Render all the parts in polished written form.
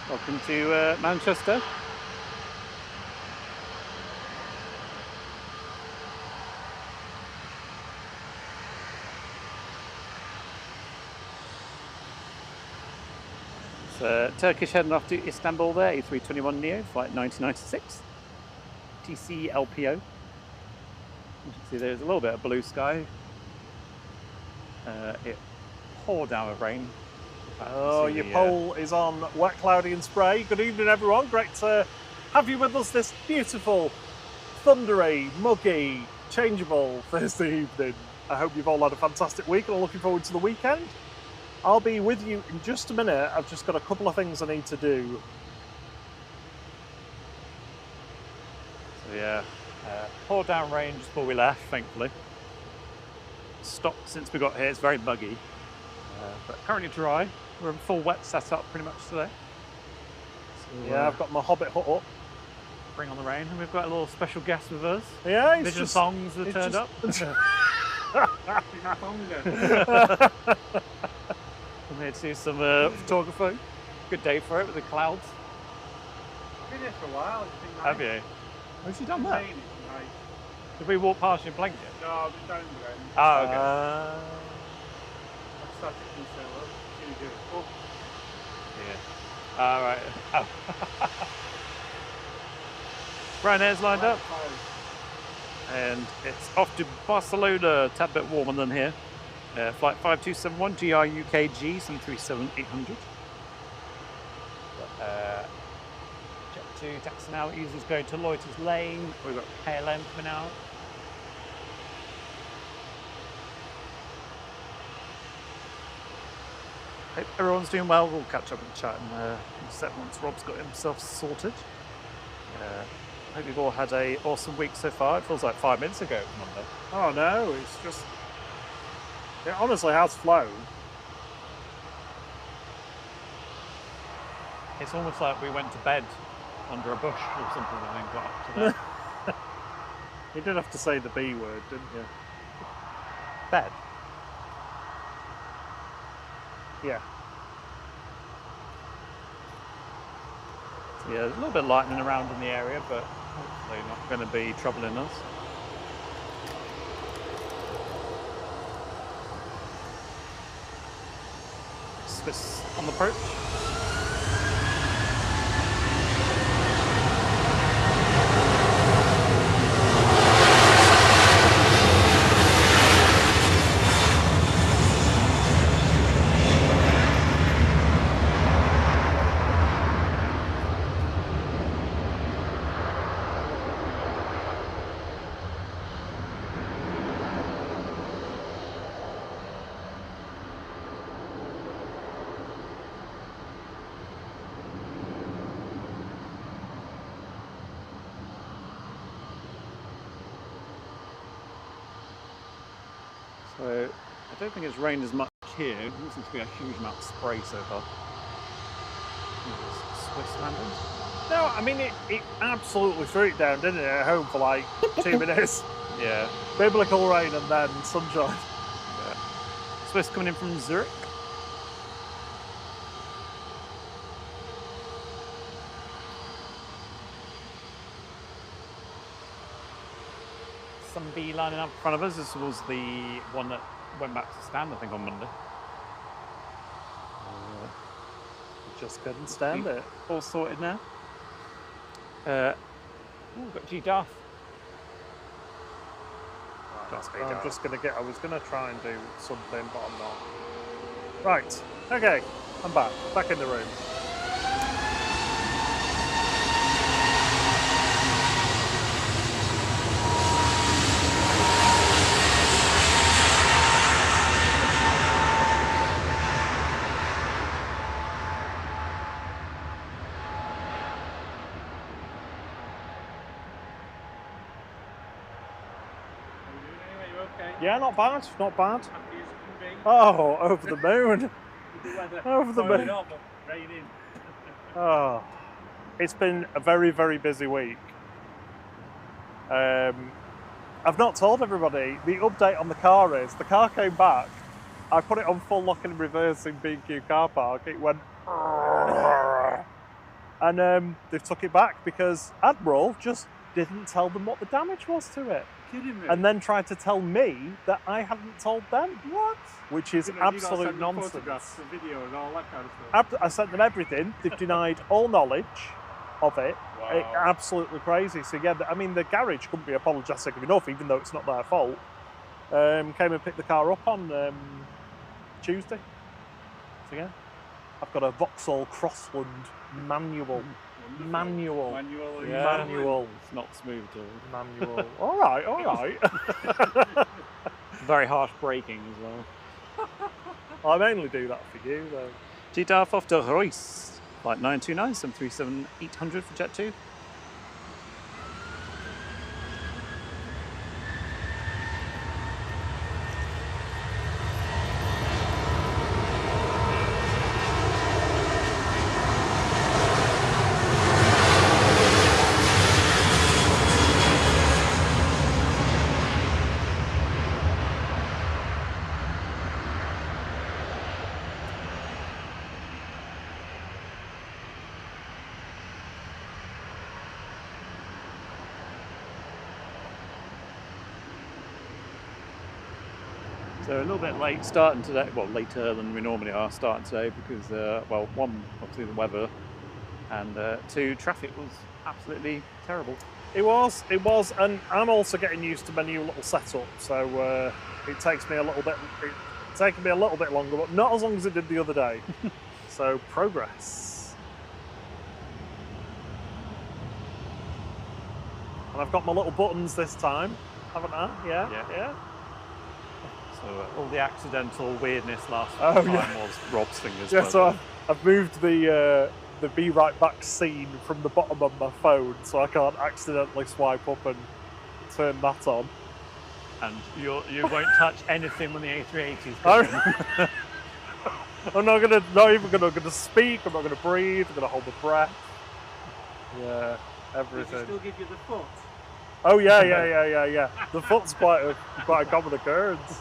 Welcome to Manchester. It's Turkish heading off to Istanbul there, A321 Neo, flight 1996, TC LPO. You can see there's a little bit of blue sky. It poured down with rain. Oh, your pole is on wet, cloudy and spray. Good evening, everyone. Great to have you with us this beautiful, thundery, muggy, changeable Thursday evening. I hope you've all had a fantastic week and are looking forward to the weekend. I'll be with you in just a minute. I've just got a couple of things I need to do. So yeah, poured down rain just before we left, thankfully. Stopped since we got here, it's very muggy. But currently dry. We're in full wet setup pretty much today. So, yeah, I've got my Hobbit hut up. Bring on the rain, and we've got a little special guest with us. Yeah, he's Vision just, Songs have turned up. I'm here to do some photography. Good day for it with the clouds. I've been here for a while. Have you? Have you done that? Nice. Did we walk past you in blanket? No, I've been down the ground. Oh, okay. I've started to say, well, you do it. Oh, Yeah. All right. Oh. Ryanair's lined up. And it's off to Barcelona, a tad bit warmer than here. Flight 5271, GR UKG, 737-800. Jet 2 taxi now, users going to Loiter's Lane. We've got KLM coming out. Hope everyone's doing well. We'll catch up and chat in a sec once Rob's got himself sorted. Hope you've all had an awesome week so far. It feels like 5 minutes ago it was Monday. Oh no, it's just... It honestly has flown. It's almost like we went to bed under a bush or something and then got up to there. You did have to say the B word, didn't you? Bed? Yeah. So yeah, there's a little bit of lightning around in the area, but hopefully not going to be troubling us. Swiss on the approach. So I don't think it's rained as much here. There seems to be a huge amount of spray so far. Swiss landing. No, I mean, it absolutely threw it down, didn't it, at home for like 2 minutes. Yeah. Biblical rain and then sunshine. Yeah. Swiss coming in from Zurich. Some B lining up in front of us. This was the one that went back to stand, I think, on Monday. Just couldn't stand it. All sorted now. We've got G Darth. I'm just going to I was going to try and do something, but I'm not. Right, okay, I'm back in the room. Yeah, not bad, not bad. Oh, over the moon. Over the moon. Oh, it's been a very, very busy week. I've not told everybody, the update on the car is, the car came back, I put it on full lock and reverse in B&Q car park, it went And they've took it back because Admiral just didn't tell them what the damage was to it. Kidding me? And then tried to tell me that I hadn't told them. What? Which is You know, you gotta absolute send me nonsense. photographs, the video, and all that kind of stuff. I sent them everything. They've denied all knowledge of it. Wow. Absolutely crazy. So yeah, I mean, the garage couldn't be apologetic enough, even though it's not their fault. Came and picked the car up on Tuesday. So yeah, I've got a Vauxhall Crossland manual. Wonderful. Manual. Manual. Yeah. Manual. It's not smooth at all. Manual. All right, all right. Very harsh braking as well. I mainly do that for you, though. Gitaar of de Royce, flight 929, 737-800 for Jet 2. So a little bit late starting today, well later than we normally are starting today because, well, one, obviously the weather, and two, traffic was absolutely terrible. It was, and I'm also getting used to my new little setup, so it takes me a little bit, it's taken me a little bit longer, but not as long as it did the other day. So progress. And I've got my little buttons this time, haven't I? Yeah. So all the accidental weirdness last Oh, time yeah. was Rob's fingers. Yeah, so I've moved the Be Right Back scene from the bottom of my phone, so I can't accidentally swipe up and turn that on. And you won't touch anything when the A380's coming. I'm not even gonna speak. I'm not gonna breathe. I'm gonna hold my breath. Yeah, Does everything. it still give you the foot? Oh yeah. The foot's quite a common occurrence.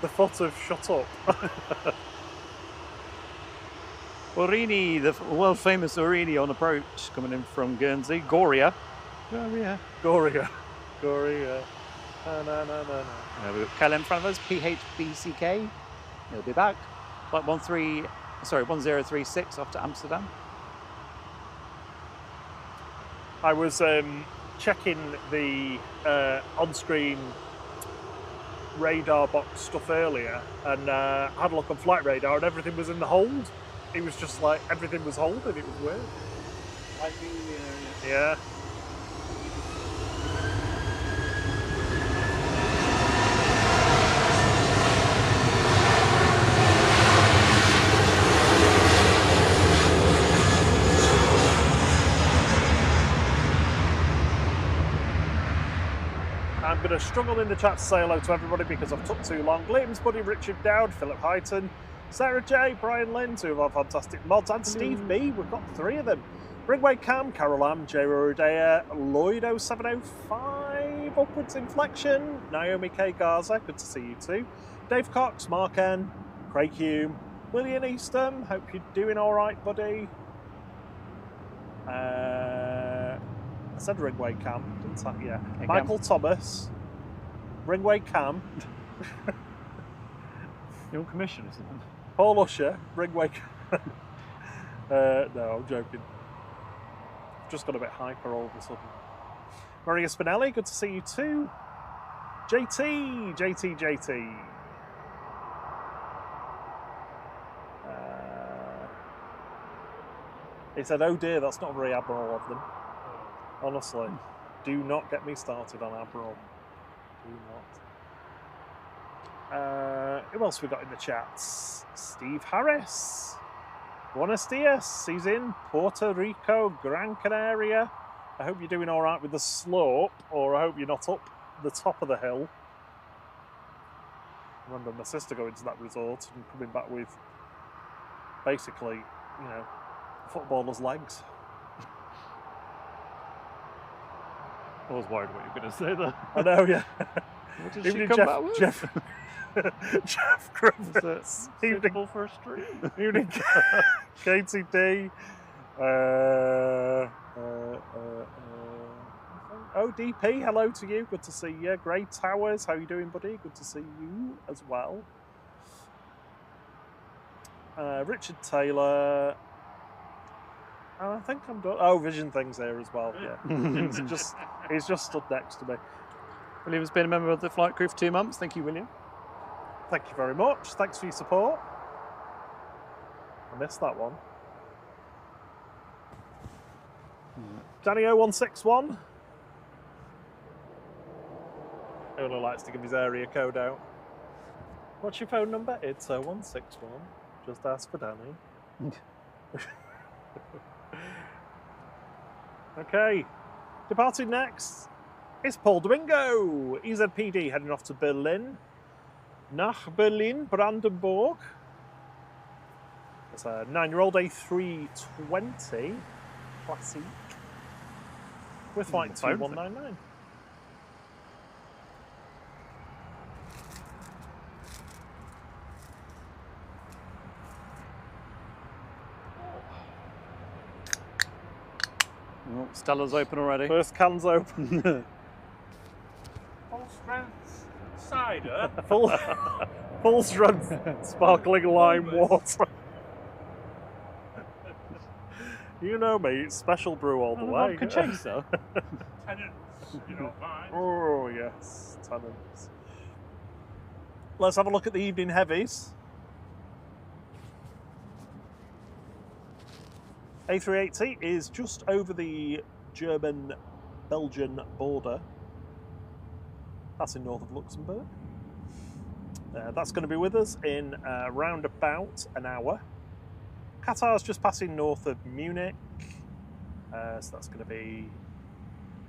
The foot of shut up. Aurigny, the world famous Aurigny on approach, coming in from Guernsey. Goria. Goria. We've got Kel in front of us, PHBCK. He'll be back. Flight 1036 off to Amsterdam. I was checking the on-screen radar box stuff earlier, and had a look on flight radar, and everything was in the hold. It was just like everything was holding. It was weird. Like being in the area. Yeah. I'm going to struggle in the chat to say hello to everybody because I've took too long. Liam's buddy, Richard Dowd, Philip Hyton, Sarah J, Brian Lynn, two of our fantastic mods, and Steve B. We've got three of them. Ringway Cam, Carol Am, J. Rodea, Lloyd 0705, Upwards Inflection, Naomi K. Garza, good to see you too. Dave Cox, Mark N, Craig Hume, William Eastham, hope you're doing all right, buddy. I said Ringway Cam, didn't I? Yeah. Hey, Michael Thomas, Ringway Cam, You're on commission or something? Paul Usher, Ringway Cam. No, I'm joking. Just got a bit hyper all of a sudden. Maria Spinelli, good to see you too. JT. He said, oh dear, that's not very Admiral of them. Honestly, do not get me started on Admiral. Do not. Who else we got in the chats? Steve Harris. Buenos dias. He's in Puerto Rico, Gran Canaria. I hope you're doing all right with the slope, or I hope you're not up the top of the hill. I remember my sister going to that resort and coming back with basically, you know, footballer's legs. I was worried what you were going to say there. I know, yeah. What did Evening, she come back with? Jeff Griffiths. Suitable for a stream. Evening, Katie D. Oh, DP, hello to you. Good to see you. Grey Towers, how you doing, buddy? Good to see you as well. Richard Taylor. I think I'm done. Oh, Vision Thing's here as well. Yeah, he's just stood next to me. William's been a member of the flight crew for 2 months. Thank you, William. Thank you very much. Thanks for your support. I missed that one. Danny 0161. He only likes to give his area code out. What's your phone number? It's 0161. Just ask for Danny. Okay. Departing next is Paul Domingo. EZPD heading off to Berlin. Nach Berlin, Brandenburg. It's a 9-year-old A320 Classic with flight 2199. Oh, Stella's open already. First can's open. Full strength cider. Full strength sparkling lime water. You know me, it's special brew all the way. Vodka chaser. Tenants, you don't mind. Oh yes, tenants. Let's have a look at the evening heavies. A380 is just over the German-Belgian border. That's in north of Luxembourg. That's going to be with us in around about an hour. Qatar's just passing north of Munich. So that's going to be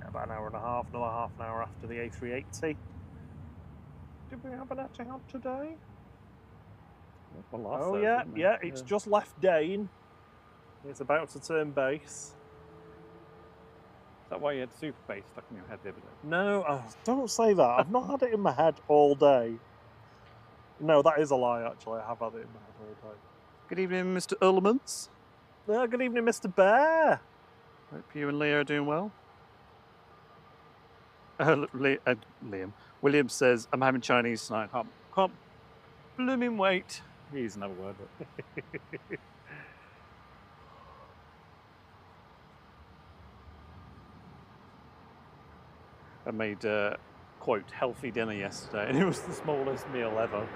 about an hour and a half, another half an hour after the A380. Did we have an Etihad today? Well, yeah, it's just left Dane. It's about to turn base. Is that why you had super base stuck in your head the other day? No, oh, don't say that. I've not had it in my head all day. No, that is a lie, actually. I have had it in my head all day. Good evening, Mr. Earlemans. Good evening, Mr. Bear. Hope you and Leo are doing well. Liam. William says, I'm having Chinese tonight. Can't blooming wait. Here's another word. I made a, quote, healthy dinner yesterday, and it was the smallest meal ever.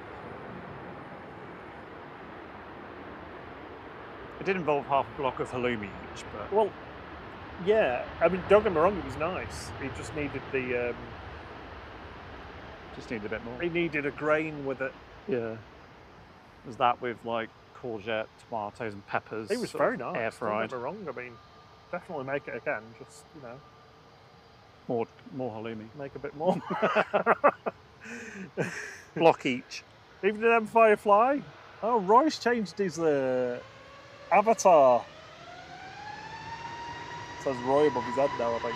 It did involve half a block of halloumi each, but... Well, yeah. I mean, don't get me wrong, it was nice. It just needed the... just needed a bit more. It needed a grain with it. Yeah. Was that with, like, courgette, tomatoes and peppers? It was very nice. Air fried. Don't get me wrong. I mean, definitely make it again. Just, you know... More halloumi. Make a bit more. Block each. Evening M Firefly. Oh, Roy's changed his avatar. It says Roy above his head now, I think.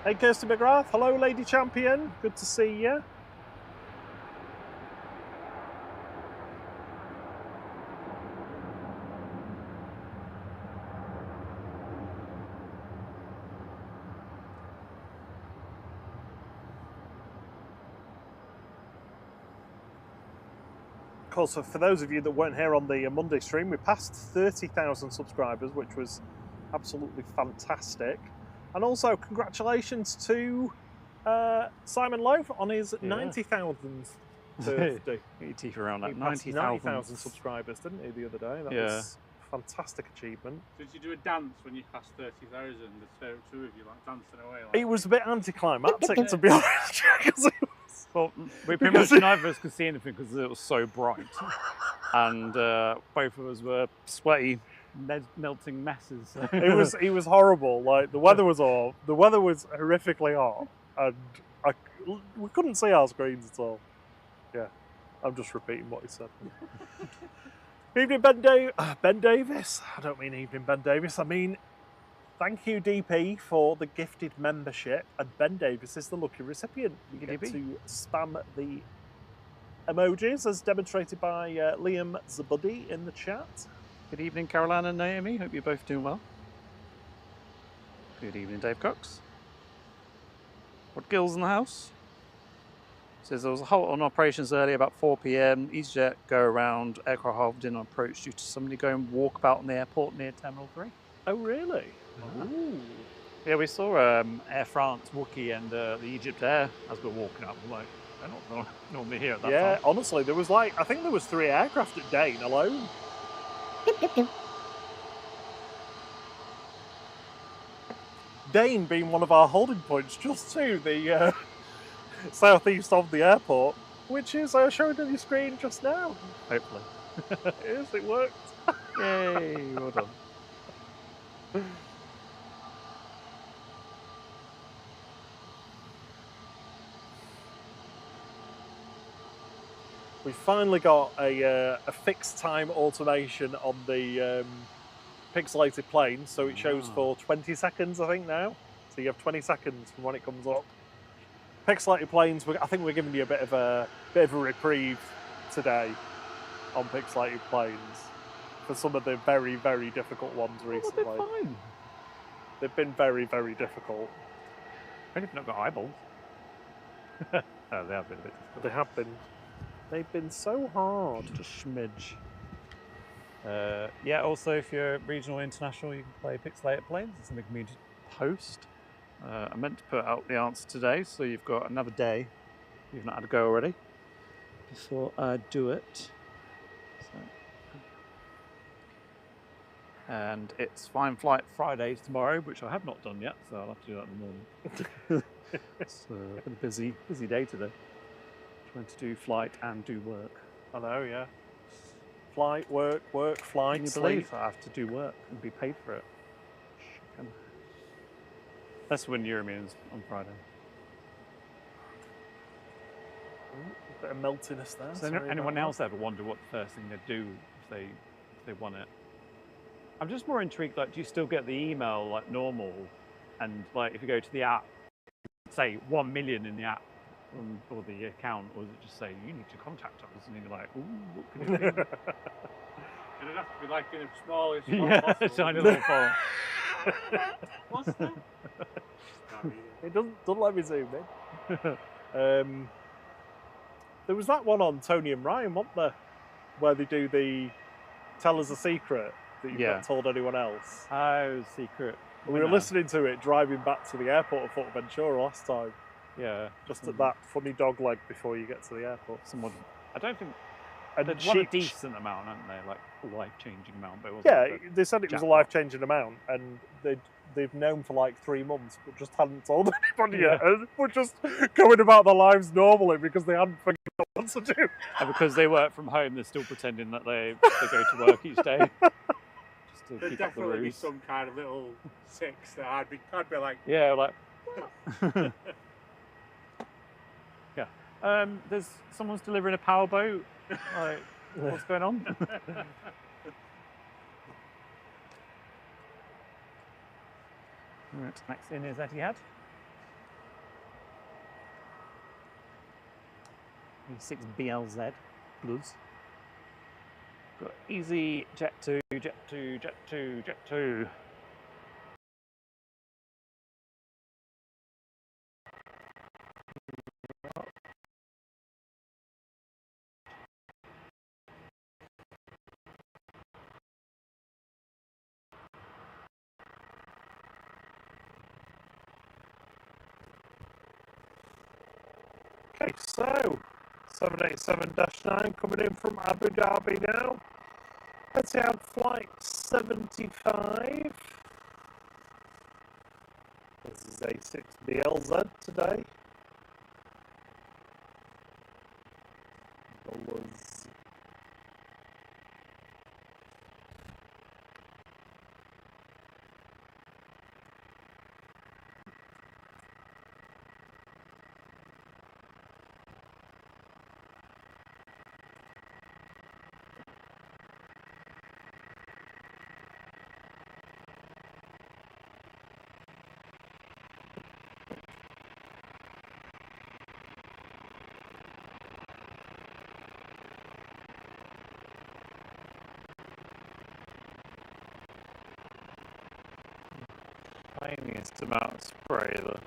Hey, Kirsty McGrath. Hello, Lady Champion. Good to see you. Of course, for those of you that weren't here on the Monday stream, we passed 30,000 subscribers, which was absolutely fantastic. And also, congratulations to Simon Loaf on his 90,000th birthday. Get your teeth around that. 90,000 subscribers, didn't he, the other day? That was a fantastic achievement. Did you do a dance when you passed 30,000? The two of you like dancing away? Like It was a bit anticlimactic, to be honest. 'Cause it was... Well, we pretty much neither of us could see anything because it was so bright. And both of us were sweaty, melting messes. It was horrible. Like the weather was horrifically hot, and we couldn't see our screens at all. Yeah, I'm just repeating what he said. Evening, Ben Davis. I don't mean evening, Ben Davis. I mean, thank you, DP, for the gifted membership. And Ben Davis is the lucky recipient. You get to spam the emojis as demonstrated by Liam Zabuddy in the chat. Good evening, Caroline and Naomi. Hope you're both doing well. Good evening, Dave Cox. What Gill's in the house? Says there was a halt on operations earlier about 4 p.m. EasyJet go around, aircraft halted in on approach due to somebody going walkabout in the airport near Terminal 3. Oh, really? Ooh. Yeah, we saw Air France, Wookie, and the Egypt Air as we were walking up. We're like, they're not normally here at that time. Yeah, honestly, there was I think there was 3 aircraft at Dane alone. Dane being one of our holding points just to the southeast of the airport, which is showing on your screen just now. Hopefully. It is, it worked. Yay, well done. We finally got a fixed time automation on the pixelated plane, so it shows for 20 seconds, I think, now. So you have 20 seconds from when it comes up. Pixelated planes, I think we're giving you a bit of a reprieve today on pixelated planes for some of the very, very difficult ones recently. They're fine. They've been very, very difficult. Only if you've not got eyeballs. Oh, they have been a bit difficult. They have been. They've been so hard. Just a smidge. Yeah, also if you're regional or international, you can play pixelated planes. It's something we just post. I meant to put out the answer today, so you've got another day. You've not had a go already. Before I do it. So. And it's Fine Flight Fridays tomorrow, which I have not done yet, so I'll have to do that in the morning. It's been a busy day today. Trying to do flight and do work. I know, yeah. Flight, work, flight, Can you sleep. believe I have to do work and be paid for it? That's when Euromeans on Friday. Bit of meltiness there. So anyone else ever wonder what the first thing they'd do if they won it? I'm just more intrigued, like, do you still get the email like normal? And like if you go to the app, say 1 million in the app or the account, or does it just say you need to contact us? And you're like, ooh, what can you do? And it'd have to be like in a smallest Yeah, tiny little font. What's that? It doesn't let me zoom in. There was that one on Tony and Ryan, wasn't there? Where they do the tell us a secret that you've not told anyone else. Oh, secret. We were listening to it driving back to the airport of Fuerteventura last time. Yeah. Just at that funny dog leg before you get to the airport. I don't think and they'd won a decent amount, hadn't they? Like a life-changing amount, but it wasn't. Yeah, they said it was a life-changing amount, and they've known for like 3 months, but just hadn't told anybody yet. And were just going about their lives normally because they hadn't figured out what to do. And because they work from home, they're still pretending that they go to work each day. Just to There'd keep up the definitely be ruse. some kind of little six that I'd be like, yeah, like. Yeah. There's someone's delivering a powerboat. Like, what's going on? Right, next in is Etihad. E6 BLZ Blues. Got easy Jet 2, Jet 2, Jet 2, Jet 2. Okay, so 787-9 coming in from Abu Dhabi now. Etihad flight 75. This is A6 BLZ today. Was tiniest amount of spray though.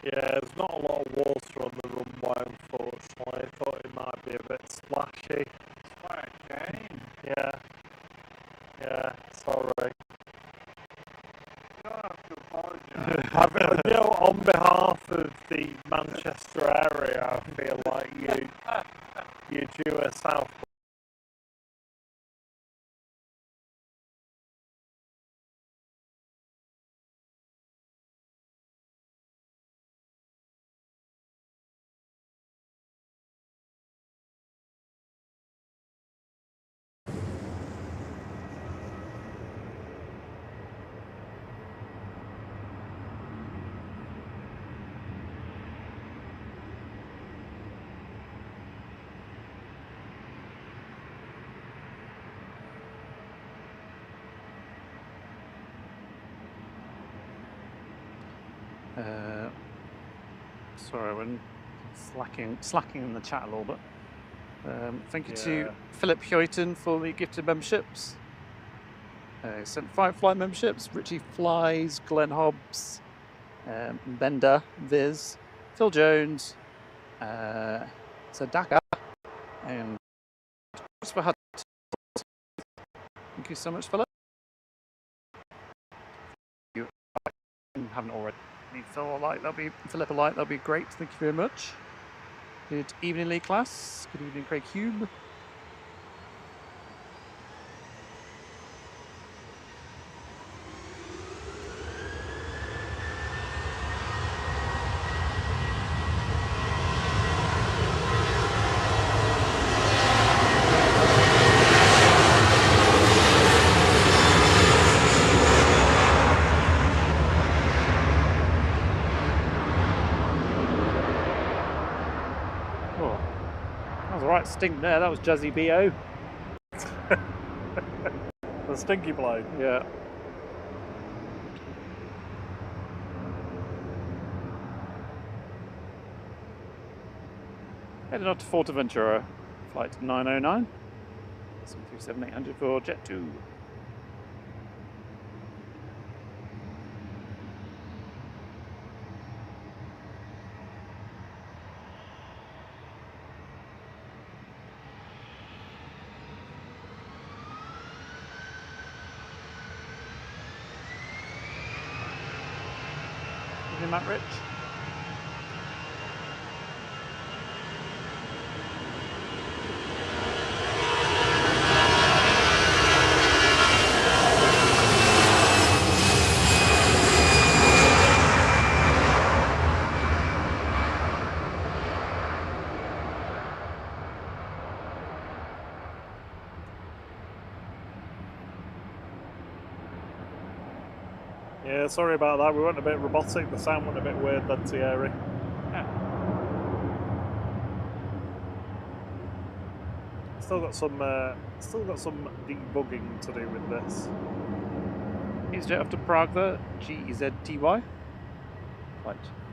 Yeah, there's not a lot of water on the runway, unfortunately. I thought it might be a bit splashy. Okay. Yeah. Yeah, sorry. You don't have to apologise. You know, on behalf of the Manchester area, I feel like you're due a south. Sorry, we're slacking in the chat a little bit. Thank you Yeah. to Philip Huyton for the gifted memberships. Sent 5 flight memberships. Richie Flies, Glenn Hobbs, Bender, Viz, Phil Jones, Sadaka, and Christopher Hutton. Thank you so much, Philip. If you haven't already, Phil a like, Philip a like, that'll be great. Thank you very much. Good evening, Lee class. Good evening, Craig Hube. Stink there, that was Juzzy B.O. The stinky bloke. Yeah. Heading off to Fortaventura, flight 909, 737-800 for Jet 2. Matt Rich. Yeah, sorry about that. We went a bit robotic. The sound went a bit weird then, Thierry. Yeah. Still got some debugging to do with this. He's jet off to Prague, the GEZTY, flight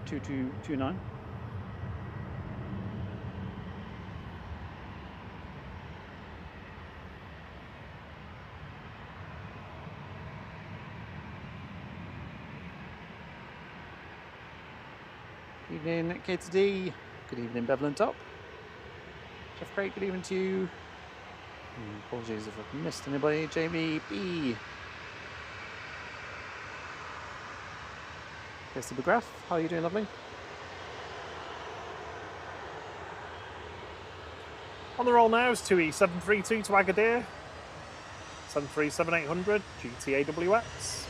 2229. Good evening, KTD. Good evening, Bevel and Top. Jeff Craig, good evening to you. Apologies if I've missed anybody. Jamie B. Here's the McGrath. How are you doing, lovely? On the roll now is 2E732 to Agadir. 737-800 GTAWX.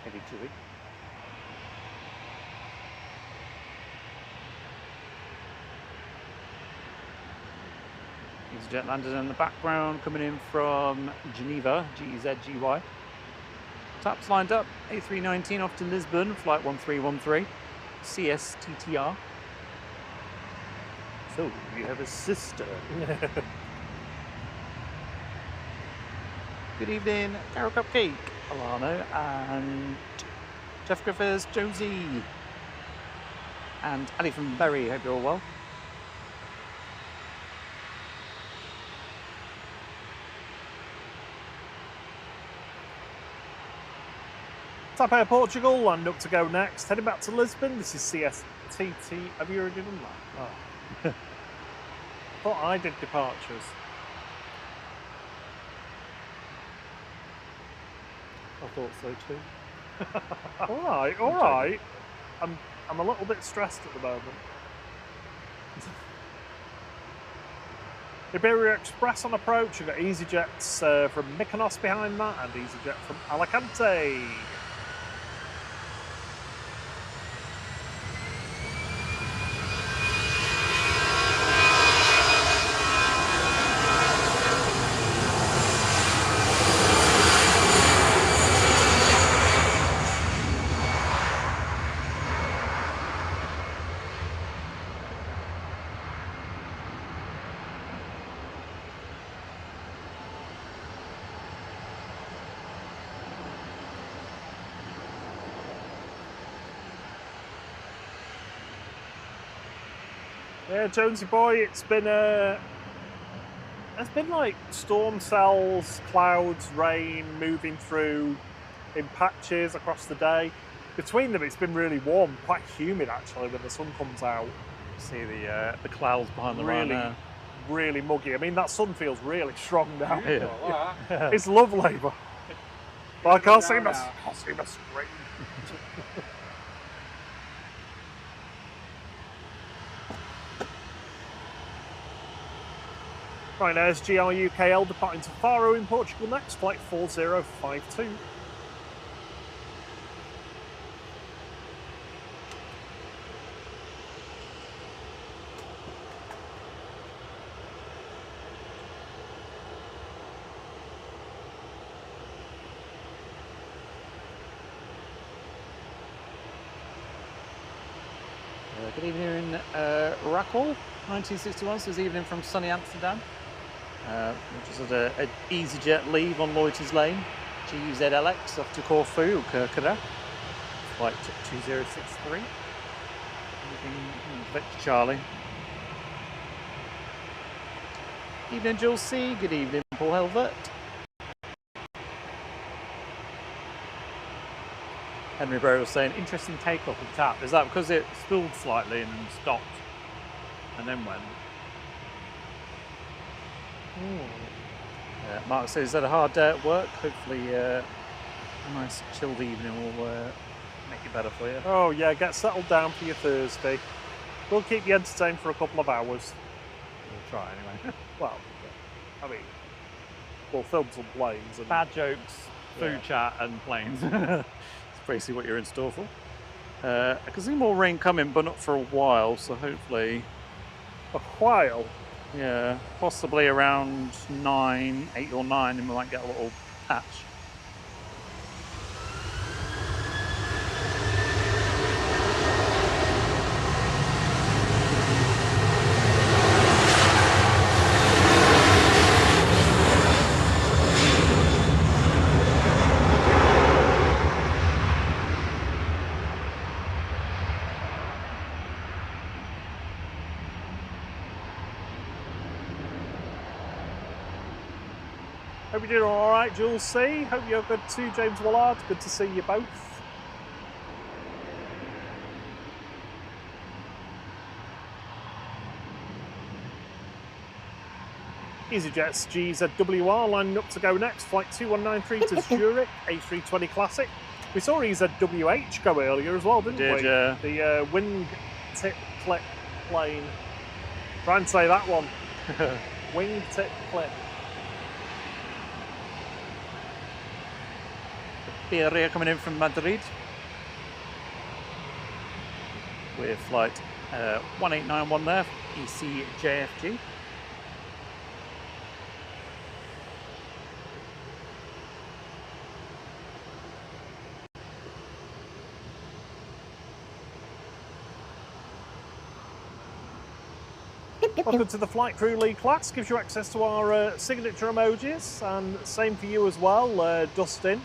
Maybe chewy. EasyJet landed in the background, coming in from Geneva, G-E-Z-G-Y. Taps lined up, A319 off to Lisbon, flight 1313, CSTTR. So, you have a sister. Good evening, Carol Cupcake, Alano, and Jeff Griffiths, Josie, and Ali from Berry. Hope you're all well. Tap Air Portugal, land up to go next. Heading back to Lisbon, this is CSTT. Have you already done that? Oh. I thought I did departures. I thought so too. all right. I'm a little bit stressed at the moment. Iberia Express on approach. You've got EasyJets from Mykonos behind that, and EasyJet from Alicante. Yeah, Jonesy boy, it's been like storm cells, clouds, rain moving through in patches across the day. Between them, it's been really warm, quite humid actually when the sun comes out. See the clouds behind the line. Really muggy. I mean, that sun feels really strong now. Yeah. It's lovely, but I can't see my screen. Right, there's GRUKL departing to Faro in Portugal next, flight 4052. Good evening, Rackle, 1961, so this evening from sunny Amsterdam. Which is an EasyJet leave on Loiter's Lane, GUZLX off to Corfu, Kirkara, flight 2063. Victor Charlie. Evening, Jules C. Good evening, Paul Helvert. Henry Bro was saying, interesting takeoff of tap. Is that because it spilled slightly and then stopped and then went? Mark says, had a hard day at work. Hopefully a nice chilled evening will make it better for you. Oh yeah, get settled down for your Thursday. We'll keep you entertained for a couple of hours. We'll try anyway. Well, I mean, we'll film some planes. And bad jokes, food chat and planes. That's basically what you're in store for. I can see more rain coming, but not for a while, so hopefully... A while? Yeah, possibly around 8 or 9, and we might get a little patch. Hope you're doing all right, Jules C. Hope you're good too, James Willard. Good to see you both. EasyJet's GZWR lining up to go next. Flight 2193 to Zurich, A320 Classic. We saw EZWH go earlier as well, didn't we? Yeah. The wing-tip clip plane. Try and say that one. Wing-tip clip. Birria coming in from Madrid with flight 1891 there, ECJFG. Welcome to the Flight Crew League class. Gives you access to our signature emojis, and same for you as well, Dustin.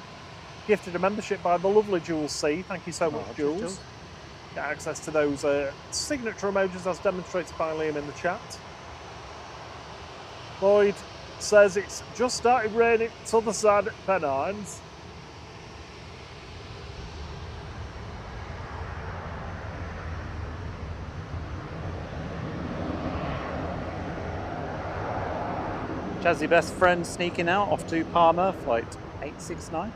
Gifted a membership by the lovely Jules C. Thank you so much, Jules. Get access to those signature emojis as demonstrated by Liam in the chat. Lloyd says it's just started raining to the side at Pennines. Jazzy best friend sneaking out off to Palma, flight 869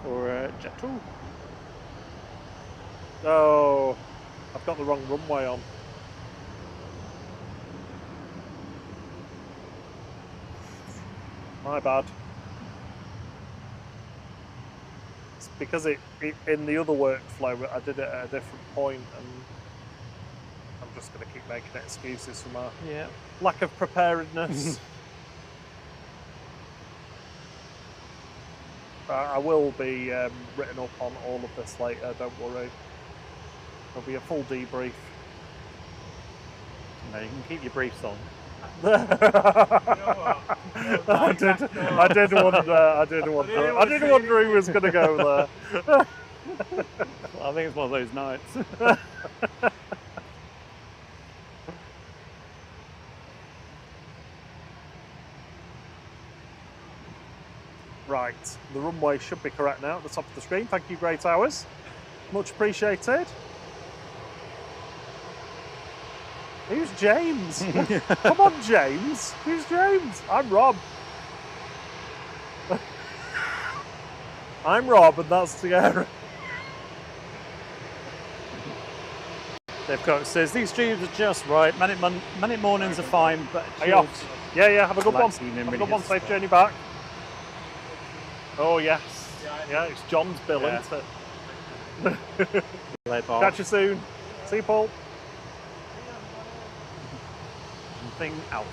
for Jet 2. Oh, I've got the wrong runway on. My bad. It's because it in the other workflow I did it at a different point, and I'm just going to keep making excuses for my lack of preparedness. I will be written up on all of this later, don't worry. There'll be a full debrief. No, you can keep your briefs on. I did wonder who was going to go there. Well, I think it's one of those nights. Right, the runway should be correct now at the top of the screen. Thank you, Great Hours. Much appreciated. Who's James? Come on, James. Who's James? I'm Rob. I'm Rob, and that's Sierra. Dave Cox says these streams are just right. Manic mornings are fine, but are you off? Yeah. Have a good one. Have a good one. Safe journey back. Oh yes. Yeah, it's John's bill, isn't it? Catch you soon. See you, Paul. Thing out.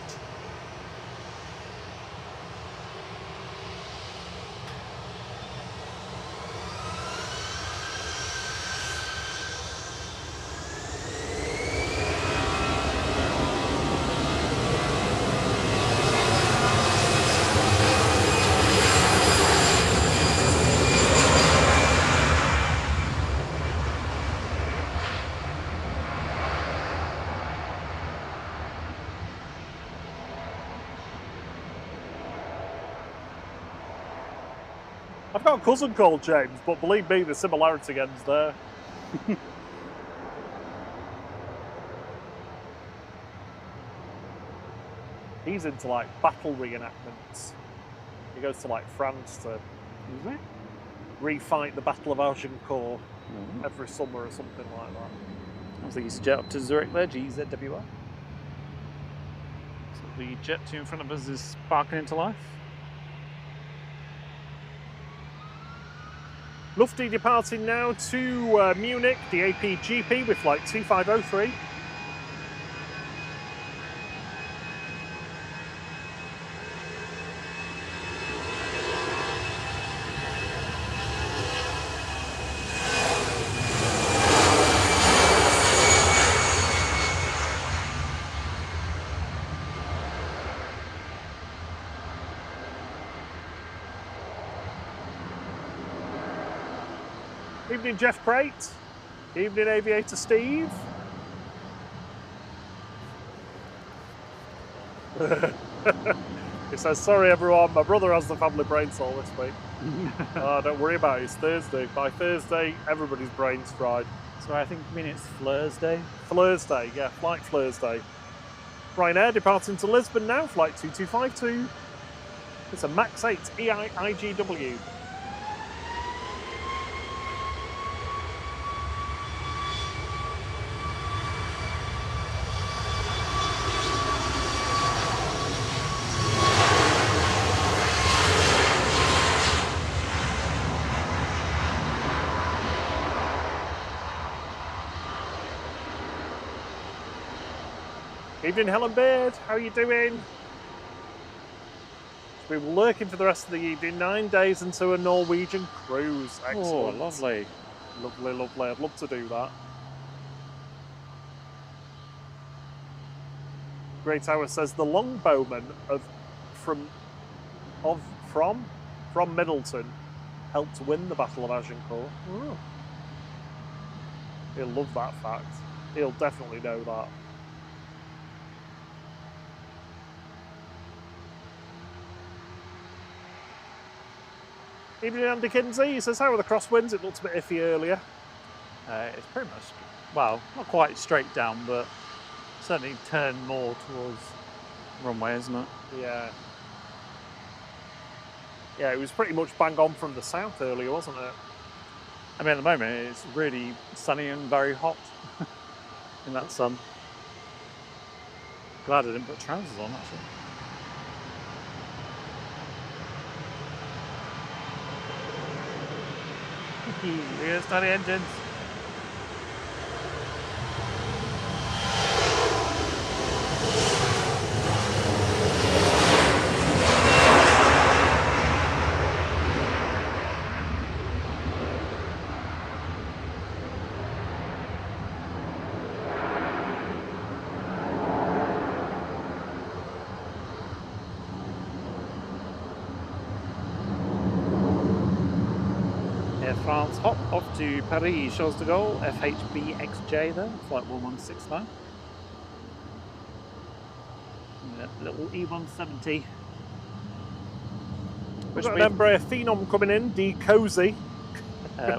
I've got a cousin called James, but believe me, the similarity ends there. He's into like battle reenactments. He goes to like France to refight the Battle of Agincourt every summer or something like that. I was thinking jet up to Zurich there, GZWR. So the Jet 2 in front of us is sparking into life. Lufty departing now to Munich, the APGP with flight 2503. Evening, Jeff Crate. Evening, Aviator Steve. He says, sorry everyone, my brother has the family brain cell this week. Don't worry about it, it's Thursday. By Thursday, everybody's brain's fried. So I think it's Thursday. Thursday, yeah, flight Thursday. Ryanair departing to Lisbon now, flight 2252. It's a MAX 8 IGW. Evening, Helen Beard. How are you doing? We're lurking for the rest of the evening. 9 days into a Norwegian cruise. Excellent. Oh, lovely. Lovely, lovely. I'd love to do that. Great Hour says the longbowman from Middleton helped win the Battle of Agincourt. Oh. He'll love that fact. He'll definitely know that. Evening, Andy Kinsey. He says, how are the crosswinds? It looked a bit iffy earlier. It's pretty much, well, not quite straight down, but certainly turned more towards runway, isn't it? Yeah. Yeah, it was pretty much bang on from the south earlier, wasn't it? I mean, at the moment, it's really sunny and very hot in that sun. Glad I didn't put trousers on, actually. We're start the engines. Air France hop off to Paris, Charles de Gaulle, FHBXJ there, flight 1169. Little E170. We've got an Embraer Phenom coming in, D Cozy.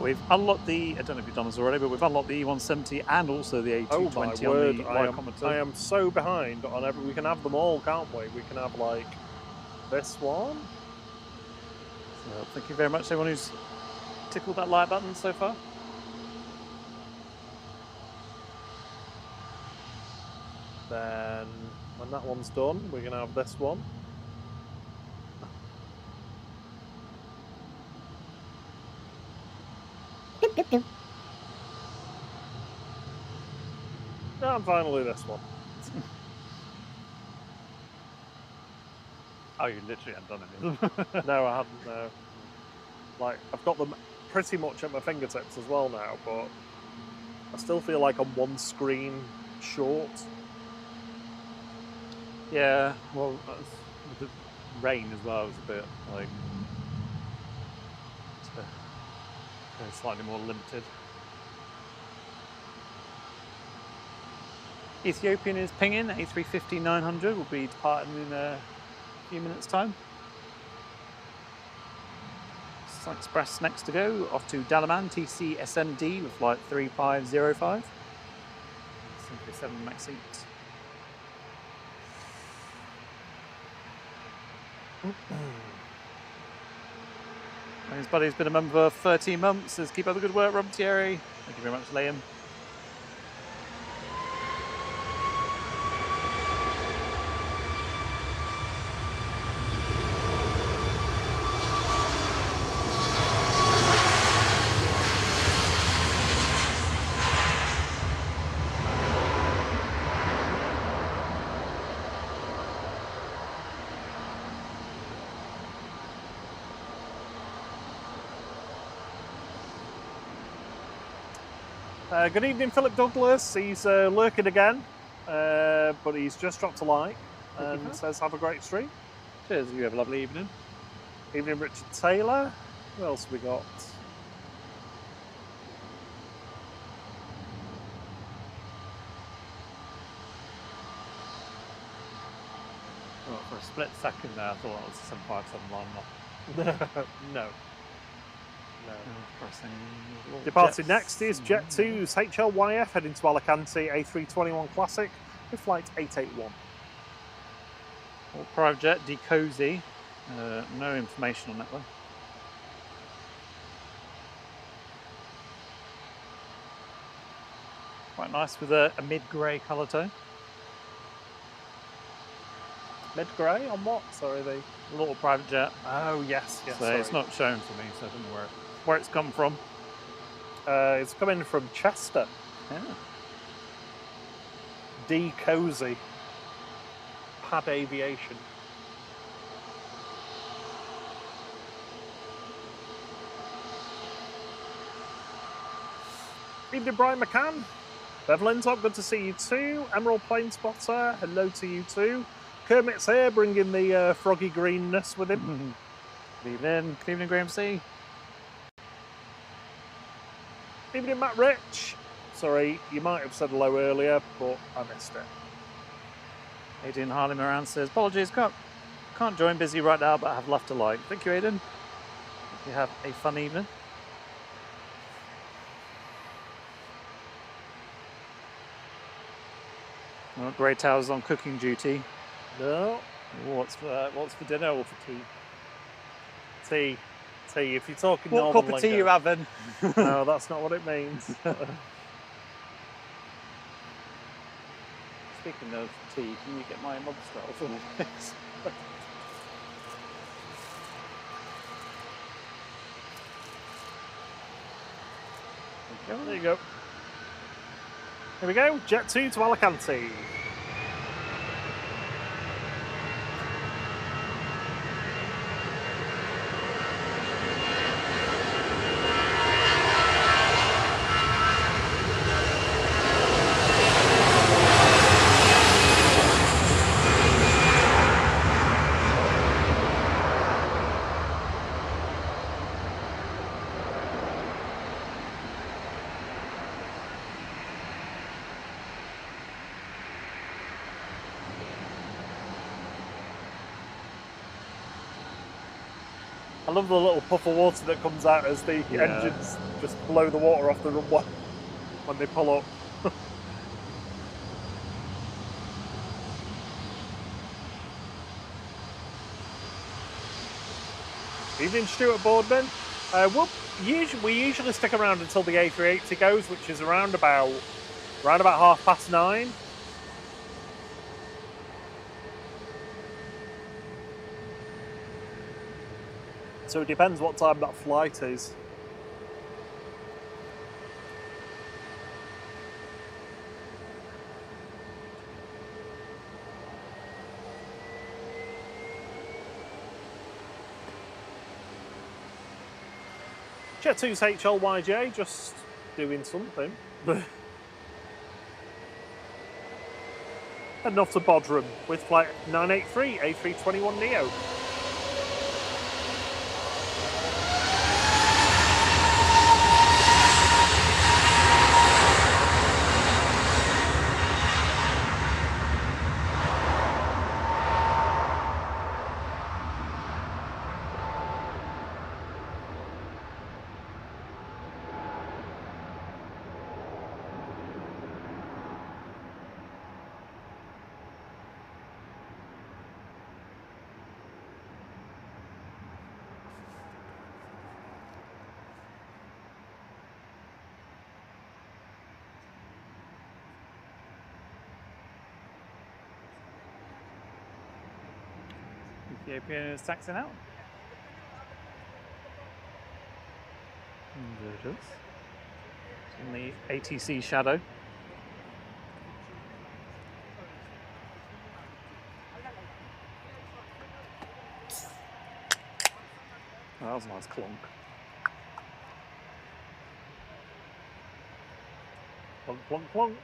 We've unlocked the, I don't know if you've done this already, but we've unlocked the E170 and also the A320 oh my word, on the I am so behind on every. We can have them all, can't we? We can have like this one. So thank you very much everyone who's tickled that like button so far. Then when that one's done, we're going to have this one. And finally this one. Oh, you literally haven't done any of them. No, I haven't, no. Like, I've got them pretty much at my fingertips as well now, but I still feel like I'm one screen short. Yeah, well, with the rain as well was a bit like slightly more limited. Ethiopian is pinging, A350-900 will be departing in a few minutes' time. Sun Express next to go, off to Dalaman, TC SMD with flight 3505. 737 max seat. His buddy's been a member for 13 months. Says, keep up the good work, Rob Thierry. Thank you very much, Liam. Good evening, Philip Douglas. He's lurking again, but he's just dropped a like and says, have a great stream. Cheers, you have a lovely evening. Evening, Richard Taylor. Who else have we got? Well, for a split second there, I thought that was a 757 line up. No. Pressing Departing next is Jet 2's HLYF heading to Alicante, A321 Classic with flight 881. All private jet, Decozy. No information on that one. Quite nice with a mid-grey colour tone. Mid-grey on what? Sorry, the Little private jet. Oh yes, So sorry. it's not shown for me, so I don't know where it's come from. It's coming from Chester. Yeah. D Cozy. pad aviation. Evening, Brian McCann. Bevelin Top, good to see you too. Emerald Plane Spotter, hello to you too. Kermit's here, bringing the froggy greenness with him. Good evening. Good evening, Graham C. Evening, Matt Rich. Sorry, you might have said hello earlier, but I missed it. Aidan Harley Moran says, apologies, can't join, busy right now, but I have love to like. Thank you, Aidan. Hope you have a fun evening. Well, Grey Tower's on cooking duty. No. What's for dinner or for tea? Tea. Tea. If you're talking what northern cup of tea you having? No, that's not what it means. Speaking of tea, can you get my monster for me? There you go. Here we go. Jet 2 to Alicante. I love the little puff of water that comes out as the engines just blow the water off the runway when they pull up. Evening, Stuart Boardman. We usually stick around until the A380 goes, which is around about 9:30. So it depends what time that flight is. Jet 2's HLYJ, just doing something. Heading off to Bodrum with flight 983 A321neo. Ethiopian is taxing out. And there it is. It's in the ATC shadow. Oh, that was a nice clonk. Plonk, plonk, plonk.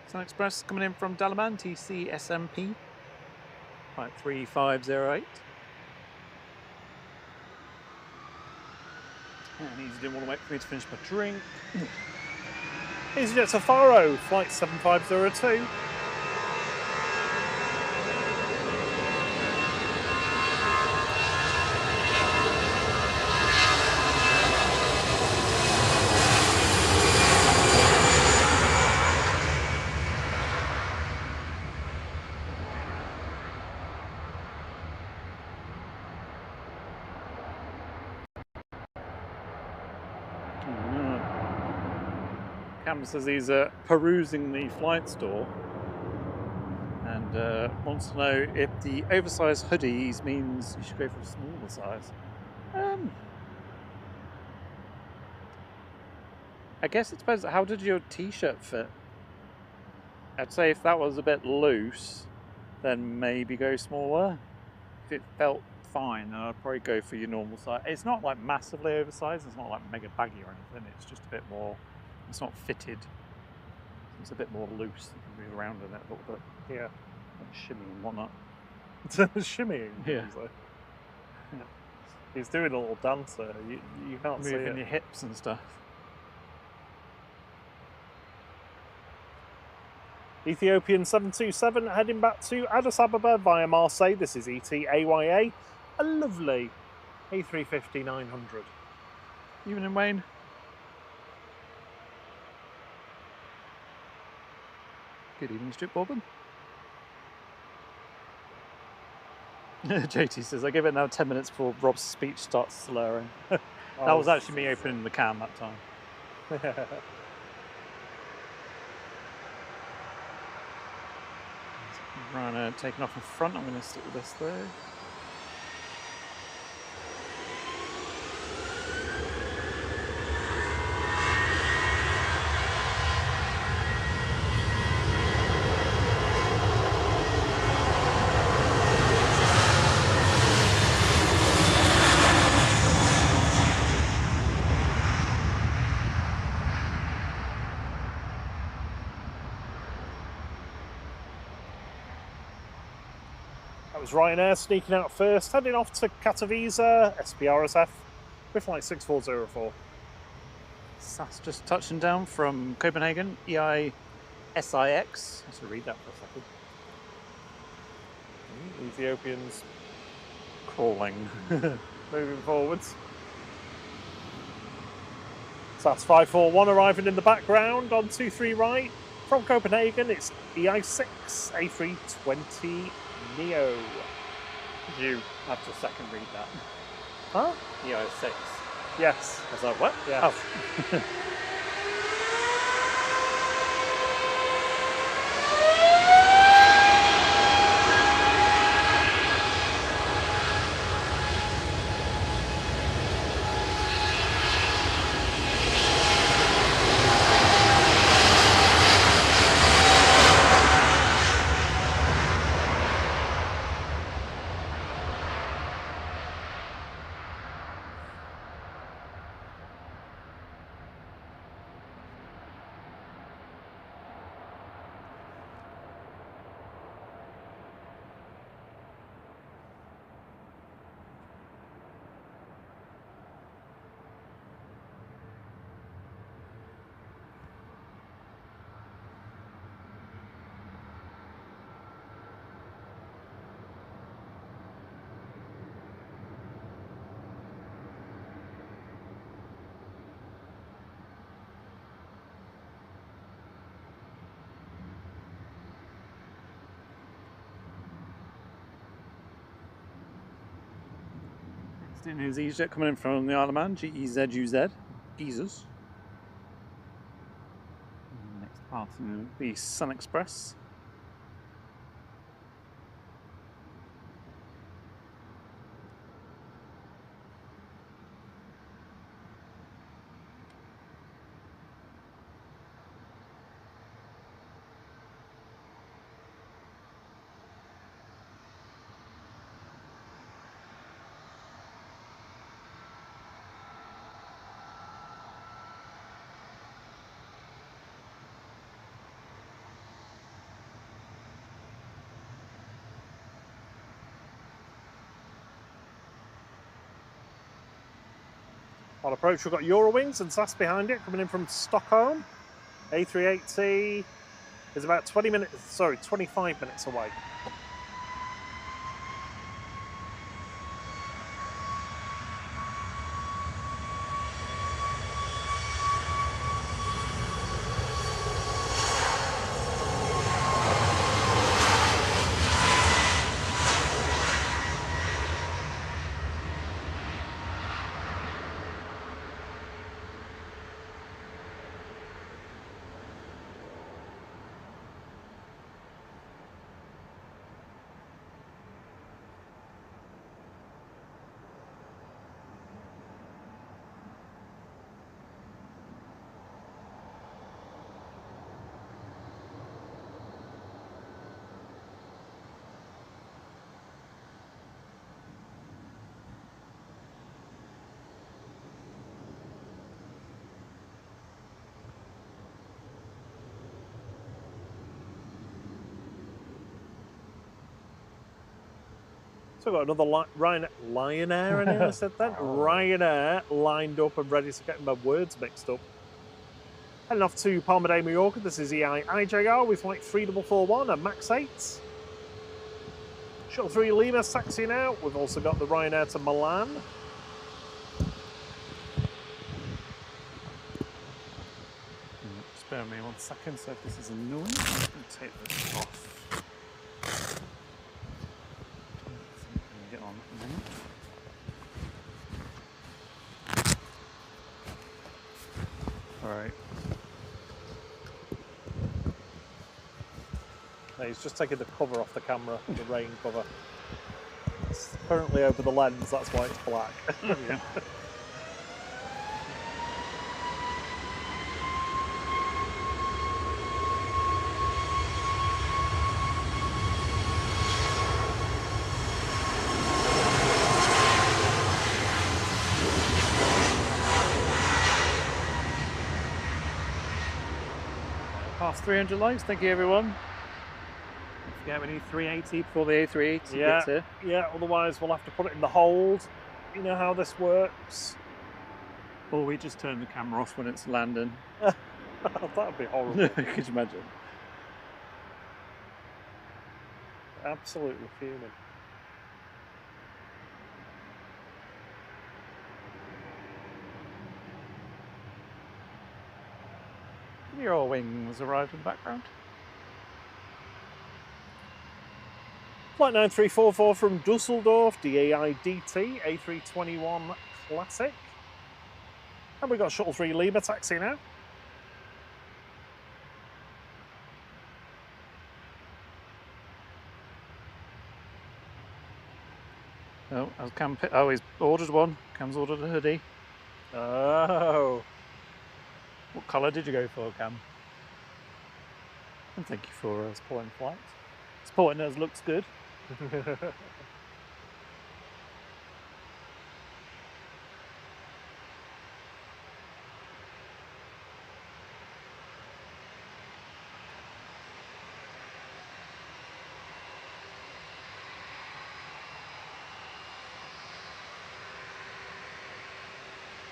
Sun Express coming in from Dalaman, TC SMP, flight 3508. And he didn't want to wait for me to finish my drink. EasyJet Safaro, flight 7502. Cam says he's perusing the flight store, and and wants to know if the oversized hoodies means you should go for a smaller size. I guess it depends. How did your t-shirt fit? I'd say if that was a bit loose, then maybe go smaller. If it felt fine, then I'd probably go for your normal size. It's not like massively oversized, it's not like mega baggy or anything, it's just a bit more, it's not fitted. It's a bit more loose, you can move around in it a little bit. Yeah. Like shimmy and whatnot. Shimmying, Yeah. Yeah. He's doing a little dancer, you can't see Moving it. your hips and stuff. Ethiopian 727 heading back to Addis Ababa via Marseille. This is ETAYA, a lovely A350-900. Evening, Wayne. Good evening, Stuart Bourbon. JT says, I give it now 10 minutes before Rob's speech starts slurring. That was actually me opening the can that time. Right, taking off in front. I'm going to stick with this though. That was Ryanair sneaking out first, heading off to Katowice, SPRSF, with flight 6404. SAS just touching down from Copenhagen, EISIX. I have to read that for a second. Ethiopians Crawling. moving forwards. SAS 541 arriving in the background on 23 right. From Copenhagen, it's EI6 A320 Neo. You have to second read that. Huh? EISIX. Yes. I was like, what? Yeah. Oh. In his EasyJet coming in from the Isle of Man, GEZUZ, Jesus. Next passing the Sun Express. On approach, we've got Eurowings and SAS behind it, coming in from Stockholm. A380 is about 25 minutes away. So we've got another Ryanair in here, I said that. Ryanair lined up and ready to get my words mixed up. Heading off to Palma de Mallorca. This is EI-IJR with flight 3441 and Max 8. Shuttle 3 Lima taxiing out. We've also got the Ryanair to Milan. Spare me 1 second, so if this is annoying, I'm going to take this off. Get on a minute. Alright. He's just taking the cover off the camera, the rain cover. It's currently over the lens, that's why it's black. Yeah. Past 300 likes, thank you everyone. Yeah, we need 380 before the A380 gets here. Yeah, otherwise we'll have to put it in the hold. You know how this works. Or we just turn the camera off when it's landing. That would be horrible. Could you imagine? Absolutely fuming. Your wings arrived in the background. Flight 9344 from Dusseldorf, DAI DT, A321 Classic. And we've got Shuttle 3 Lima taxi now. Oh, has Cam he's ordered one. Cam's ordered a hoodie. Oh. What colour did you go for, Cam? And thank you for supporting flight. Supporting us looks good.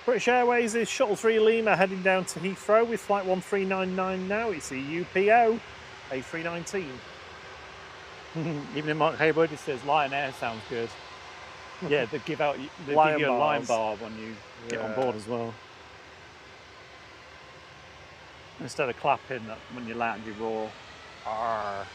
British Airways is Shuttle 3 Lima heading down to Heathrow with flight 1399 now. It's the UPO A319. Even in Mark Hayward, he says Lion Air sounds good. Yeah, they give you a line bar when you get on board as well. Instead of clapping when you land, you roar. Arr.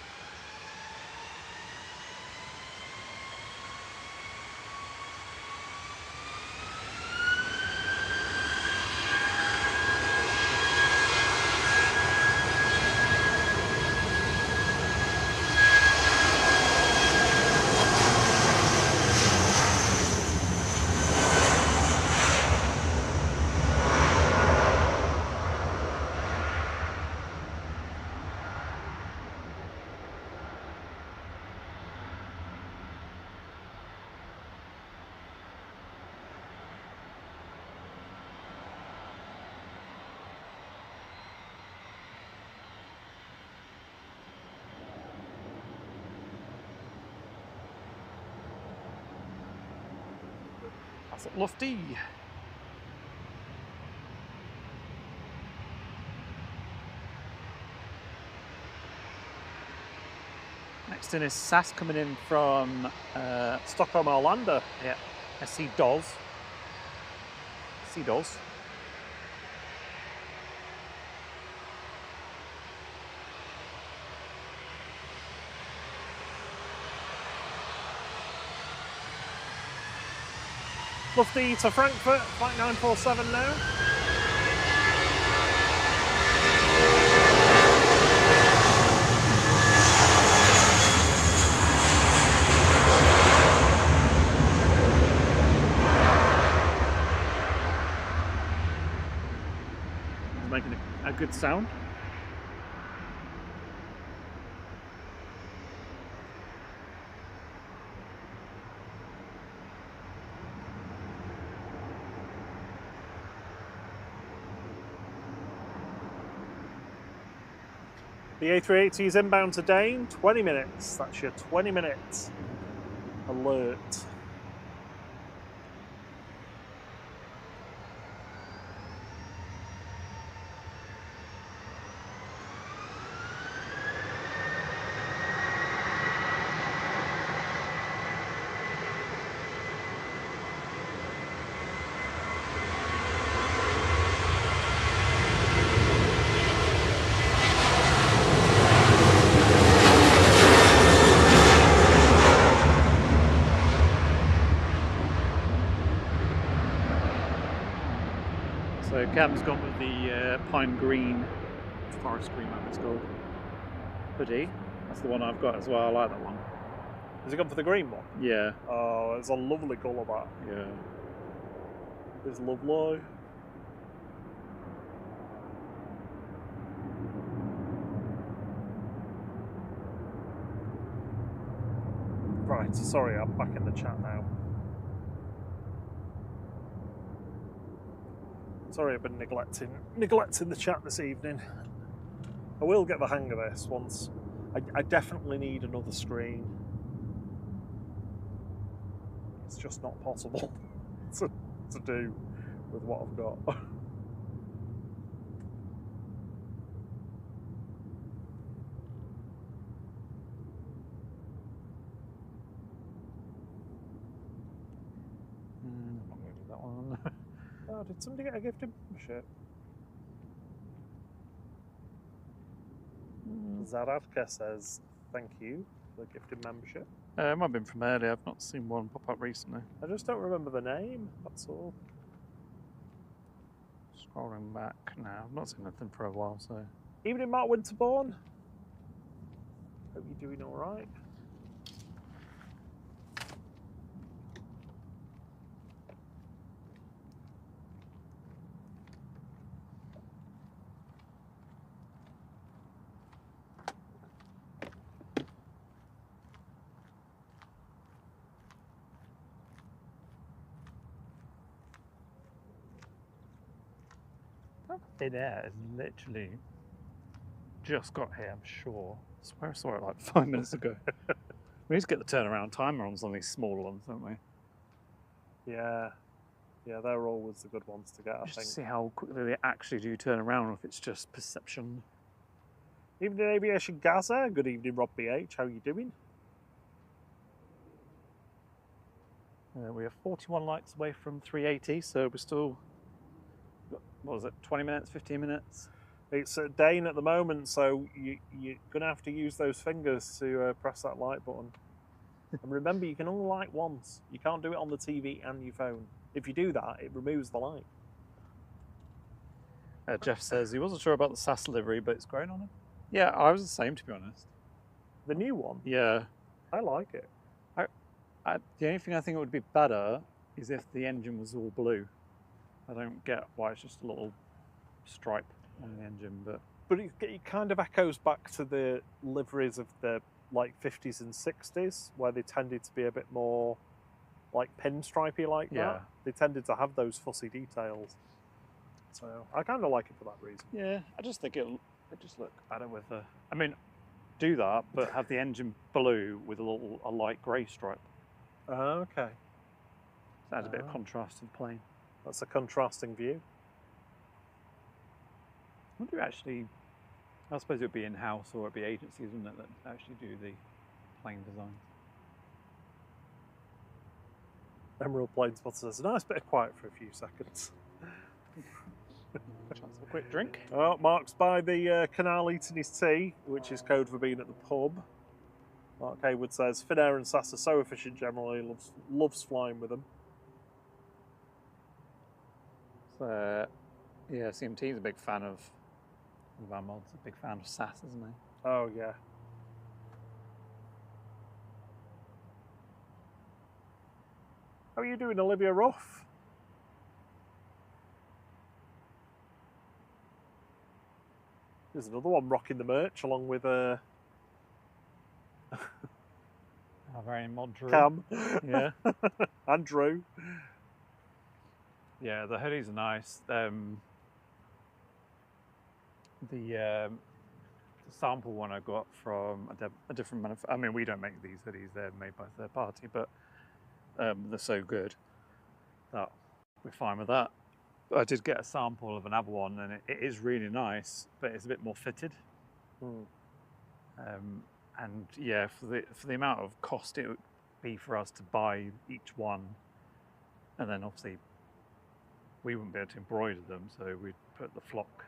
That's it, lofty. Next in is SAS coming in from Stockholm Arlanda. Yeah, SC Dolls. Sea Dolls. Lufty to Frankfurt, flight 947 now. It's making a good sound. The A380 is inbound to Dane, 20 minutes. That's your 20 minutes. alert. So Cam's gone with the pine green, forest green, whatever it's called, hoodie. That's the one I've got as well. I like that one. Has he gone for the green one? Yeah. Oh, it's a lovely colour, that. Yeah. It's lovely. Right, sorry, I'm back in the chat now. Sorry, I've been neglecting the chat this evening. I will get the hang of this once. I definitely need another screen. It's just not possible to do with what I've got. I'm not going to do that one. Oh, did somebody get a gifted membership? Zaradka says, thank you for the gifted membership. It might have been from earlier. I've not seen one pop up recently. I just don't remember the name, that's all. Scrolling back now. I've not seen anything for a while, so. Evening, Mark Winterbourne. Hope you're doing all right. Thin air is literally just got here, I'm sure. I swear I saw it like 5 minutes ago. We need to get the turnaround timer on some of these smaller ones, don't we? Yeah. Yeah, they're always the good ones to get, I Just think. to see how quickly they actually do turn around, or if it's just perception. Evening, Aviation Gaza. Good evening, Rob BH. How are you doing? We are 41 lights away from 380, so we're still, what was it, 20 minutes, 15 minutes? It's at Dane at the moment, so you're going to have to use those fingers to press that light button. And remember, you can only light once. You can't do it on the TV and your phone. If you do that, it removes the light. Jeff says he wasn't sure about the SAS livery, but it's great on him. Yeah, I was the same, to be honest. The new one? Yeah. I like it. The only thing I think it would be better is if the engine was all blue. I don't get why it's just a little stripe on the engine, but it kind of echoes back to the liveries of the like 50s and 60s, where they tended to be a bit more like pinstripey like that. They tended to have those fussy details. So I kind of like it for that reason. Yeah, I just think it just look better with the. I mean, do that, but have the engine blue with a light grey stripe. Okay. That adds a bit of contrast to the plane. That's a contrasting view. I wonder actually. I suppose it would be in-house or it'd be agencies, wouldn't it, that actually do the plane design. Emerald Plane Spotter says, a nice bit of quiet for a few seconds. Chance of a quick drink. Oh, Mark's by the canal eating his tea, which is code for being at the pub. Mark Haywood says, Finnair and SAS are so efficient generally, loves flying with them. So, yeah, CMT's a big fan of our mods, a big fan of SAS, isn't he? Oh, yeah. How are you doing, Olivia Ruff? There's another one rocking the merch along with Our very mod Drew. Cam. Yeah. And Drew. Yeah, the hoodies are nice. The the sample one I got from a different manufacturer. I mean, we don't make these hoodies; they're made by a third party, but they're so good that we're fine with that. But I did get a sample of another one, and it is really nice, but it's a bit more fitted. And yeah, for the amount of cost it would be for us to buy each one, and then obviously we wouldn't be able to embroider them, so we'd put the flock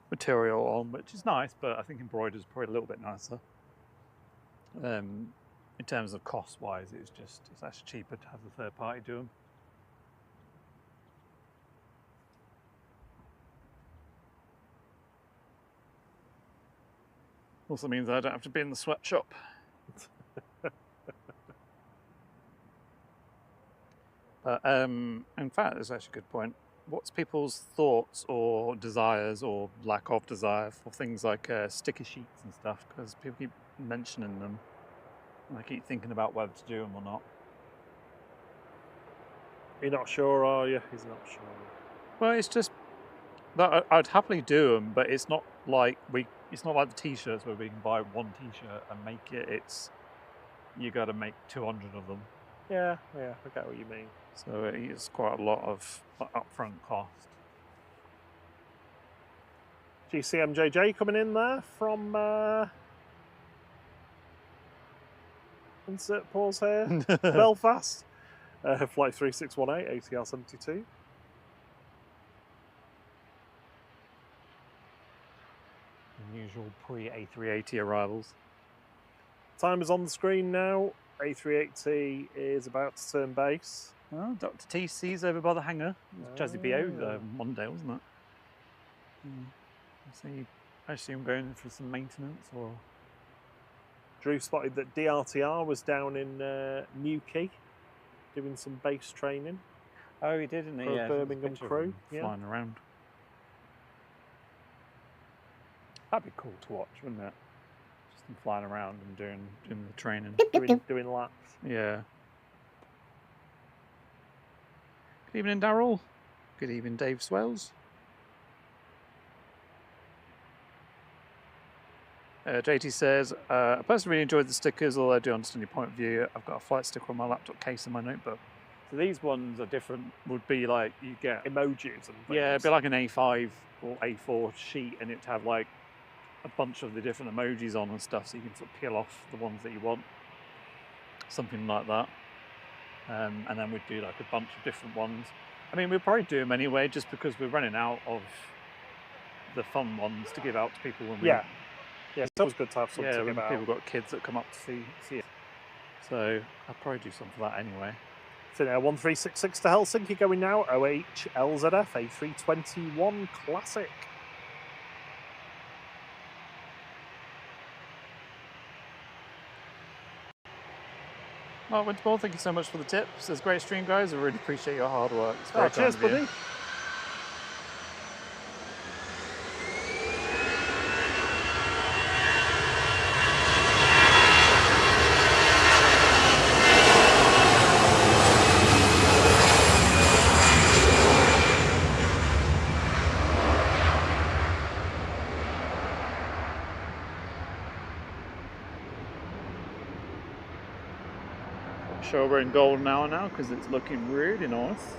material on, which is nice, but I think embroidered is probably a little bit nicer. In terms of cost wise, it's actually cheaper to have the third party do them. Also means I don't have to be in the sweatshop. But in fact, that's actually a good point. What's people's thoughts or desires or lack of desire for things like sticker sheets and stuff? Because people keep mentioning them, and I keep thinking about whether to do them or not. You're not sure, are you? He's not sure. Well, it's just that I'd happily do them, but it's not like it's not like the t-shirts where we can buy one t-shirt and make it. It's you got to make 200 of them. Yeah, I get what you mean. So it's quite a lot of upfront cost. GCMJJ coming in there from insert pause here. Belfast. Flight 3618, ATR 72. Usual pre-A380 arrivals. Time is on the screen now. A380 is about to turn base. Oh, Dr. TC's over by the hangar. It was Jazzy BO Monday, wasn't it? I assume going for some maintenance or... Drew spotted that DRTR was down in Newquay doing some base training. Oh, he did, didn't he? For Yeah, a Birmingham crew. Flying around. That'd be cool to watch, wouldn't it? Just them flying around and doing the training. doing laps. Yeah. Good evening, Darryl. Good evening, Dave Swells. JT says, I personally really enjoyed the stickers, although I do understand your point of view. I've got a flight sticker on my laptop case in my notebook. So these ones are different, would be like, you get... Emojis and things. Yeah, it'd be like an A5 or A4 sheet, and it'd have like a bunch of the different emojis on and stuff, so you can sort of peel off the ones that you want. Something like that. And then we'd do like a bunch of different ones. I mean, we'd probably do them anyway, just because we're running out of the fun ones to give out to people when we... Yeah, it's always good to have something to give out. People got kids that come up to see it. So I'd probably do something for that anyway. So now 1366 to Helsinki going now. OH LZF A321 Classic. Mark Winterbourne, thank you so much for the tips. It's a great stream, guys. I really appreciate your hard work. It's very cheers, buddy. Sure, we're in golden hour now because it's looking really nice.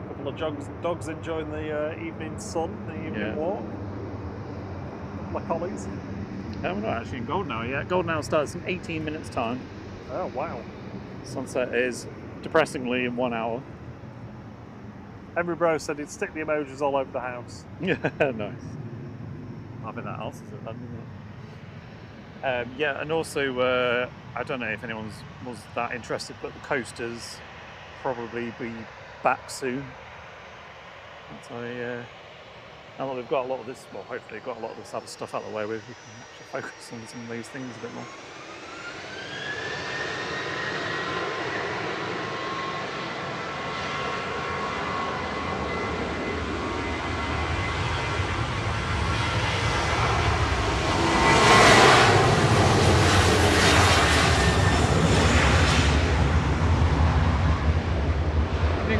A couple of dogs enjoying the evening sun, the evening walk. My colleagues. We're not actually in golden hour yet. Golden hour starts in 18 minutes time. Oh wow. Sunset is depressingly in 1 hour. Henry Bro said he'd stick the emojis all over the house. Yeah, nice. I think that answers it then, doesn't it? Yeah, and also, I don't know if anyone was that interested, but the coasters probably be back soon. So, now that we've got a lot of this, well, hopefully got a lot of this other stuff out of the way with, we can actually focus on some of these things a bit more.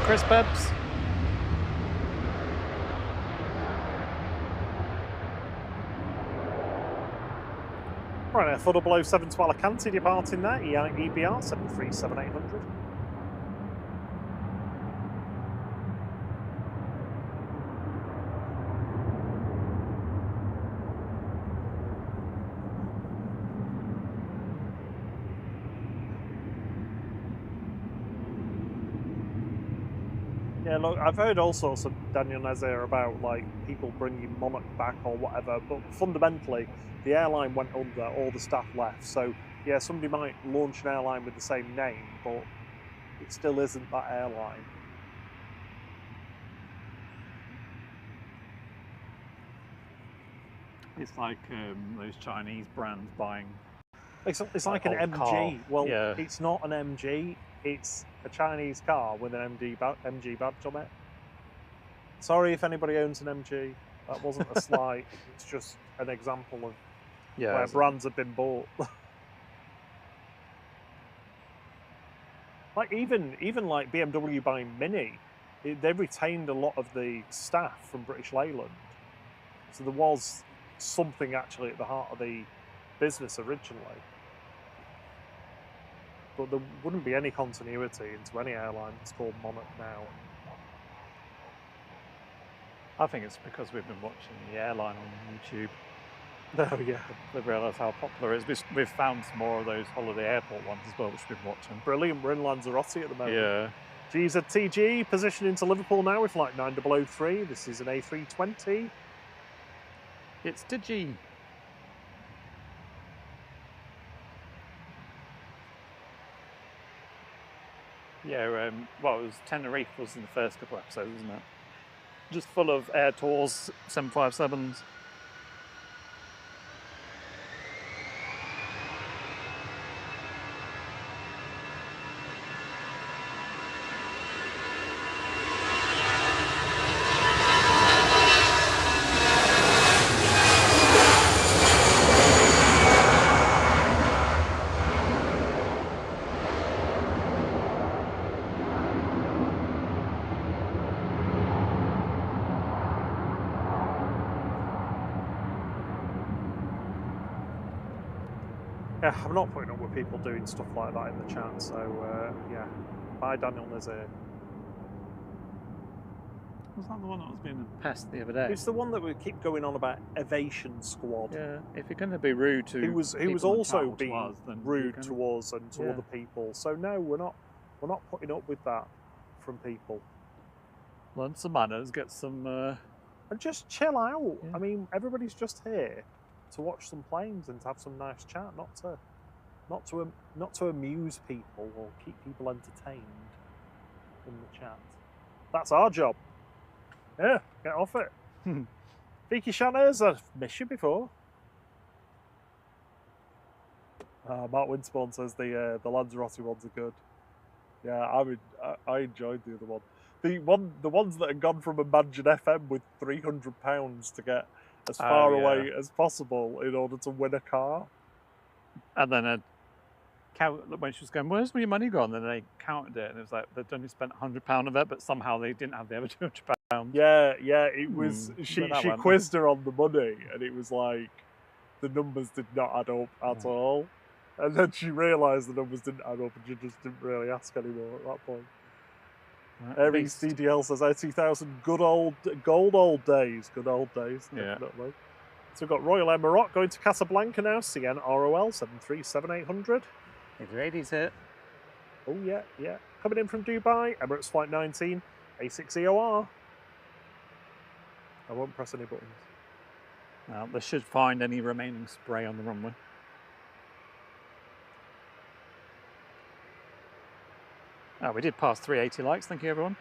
Chris Bebbs. Right, a 007 to Alicante departing there, EBR 737-800. Yeah, look, I've heard all sorts of Daniel Nazir about like people bringing Monarch back or whatever, but fundamentally, the airline went under, all the staff left. So yeah, somebody might launch an airline with the same name, but it still isn't that airline. It's like those Chinese brands buying. It's like an old MG. car. Well, Yeah. It's not an MG. It's a Chinese car with an MG badge on it. Sorry if anybody owns an MG. That wasn't a slight. It's just an example of where brands have been bought. Like even like BMW buying Mini, they retained a lot of the staff from British Leyland. So there was something actually at the heart of the business originally. But there wouldn't be any continuity into any airline that's called Monarch now. I think it's because we've been watching the airline on YouTube. Oh yeah. They've realised how popular it is. We've found some more of those holiday airport ones as well, which we've been watching. Brilliant. We're in Lanzarote at the moment. Yeah. GZTG positioning to Liverpool now with flight 9003. This is an A320. It's Digi. Yeah, well, it was Tenerife was in the first couple of episodes, isn't it? Just full of air tours, 757s. Yeah, I'm not putting up with people doing stuff like that in the chat, so yeah. Bye, Daniel Nazir. Was that the one that was being a pest the other day? It's the one that we keep going on about Aviation Squad. Yeah, if you're going to be rude to He was also being rude to to us and to other people. So no, we're not putting up with that from people. Learn some manners, get some and just chill out. Yeah. I mean, everybody's just here to watch some planes and to have some nice chat, not to amuse people or keep people entertained in the chat. That's our job. Yeah, get off it. Vicky Shanners, I've missed you before. Mark Winspawn says the Lanzarote ones are good. Yeah, I enjoyed the other one. The ones that had gone from Imagine FM with £300 to get as far away as possible in order to win a car. And then when she was going, where's your money gone? Then they counted it, and it was like they'd only spent £100 of it, but somehow they didn't have the other £200. Yeah, it was. She quizzed her on the money, and it was like the numbers did not add up at all. And then she realised the numbers didn't add up, and she just didn't really ask anymore at that point. Aries DDL says, "2000, good old days, definitely." So we've got Royal Emirate going to Casablanca now, CN ROL 737-800. A380's hit. Oh yeah. Coming in from Dubai, Emirates Flight 19, A6EOR. I won't press any buttons. Now, they should find any remaining spray on the runway. Oh, we did pass 380 likes. Thank you, everyone.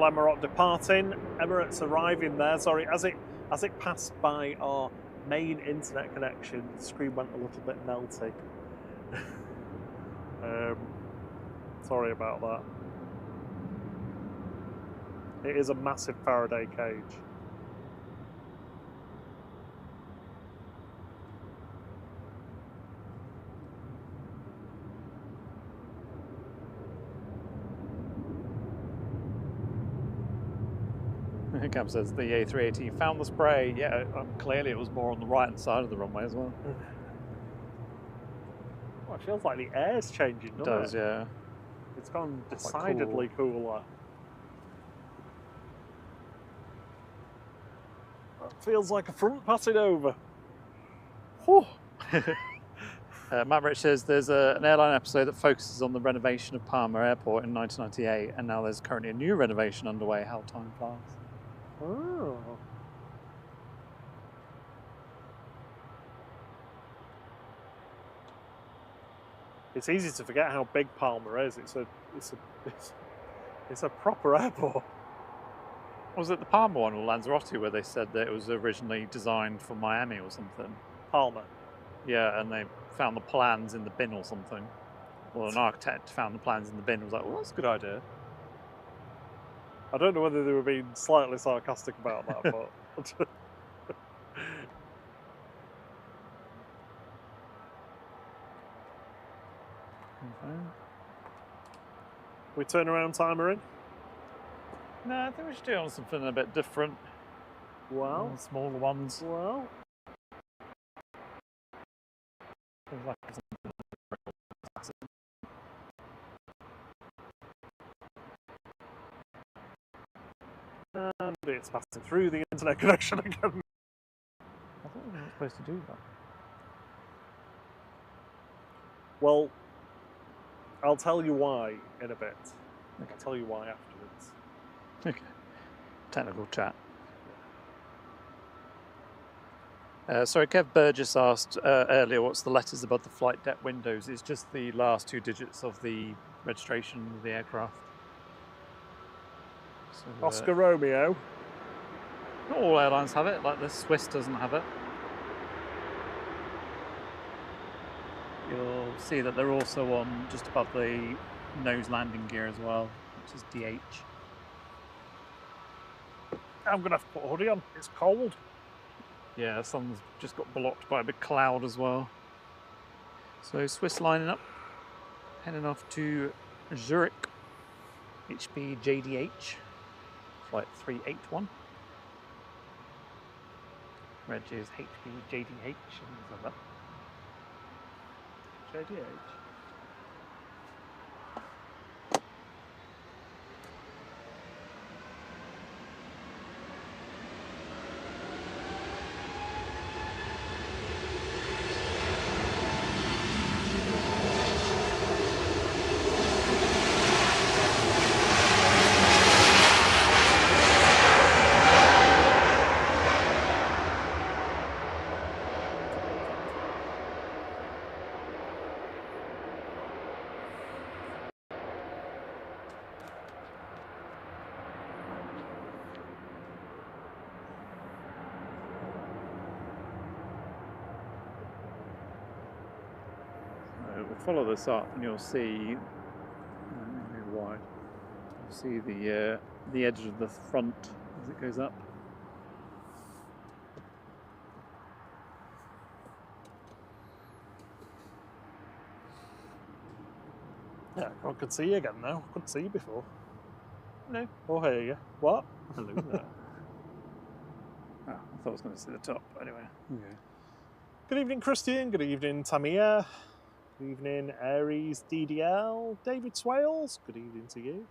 Emirate departing, Emirates arriving there. Sorry, as it passed by our main internet connection, the screen went a little bit melty. Sorry about that. It is a massive Faraday cage. Cam says the A380 found the spray. Yeah, clearly it was more on the right-hand side of the runway as well. Well, it feels like the air's changing, doesn't it? It does, yeah. It's gone decidedly cooler. That feels like a front passing over. Whew. Matt Rich says there's an airline episode that focuses on the renovation of Palmer Airport in 1998, and now there's currently a new renovation underway. How time flies. Oh. It's easy to forget how big Palmer is. It's a proper airport. Was it the Palmer one or Lanzarote where they said that it was originally designed for Miami or something? Palmer. Yeah, and they found the plans in the bin or something. Well, an architect found the plans in the bin and was like, well, that's a good idea. I don't know whether they were being slightly sarcastic about that, but... We turn around timer in? No, I think we should do on something a bit different. Well, smaller ones. Well, and it's passing through the internet connection again. I thought we weren't supposed to do that. Well, I'll tell you why in a bit. Okay. I'll tell you why afterwards. Okay. Technical chat. Sorry, Kev Burgess asked earlier what's the letters above the flight deck windows. It's just the last 2 digits of the registration of the aircraft. So, Oscar Romeo. Not all airlines have it, like the Swiss doesn't have it. You'll see that they're also on just above the nose landing gear as well, which is DH. I'm going to have to put a hoodie on. It's cold. Yeah, the sun's just got blocked by a big cloud as well. So Swiss lining up, heading off to Zurich, HB JDH, flight 381. Reg is HB JDH, and that. JDH. We'll follow this up and you'll see, wide, you'll see the edge of the front as it goes up. Yeah, I could see you again now. I couldn't see you before. No. Oh, hear you. What? Hello there. I thought I was going to see the top, but anyway. Okay. Good evening, Christian. Good evening, Tamia. Good evening, Aries DDL. David Swales. Good evening to you.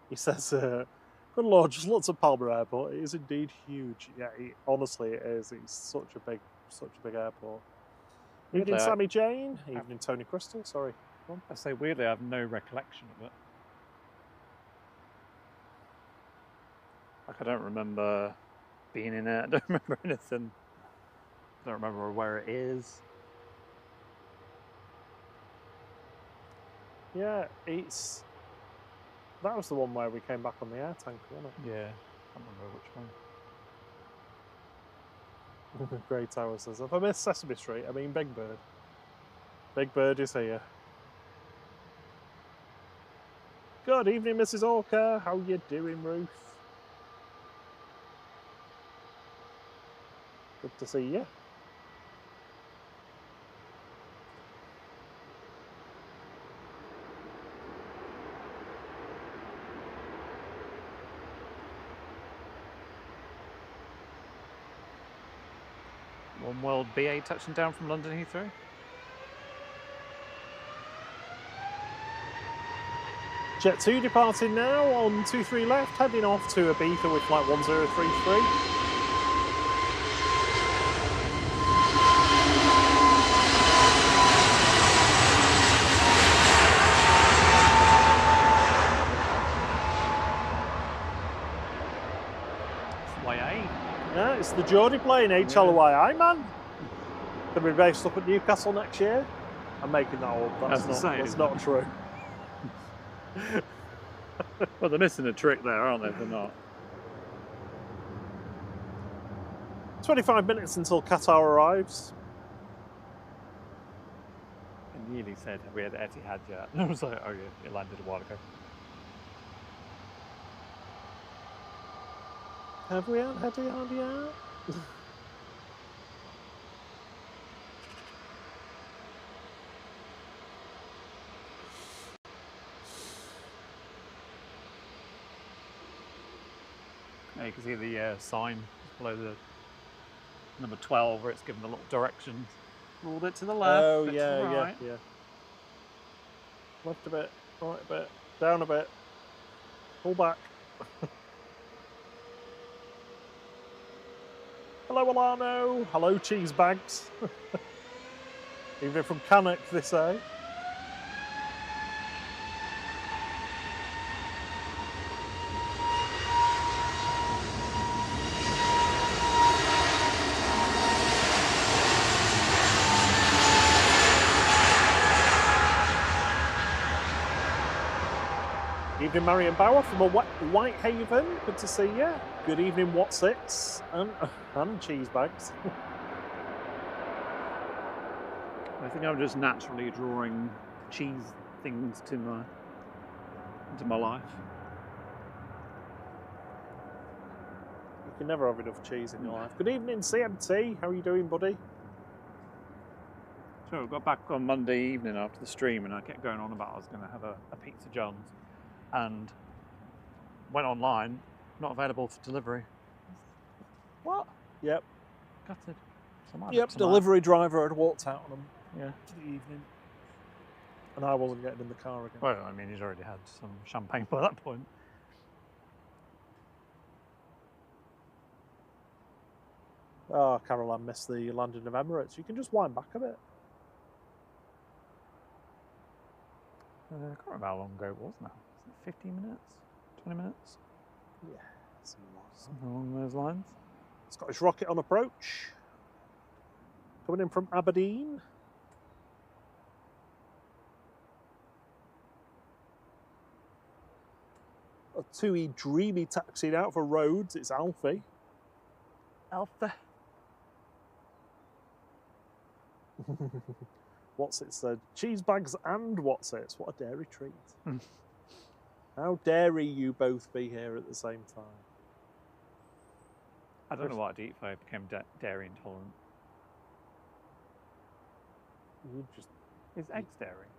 He says, good Lord, just lots of Palmer Airport. It is indeed huge. Yeah, honestly, it is. It's such a big airport. Evening, Sammy Jane. Evening, Tony Crystal. Sorry. I say weirdly, I have no recollection of it. Like, I don't remember being in it. I don't remember anything. I don't remember where it is. Yeah, it's That was the one where we came back on the air tanker, wasn't Yeah, I can't remember which one. it? Grey Tower says, if I miss Sesame Street, I mean Big Bird. Big Bird is here. Good evening, Mrs. Orca. How you doing, Ruth? Good to see you. One World BA touching down from London Heathrow. Jet 2 departing now on 23 left, heading off to Ibiza with flight 1033. Yeah, it's the Geordie plane, HLYI, man. Going to be based up at Newcastle next year. I'm making that up. That's not true. Well, they're missing a trick there, aren't they? They're not. 25 minutes until Qatar arrives. I nearly said we had Etihad yet. I was like, oh yeah, it landed a while ago. Have we had Etihad yet? Yeah, you can see the sign below the number 12 where it's given the little directions. A little bit to the left, Oh, bit yeah, to the right. yeah. Left a bit, right a bit, down a bit, pull back. Hello, Alano. Hello, cheese bags. Even from Cannock, they say. Evening, Marion Bauer from Whitehaven. Good to see you. Good evening, What's It? And cheese bags. I think I'm just naturally drawing cheese things to into my life. You can never have enough cheese in your life. Good evening, CMT. How are you doing, buddy? So I got back on Monday evening after the stream and I kept going on about I was going to have a Pizza John's and went online, not available for delivery. What? Yep. Gutted. Yep, delivery driver had walked out on them for the evening. And I wasn't getting in the car again. Well, I mean, he's already had some champagne by that point. Oh, Carol, I missed the landing of Emirates. You can just wind back a bit. I can't remember how long ago it was now. Is it 15 minutes? 20 minutes? Yeah, something along those lines. Scottish Rocket on approach. Coming in from Aberdeen. A Tui Dreamy taxiing out for Rhodes. It's Alfie. Alpha. What's it said? Cheese bags and what's it? What a dairy treat. How dare you both be here at the same time? I don't know what I'd eat if I became dairy intolerant. You just... Is eggs dairy?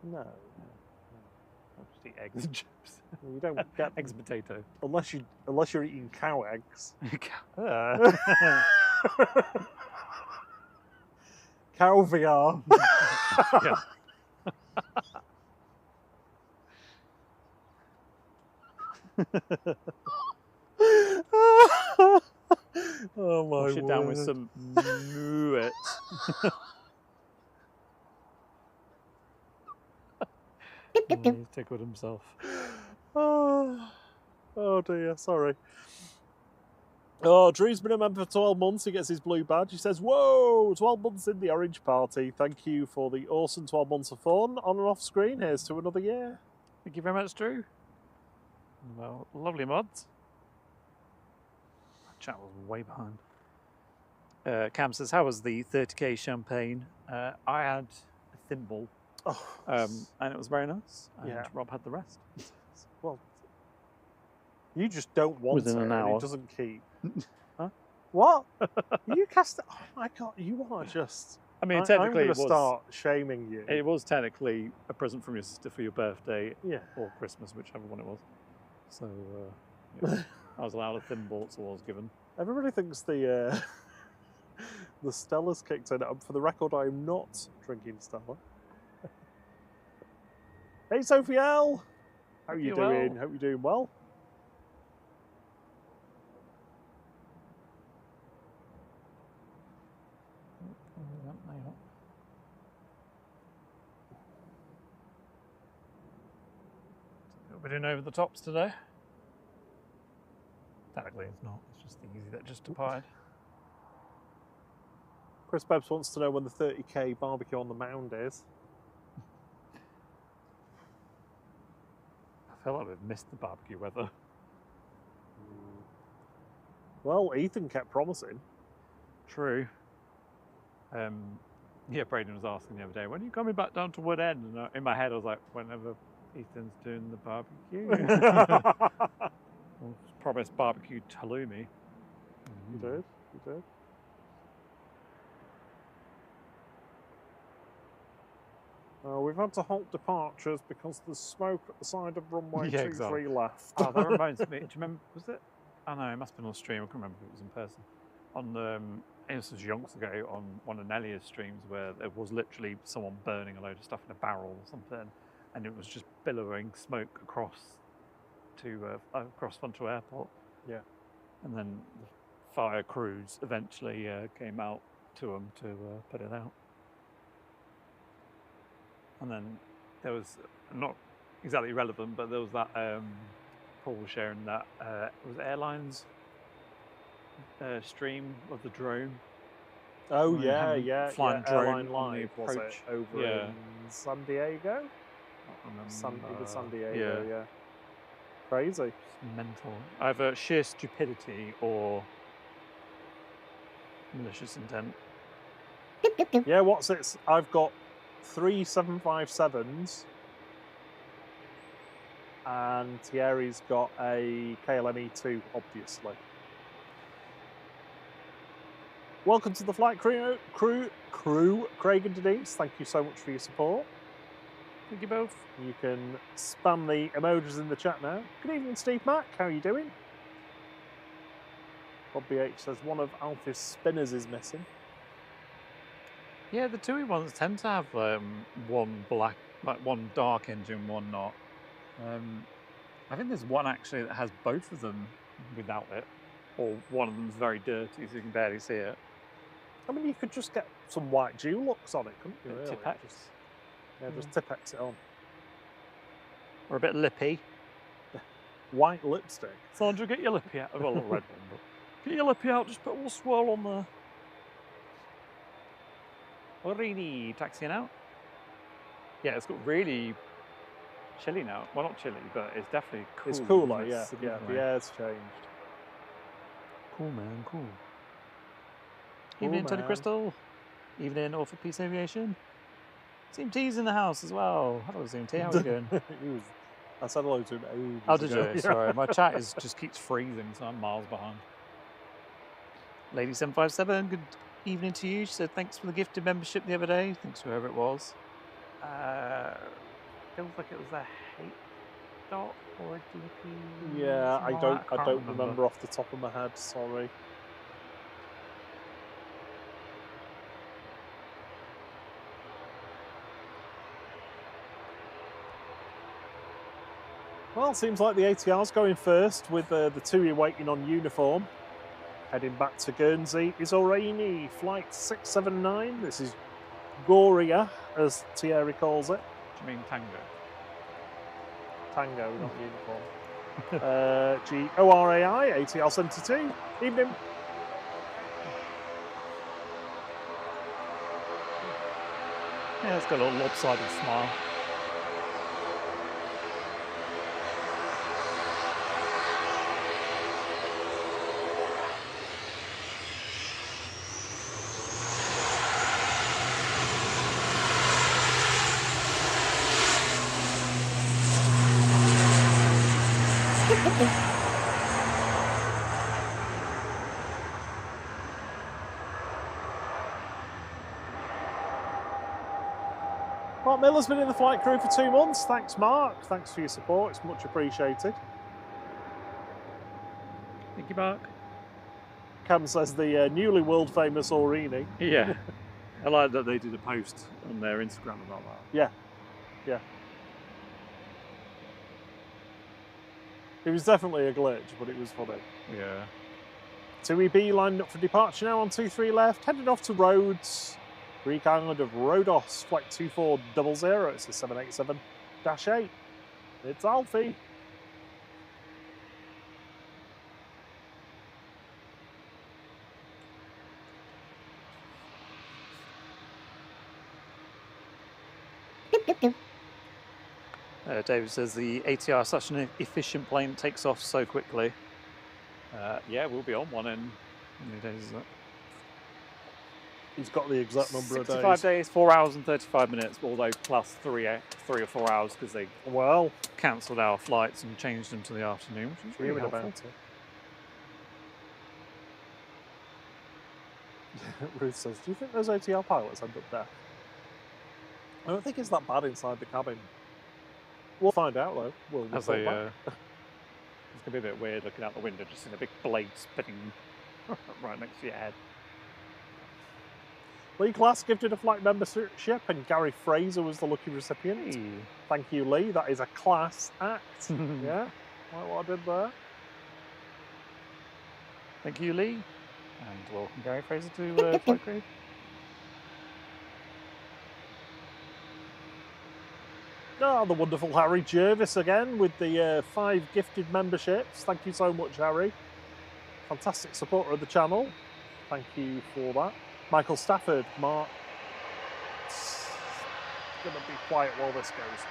No. I'll just eat eggs and chips. You don't get eggs and potato. Unless you're eating cow eggs. Cow VR. Yeah. Oh my Wash it down with some Moet. He's tickled himself. Oh dear, sorry. Oh, Drew's been a member for 12 months. He gets his blue badge. He says, whoa, 12 months in the Orange Party. Thank you for the awesome 12 months of fun on and off screen. Here's to another year. Thank you very much, Drew. Well, lovely mods. That chat was way behind. Cam says, how was the 30k champagne? I had a thimble, and it was very nice. And Yeah. Rob had the rest. Well, you just don't want Within it, an and hour. it doesn't keep. Huh? What? You cast it? Oh my god, you are just... I mean, I'm technically going it to was. start shaming you. It was technically a present from your sister for your birthday Yeah. or Christmas, whichever one it was. So yeah, I was allowed a thimble, so I was given. Everybody thinks the the Stella's kicked in. For the record, I am not drinking Stella. Hey, Sophie L! How are you doing? Hope you're doing well. We're doing over the tops today. Technically it's not, it's just the easy that just departed. Chris Bebbs wants to know when the 30k barbecue on the mound is. I feel like we've missed the barbecue weather. Well, Ethan kept promising. True. Yeah, Braden was asking the other day, when are you coming back down to Wood End? And in my head I was like, whenever Ethan's doing the barbecue. Well, promised barbecue halloumi. You did, you did. We've had to halt departures because there's smoke at the side of runway 23 left. Oh, that reminds me. Do you remember? Was it? Oh no, it must have been on stream. I can't remember if it was in person. On this was yonks ago on one of Nelia's streams where there was literally someone burning a load of stuff in a barrel or something, and it was just billowing smoke across Funchal Airport. Yeah. And then the fire crews eventually came out to them to put it out. And then there was, not exactly relevant, but there was that, Paul was sharing that, it was airlines stream of the drone. Oh yeah, flying yeah. drone Airline on the Live, was it? approach. Over in San Diego? San Diego, yeah. Crazy. It's mental. Either sheer stupidity or malicious intent. Yeah, what's it? I've got 3 757s and Thierry's got a KLM-E2, obviously. Welcome to the flight crew, Craig and Denise. Thank you so much for your support. Thank you both. You can spam the emojis in the chat now. Good evening, Steve Mack. How are you doing? Bob BH says one of Alfie's spinners is missing. Yeah, the TUI ones tend to have one black, like one dark engine, one not. I think there's one actually that has both of them without it, or one of them's very dirty, so you can barely see it. I mean, you could just get some white Dulux on it, couldn't you? Really? Tipex. Just Tipex it on. Or a bit lippy. White lipstick. Sandra, get your lippy out. Well, a red one, but get your lippy out. Just put a little swirl on there. Already taxiing out. Yeah, it's got really chilly now. Well, not chilly, but it's definitely cool. It's cooler, yeah. Yeah, the air's changed. Cool, man, cool. Evening, Tony Crystal. Evening, All for Peace Aviation. Zoom T's in the house as well. Hello, Zoom T. How are you doing? I said hello to him ages Oh, did ago. you? Sorry, my chat just keeps freezing, so I'm miles behind. Lady757, good evening to you. She said thanks for the gifted membership the other day. Thanks to whoever it was. Feels like it was a hate dot or a DP. Yeah, I can't don't remember off the top of my head. Sorry. Well, seems like the ATR's going first with the TUI waiting on uniform. Heading back to Guernsey is Orani, flight 679. This is Goria, as Thierry calls it. Do you mean Tango? Tango, not uniform. G-O-R-A-I, ATR 72. Evening. Yeah, it's got a little lopsided smile. Mark Miller's been in the flight crew for 2 months. Thanks, Mark. Thanks for your support. It's much appreciated. Thank you, Mark. Cam says the newly world famous Orini. Yeah. I like that they did a post on their Instagram about that. Yeah. It was definitely a glitch, but it was funny. Yeah. 2EB lined up for departure now on 23 left, headed off to Rhodes. Greek island of Rhodos, flight 2400. It's a 787-8. It's Alfie. David says the ATR is such an efficient plane, takes off so quickly. Yeah, we'll be on one in how many days is that? He's got the exact number of days. 65 days, 4 hours and 35 minutes, although plus 3 or 4 hours because they cancelled our flights and changed them to the afternoon, which is really helpful. Ruth says, do you think those ATR pilots end up deaf? I don't think it's that bad inside the cabin. We'll find out though. It's going to be a bit weird looking out the window, just seeing a big blade spinning right next to your head. Lee Glass gifted a flight membership and Gary Fraser was the lucky recipient. Hey. Thank you, Lee. That is a class act. Yeah, like what I did there. Thank you, Lee. And welcome Gary Fraser to flight crew. Oh, the wonderful Harry Jervis again with the 5 gifted memberships. Thank you so much, Harry. Fantastic supporter of the channel. Thank you for that. Michael Stafford, Mark. It's going to be quiet while this goes.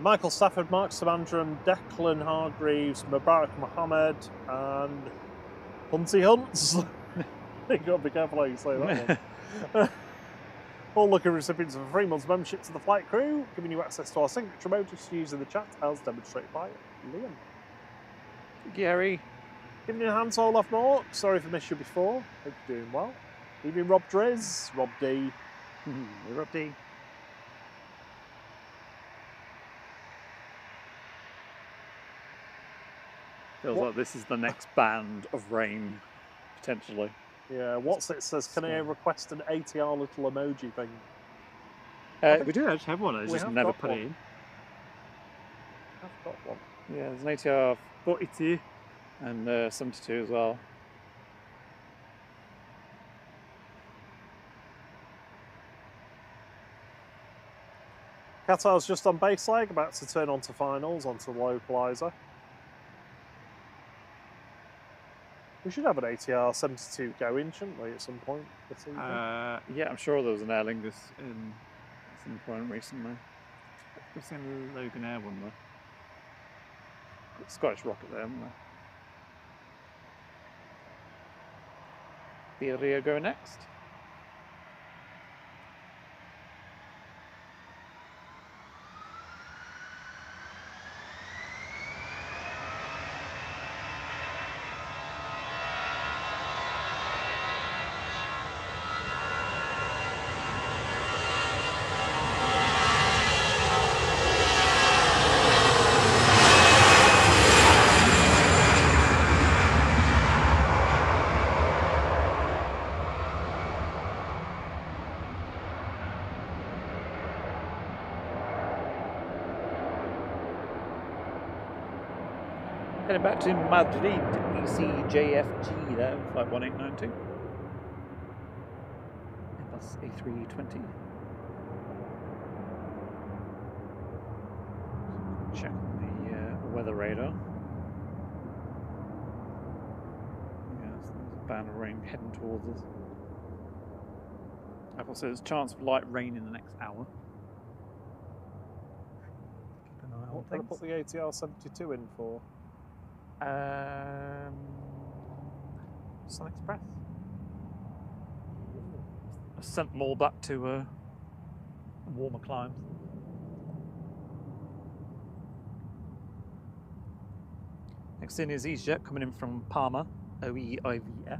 Michael Stafford, Mark Samandram, Declan Hargreaves, Mubarak Mohammed, and Hunty Hunts. You've got to be careful how you say that one. All lucky recipients of a 3 months membership to the flight crew, giving you access to our signature emojis to use in the chat, as demonstrated by Liam. Gary. Giving you a hand to Olaf Mork. Sorry if I missed you before. Hope you're doing well. Evening, Rob Driz, Rob D. Rob D. Feels like this is the next band of rain, potentially. Yeah, what's it says? Can I request an ATR little emoji thing? We do actually have one, I just never put it in. I've got one. Yeah, there's an ATR 42 and 72 as well. Qatar's just on base leg, about to turn on to finals, onto the localizer. We should have an ATR 72 going, shouldn't we, at some point this evening? Yeah, I'm sure there was an Aer Lingus in at some point recently. We've seen a Logan Air one though. Got Scottish Rocket there, haven't they? Beria go next. Heading back to Madrid, ECJFG there, flight 1892. Airbus A380 check the weather radar. Yeah, there's a band of rain heading towards us. Like I said, there's a chance of light rain in the next hour. Keep an eye on What did I put the ATR 72 in for? Sun Express. I sent them all back to warmer climes. Next in is EasyJet coming in from Palma, OEIVF.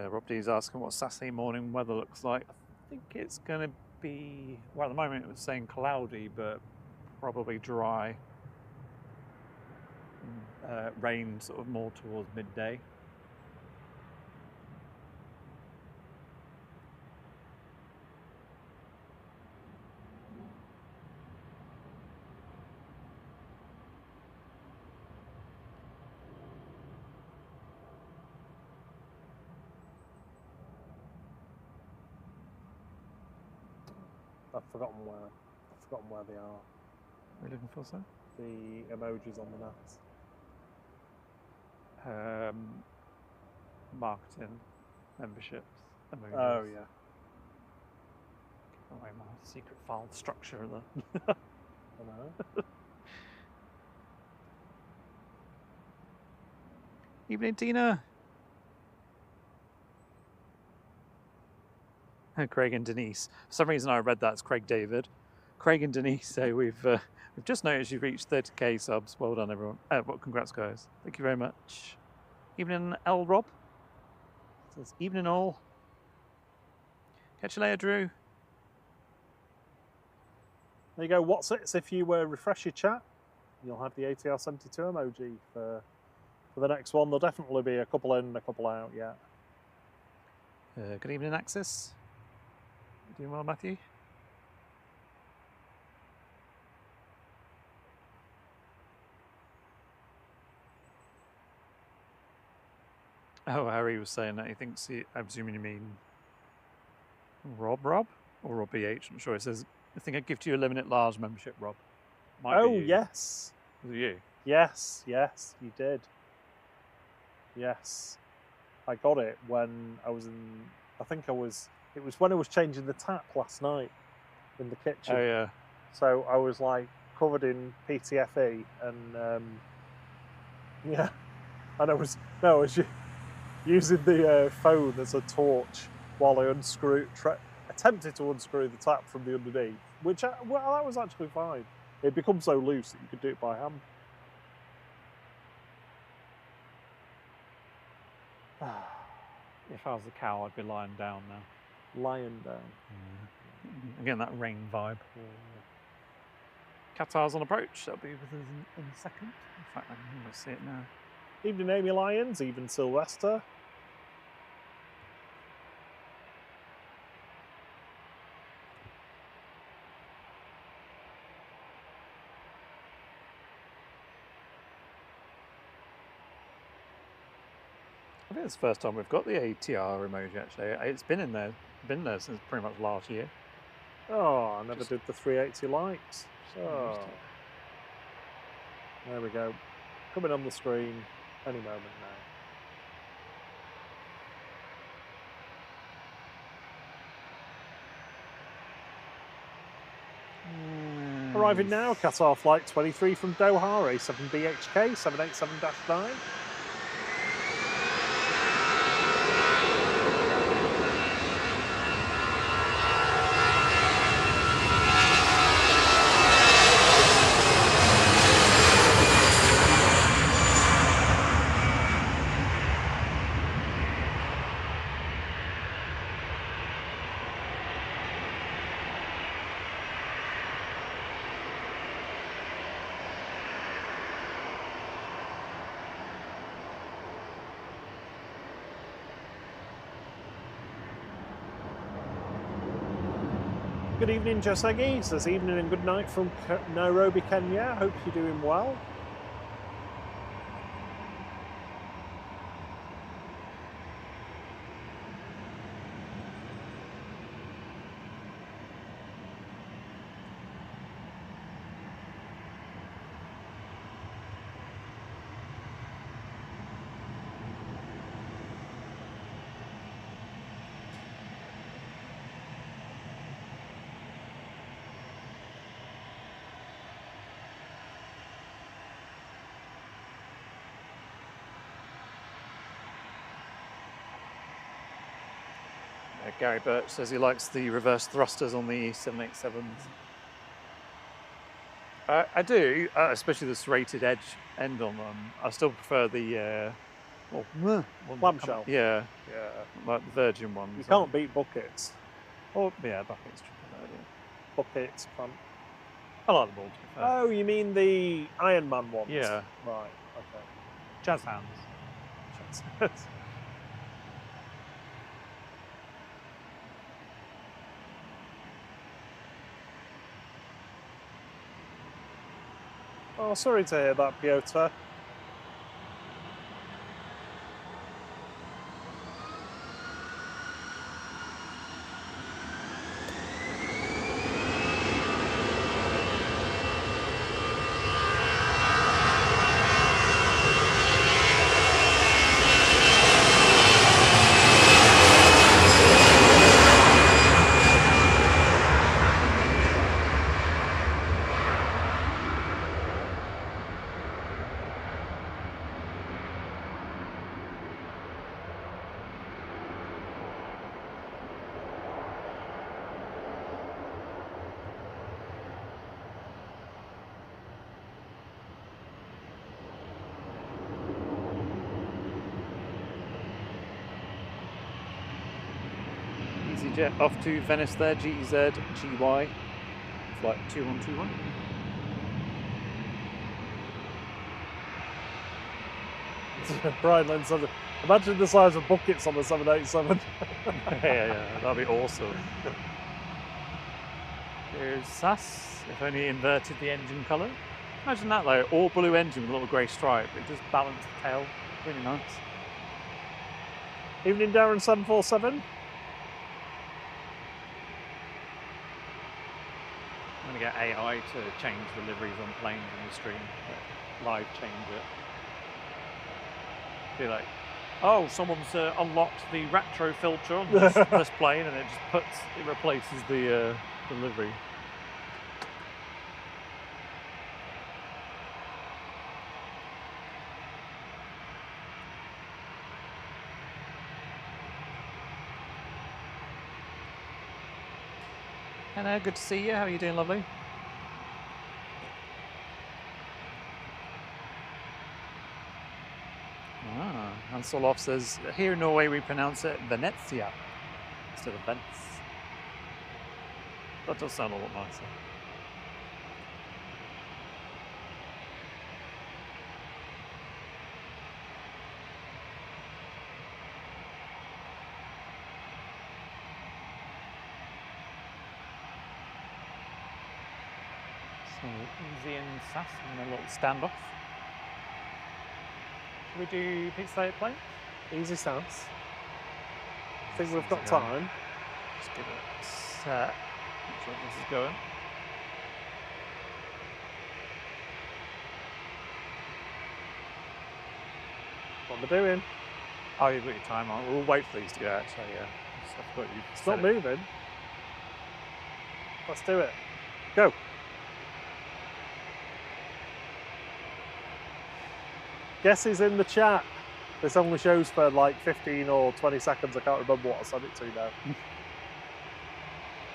Rob D's asking what Saturday morning weather looks like. I think it's going to be, well, at the moment it was saying cloudy, but probably dry. Rain sort of more towards midday. I've forgotten where they are. What are you looking for, sir? The emojis on the NAS. Marketing, memberships, emojis. Oh yeah. Give away my secret file structure there. I know. Evening, Tina. Craig and Denise. For some reason I read that as Craig David. Craig and Denise say we've just noticed you've reached 30k subs. Well done, everyone. Well, congrats, guys. Thank you very much. Evening, L Rob. Says evening all. Catch you later, Drew. There you go. What's it? So if you refresh your chat, you'll have the ATR 72 emoji for the next one. There'll definitely be a couple in, a couple out. Yeah. Good evening, Axis. You doing well, Matthew? Oh, Harry was saying that he thinks I'm assuming you mean Rob or Rob BH. I'm sure it says, I think I'd give you a limited large membership, Rob. Might be you. Yes. Was it you? Yes, you did. Yes. I got it when I was in, it was when I was changing the tap last night in the kitchen. Oh, yeah. So I was like covered in PTFE and yeah. And I was using the phone as a torch while I attempted to unscrew the tap from the underneath, which, that was actually fine. It becomes so loose that you could do it by hand. If I was a cow, I'd be lying down now. Lying down. Yeah. Again, that rain vibe. Yeah. Qatar's on approach. That'll be with us in a second. In fact, I'm going to see it now. Evening, Amy Lyons. Even Sylvester. I think it's the first time we've got the ATR emoji, actually. It's been there since pretty much last year. Oh, I never did the 380 likes. So, there we go. Coming on the screen any moment now. Arriving now, Qatar Flight 23 from Doha, A7BHK, 787-9. Good evening, Josegi. Says evening and good night from Nairobi, Kenya. Hope you're doing well. Gary Birch says he likes the reverse thrusters on the 787s. I do, especially the serrated edge end on them. I still prefer the Clamshell. Yeah, like the Virgin ones. You can't beat buckets. Oh, yeah, buckets. Buckets, clamp. I like them all, to be fair. Oh, you mean the Iron Man ones? Yeah. Right, okay. Jazz hands. Oh, sorry to hear that, Piotr. EasyJet off to Venice there, GEZ, GY, flight 2121. Brian Lynn said, imagine the size of buckets on the 787. yeah, that'd be awesome. Here's SAS, if only inverted the engine colour. Imagine that though, all blue engine with a little grey stripe, it just balanced the tail, really nice. Evening, Darren 747. I'm going to get AI to change the liveries on planes in the stream, live change it. Be like, oh, someone's unlocked the retro filter on this plane, and it replaces the livery. Hello, good to see you. How are you doing, lovely? And Solov says, here in Norway we pronounce it Venezia instead of Venice. That does sound a lot nicer. So easy and SAS and a little standoff. Should we do pizza plate plane? Easy stance. I think we've got time. Just give it a set. Make sure this is going. What am I doing? Oh, you've got your time on. We'll wait for these to go out, so yeah. I've got you. It's not moving. Let's do it. Go. Guesses in the chat. This only shows for like 15 or 20 seconds. I can't remember what I sent it to now.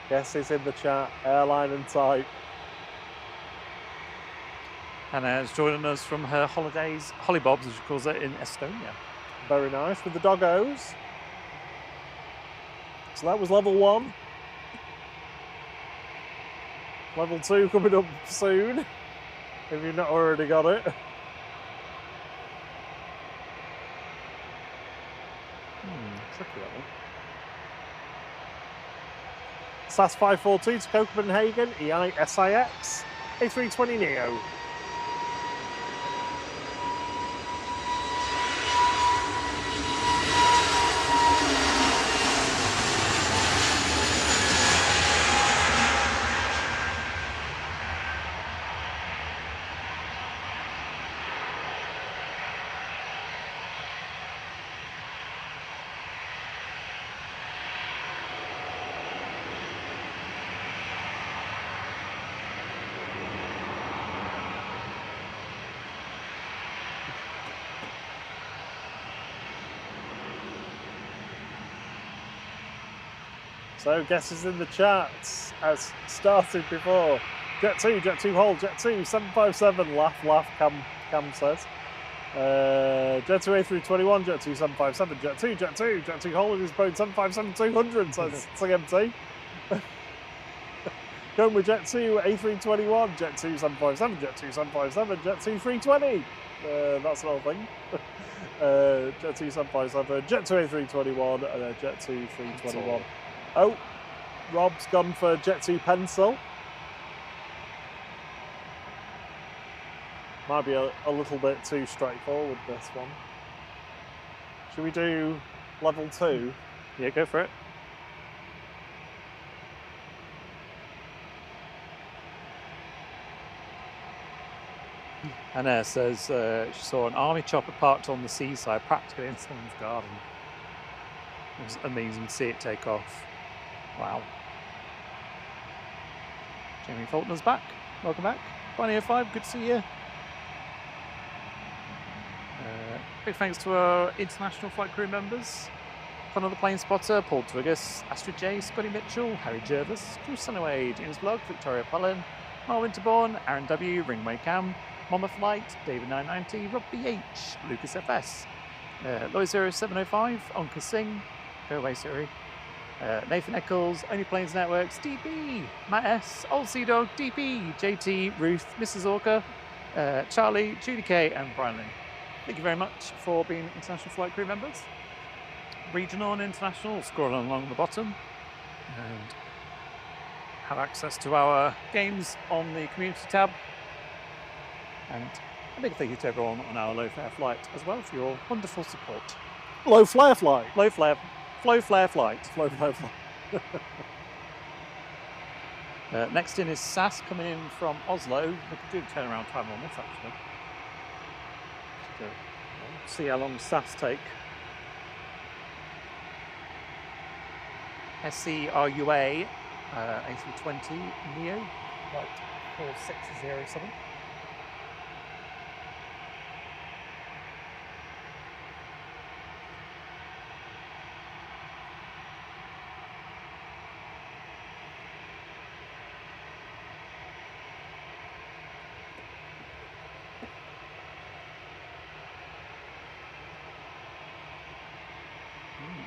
Guesses in the chat. Airline and type. Hannah's joining us from her holidays, hollybobs as she calls it, in Estonia. Very nice, with the doggos. So that was level 1. Level 2 coming up soon, if you've not already got it. Tricky that one. SAS 542 to Copenhagen, EISIX, A320neo. So guesses in the chat as started before. Jet 2 hold, Jet 2, 757, laugh, Cam says. Jet 2 A321, Jet 2 757, Jet 2 hold is Boeing 757-200, says CMT. Going with Jet 2 A321, Jet 2 757, Jet 2 757, Jet 2 320. That's another thing. Jet 2 757, Jet 2 A321, and then Jet 2 321. Oh, Rob's gone for Jet 2 pencil. Might be a little bit too straightforward, this one. Should we do level 2? Yeah, go for it. Anna says she saw an army chopper parked on the seaside, practically in someone's garden. It was amazing to see it take off. Wow. Jamie Faulkner's back. Welcome back. 5, good to see you. Big thanks to our international flight crew members. Connor the Plane Spotter, Paul Twiggus, Astrid J, Scotty Mitchell, Harry Jervis, Drew Sunawade, Innes Blog, Victoria Pullen, Mark Winterbourne, Aaron W, Ringway Cam, Mama Flight, David 990, Rob BH, Lucas FS, Lloyd 0705, Onka Singh, Go Away Siri, Nathan Eccles, Only Planes Networks, DP, Matt S, Old Sea Dog, DP, JT, Ruth, Mrs. Orca, Charlie, Judy K, and Brian Lynn. Thank you very much for being international flight crew members. Regional and international, scrolling along the bottom, and have access to our games on the community tab. And a big thank you to everyone on our low flare flight as well for your wonderful support. Low flare flight. Flow flare flight. Flow flare flight. Next in is SAS coming in from Oslo. We could do the turnaround time on this actually. Just see how long SAS take. SCRUA A320 Neo, flight 4607.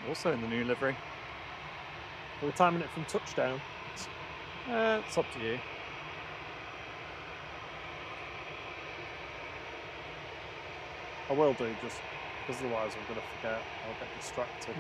Also in the new livery. We're timing it from touchdown. It's up to you. I will do, just because otherwise I'm going to forget. I'll get distracted.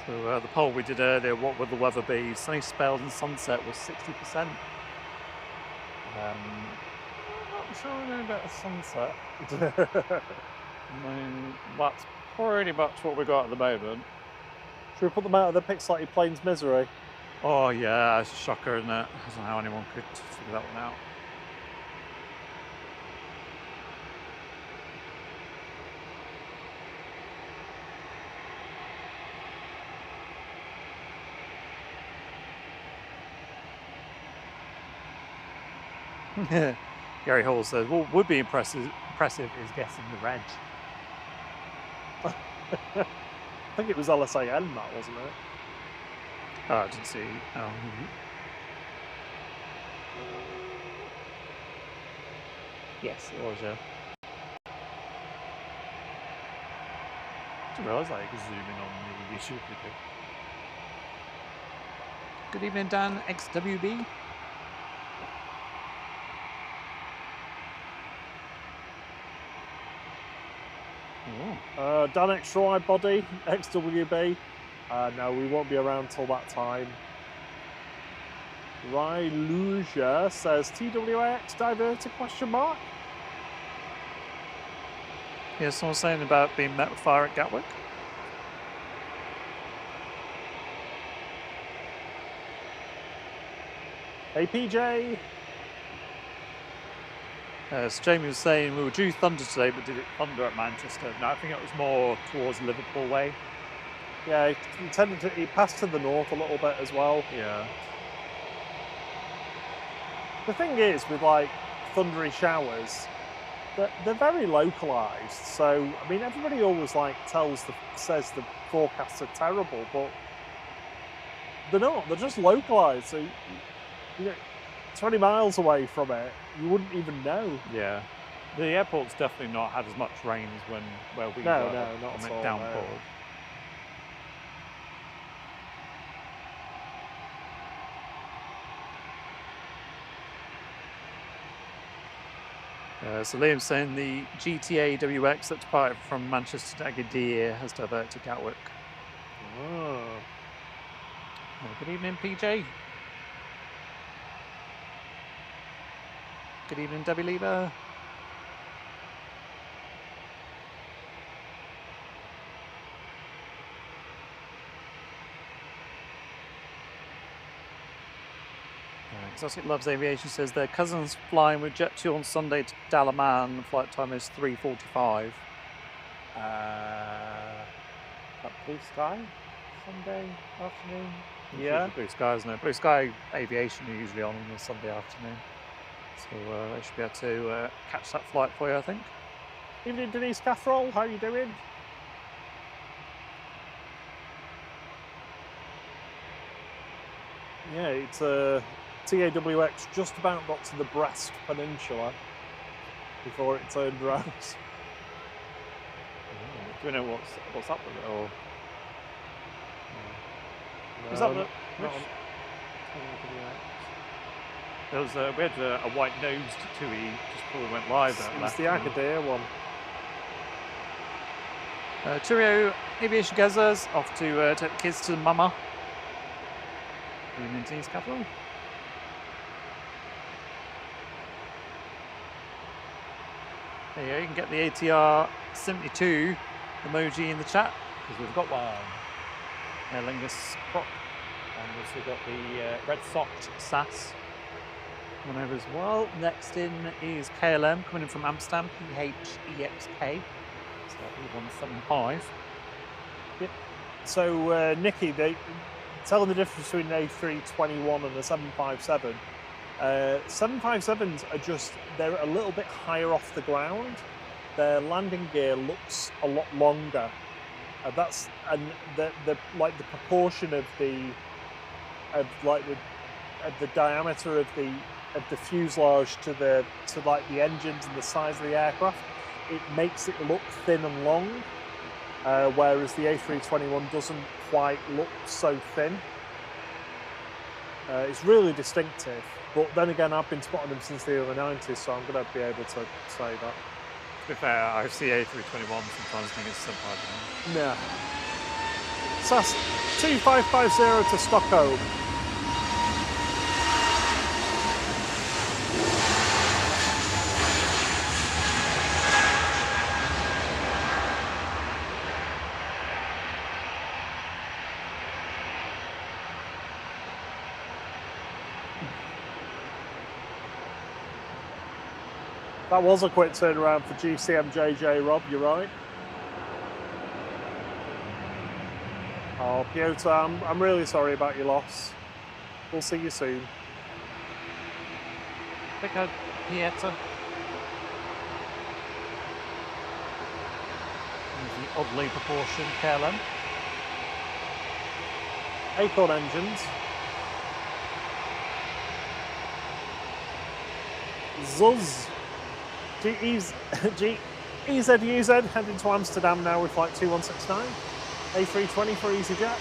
So the poll we did earlier, what would the weather be? Sunny spells and sunset was 60%. I'm not sure I know about a sunset. I mean, that's pretty much what we got at the moment. Should we put them out of the Pixelated Planes misery? Oh yeah, it's a shocker, isn't it? I don't know how anyone could figure that one out. Gary Hall says, what would be impressive is guessing the reg. I think it was LSAN, that wasn't it? Oh, I didn't see. Oh. Yes, it was, yeah. I didn't realise I could zoom in on the YouTube video. Good evening, Dan, XWB. Dan Extra Wide Body, XWB. No, we won't be around till that time. Ryluja says TWAX diverted question mark. Yeah, someone saying about being met with fire at Gatwick. Hey PJ. So Jamie was saying we were due thunder today, but did it thunder at Manchester? No, I think it was more towards Liverpool way. Yeah, it passed to the north a little bit as well. Yeah. The thing is, with like thundery showers, they're very localized. So I mean, everybody always like says the forecasts are terrible, but they're not. They're just localized. So you know, 20 miles away from it, you wouldn't even know. Yeah. The airport's definitely not had as much rain as where we were. No, not at all. Downpour. So Liam's saying the GTA WX that departed from Manchester to Agadir has diverted to Gatwick. Oh. Good evening, PJ. Good evening, Debbie Lever. Exotic Loves Aviation says their cousin's flying with Jet2 on Sunday to Dalaman. Flight time is 3:45. Blue Sky Sunday afternoon. Yeah. Blue Sky, isn't it? Blue Sky Aviation are usually on a Sunday afternoon, so they should be able to catch that flight for you, I think. Evening, Denise Catherall. How are you doing? Yeah, it's TAWX just about got to the Brest Peninsula before it turned around. Do we know what's up with it, or Was that the there was we had a white-nosed TUI just before we went live. It was the Agadir one. Cheerio, Aviation Gazzers, off to take the kids to Mama. Evening, Denise Capital. There you go, you can get the ATR 72 emoji in the chat, because we've got one. Aer Lingus prop. And we've also got the red socked SAS one over as well. Next in is KLM, coming in from Amsterdam, PHEXK. So E175. Yep. So Nikki, they telling the difference between an A321 and a 757. 757s are they're a little bit higher off the ground. Their landing gear looks a lot longer. The proportion of the diameter of the fuselage to the engines and the size of the aircraft, it makes it look thin and long, whereas the A321 doesn't quite look so thin. It's really distinctive, but then again, I've been spotting them since the early 90s, so I'm going to be able to say that. To be fair, I see A321 sometimes think it's 757. Yeah. SAS 2550 to Stockholm. That was a quick turnaround for GCMJJ, Rob, you're right. Oh, Piotr, I'm really sorry about your loss. We'll see you soon. Pick up Pietro. There's the oddly proportioned KLM. Acorn engines. Zuz. EZUZ heading to Amsterdam now with flight 2169. A320 for EasyJet.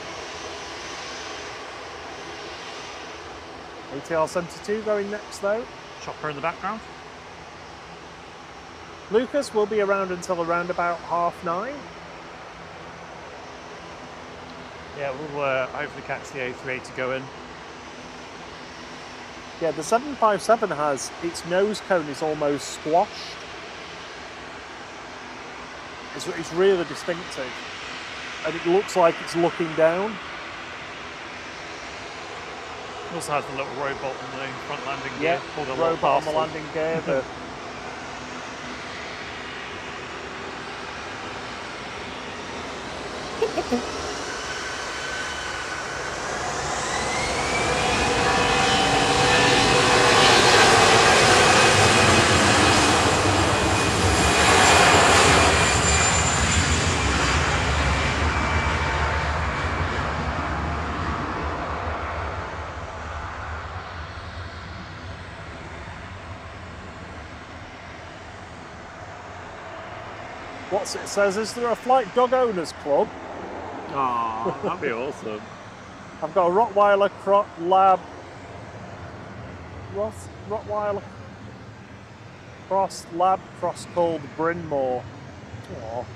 ATR 72 going next though. Chopper in the background. Lucas will be around until around about 9:30. Yeah, we'll hopefully catch the A380 going. Yeah, the 757 has its nose cone is almost squashed. It's really distinctive, and it looks like it's looking down. It also has the little robot on the front landing gear. Yeah, Called a robot on the landing gear. The What's it says? Is there a flight dog owners club? Oh, that'd be awesome. I've got a Rottweiler lab. What's Rottweiler cross called Bryn Mawr. Aww.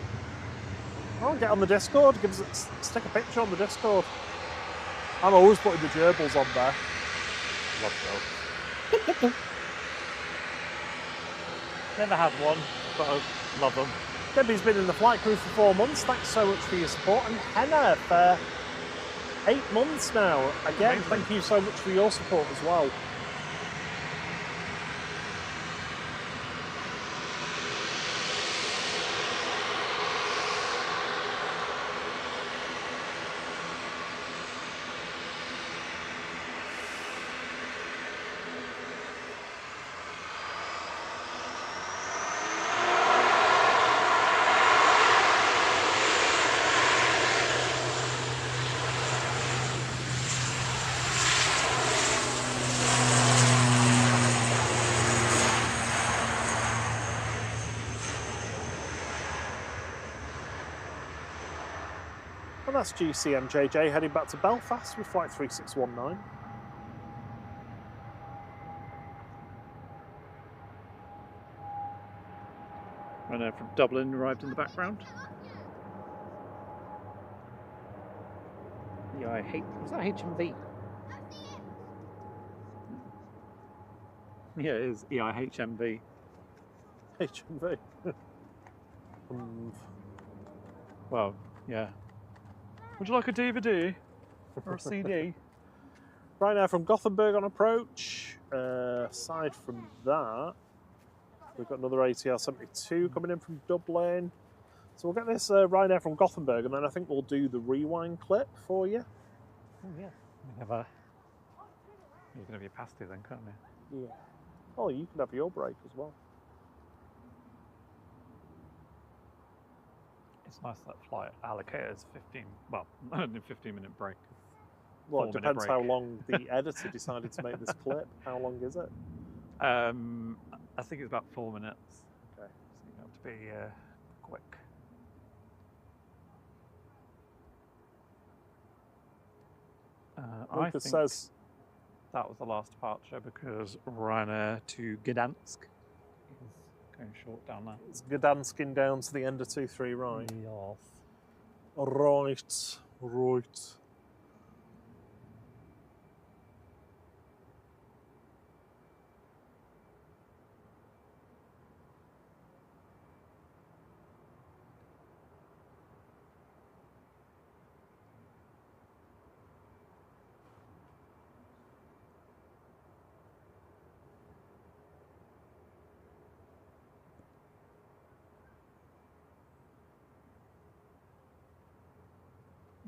Oh, get on the Discord. Stick a picture on the Discord. I'm always putting the gerbils on there. Love those. Never had one, but I love them. Debbie's been in the flight crew for 4 months. Thanks so much for your support. And Henna for 8 months now. Again, amazing. Thank you so much for your support as well. And that's GCMJJ heading back to Belfast with flight 3619. Runner from Dublin arrived in the background. Yeah, was that HMV? Yeah, it is EIHMV. HMV. Well, yeah. Would you like a DVD or a CD? Right now from Gothenburg on approach. Aside from that, we've got another ATR 72 coming in from Dublin. So we'll get this right now from Gothenburg, and then I think we'll do the rewind clip for you. Oh yeah. You're going to be a pasty then, can't you? Yeah. Oh, you can have your break as well. It's nice that flight allocators 15-minute break. Well, it 4-minute depends break. how long the editor decided to make this clip. How long is it? I think it's about 4 minutes. Okay. So you have to be quick. I Lucas think says that was the last departure because Ryanair to Gdansk is going short down there. it's Gdanskin down to the end of 23, right? Yes. Right.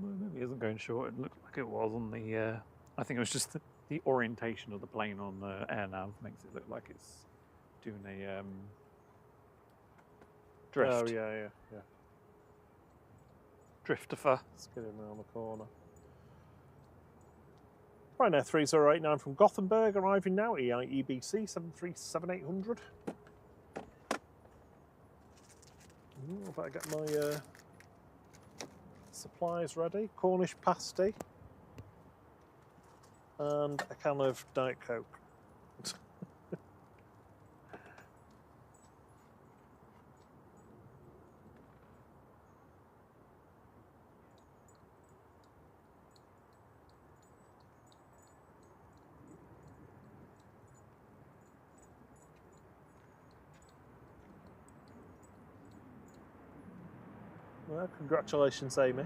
Well, maybe it isn't going short. It looked like it was on the. I think it was just the orientation of the plane on the air nav makes it look like it's doing a drift. Oh, yeah. Driftifer. Let's get in around the corner. Ryanair 3089 from Gothenburg arriving now, EGCC 737-800. I better get my supplies ready. Cornish pasty and a can of Diet Coke. Well, congratulations, Amy.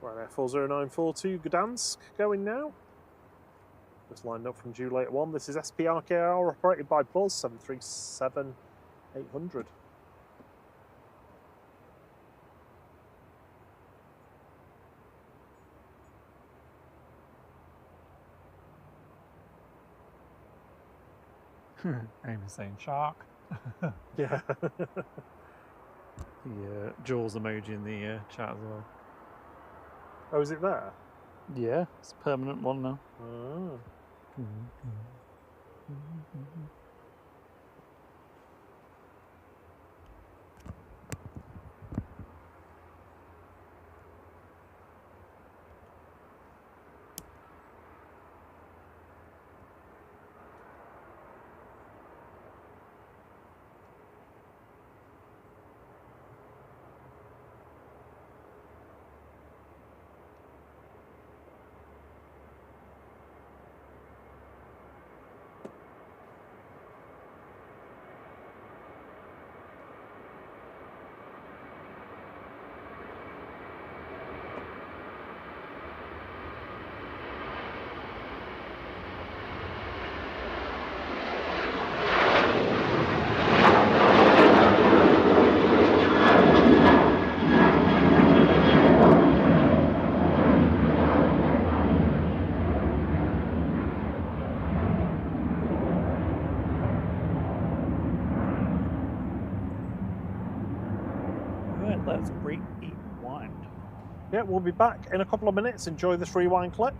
Ryanair 40942 Gdansk going now. Just lined up from due later one. This is SPRKR operated by Buzz 737-800. Amy's saying shark. Yeah. The Jaws emoji in the chat as well. Oh, is it there? Yeah, it's a permanent one now. Oh. Let's rewind. Yeah, we'll be back in a couple of minutes. Enjoy this rewind clip.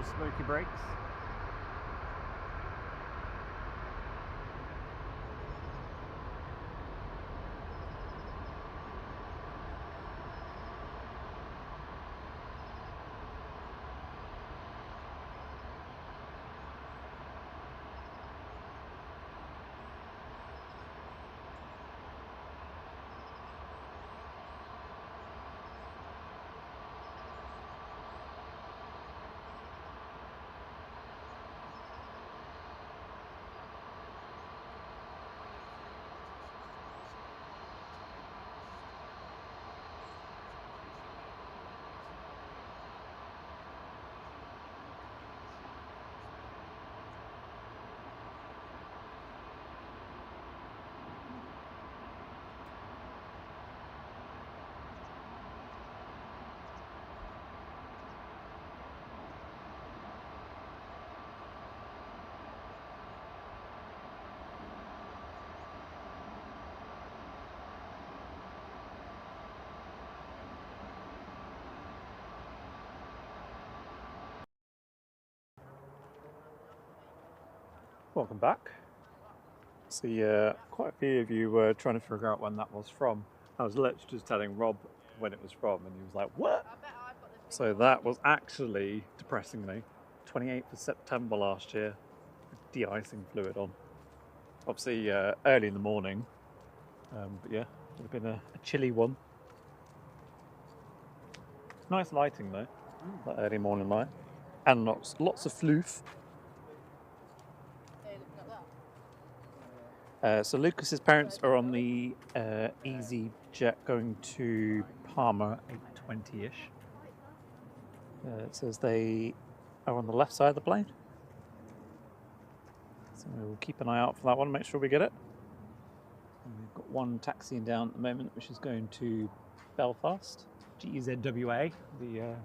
little smoky brakes. Welcome back. See, quite a few of you were trying to figure out when that was from. I was literally just telling Rob when it was from, and he was like, "What?" So that was actually, depressingly, 28th of September last year, de-icing fluid on. Obviously, early in the morning, but yeah, would have been a chilly one. Nice lighting though, that early morning light, and lots of floof. So Lucas's parents are on the EasyJet going to Palma 8:20ish. It says they are on the left side of the plane. So we'll keep an eye out for that one, make sure we get it. And we've got one taxiing down at the moment, which is going to Belfast, GZWA, the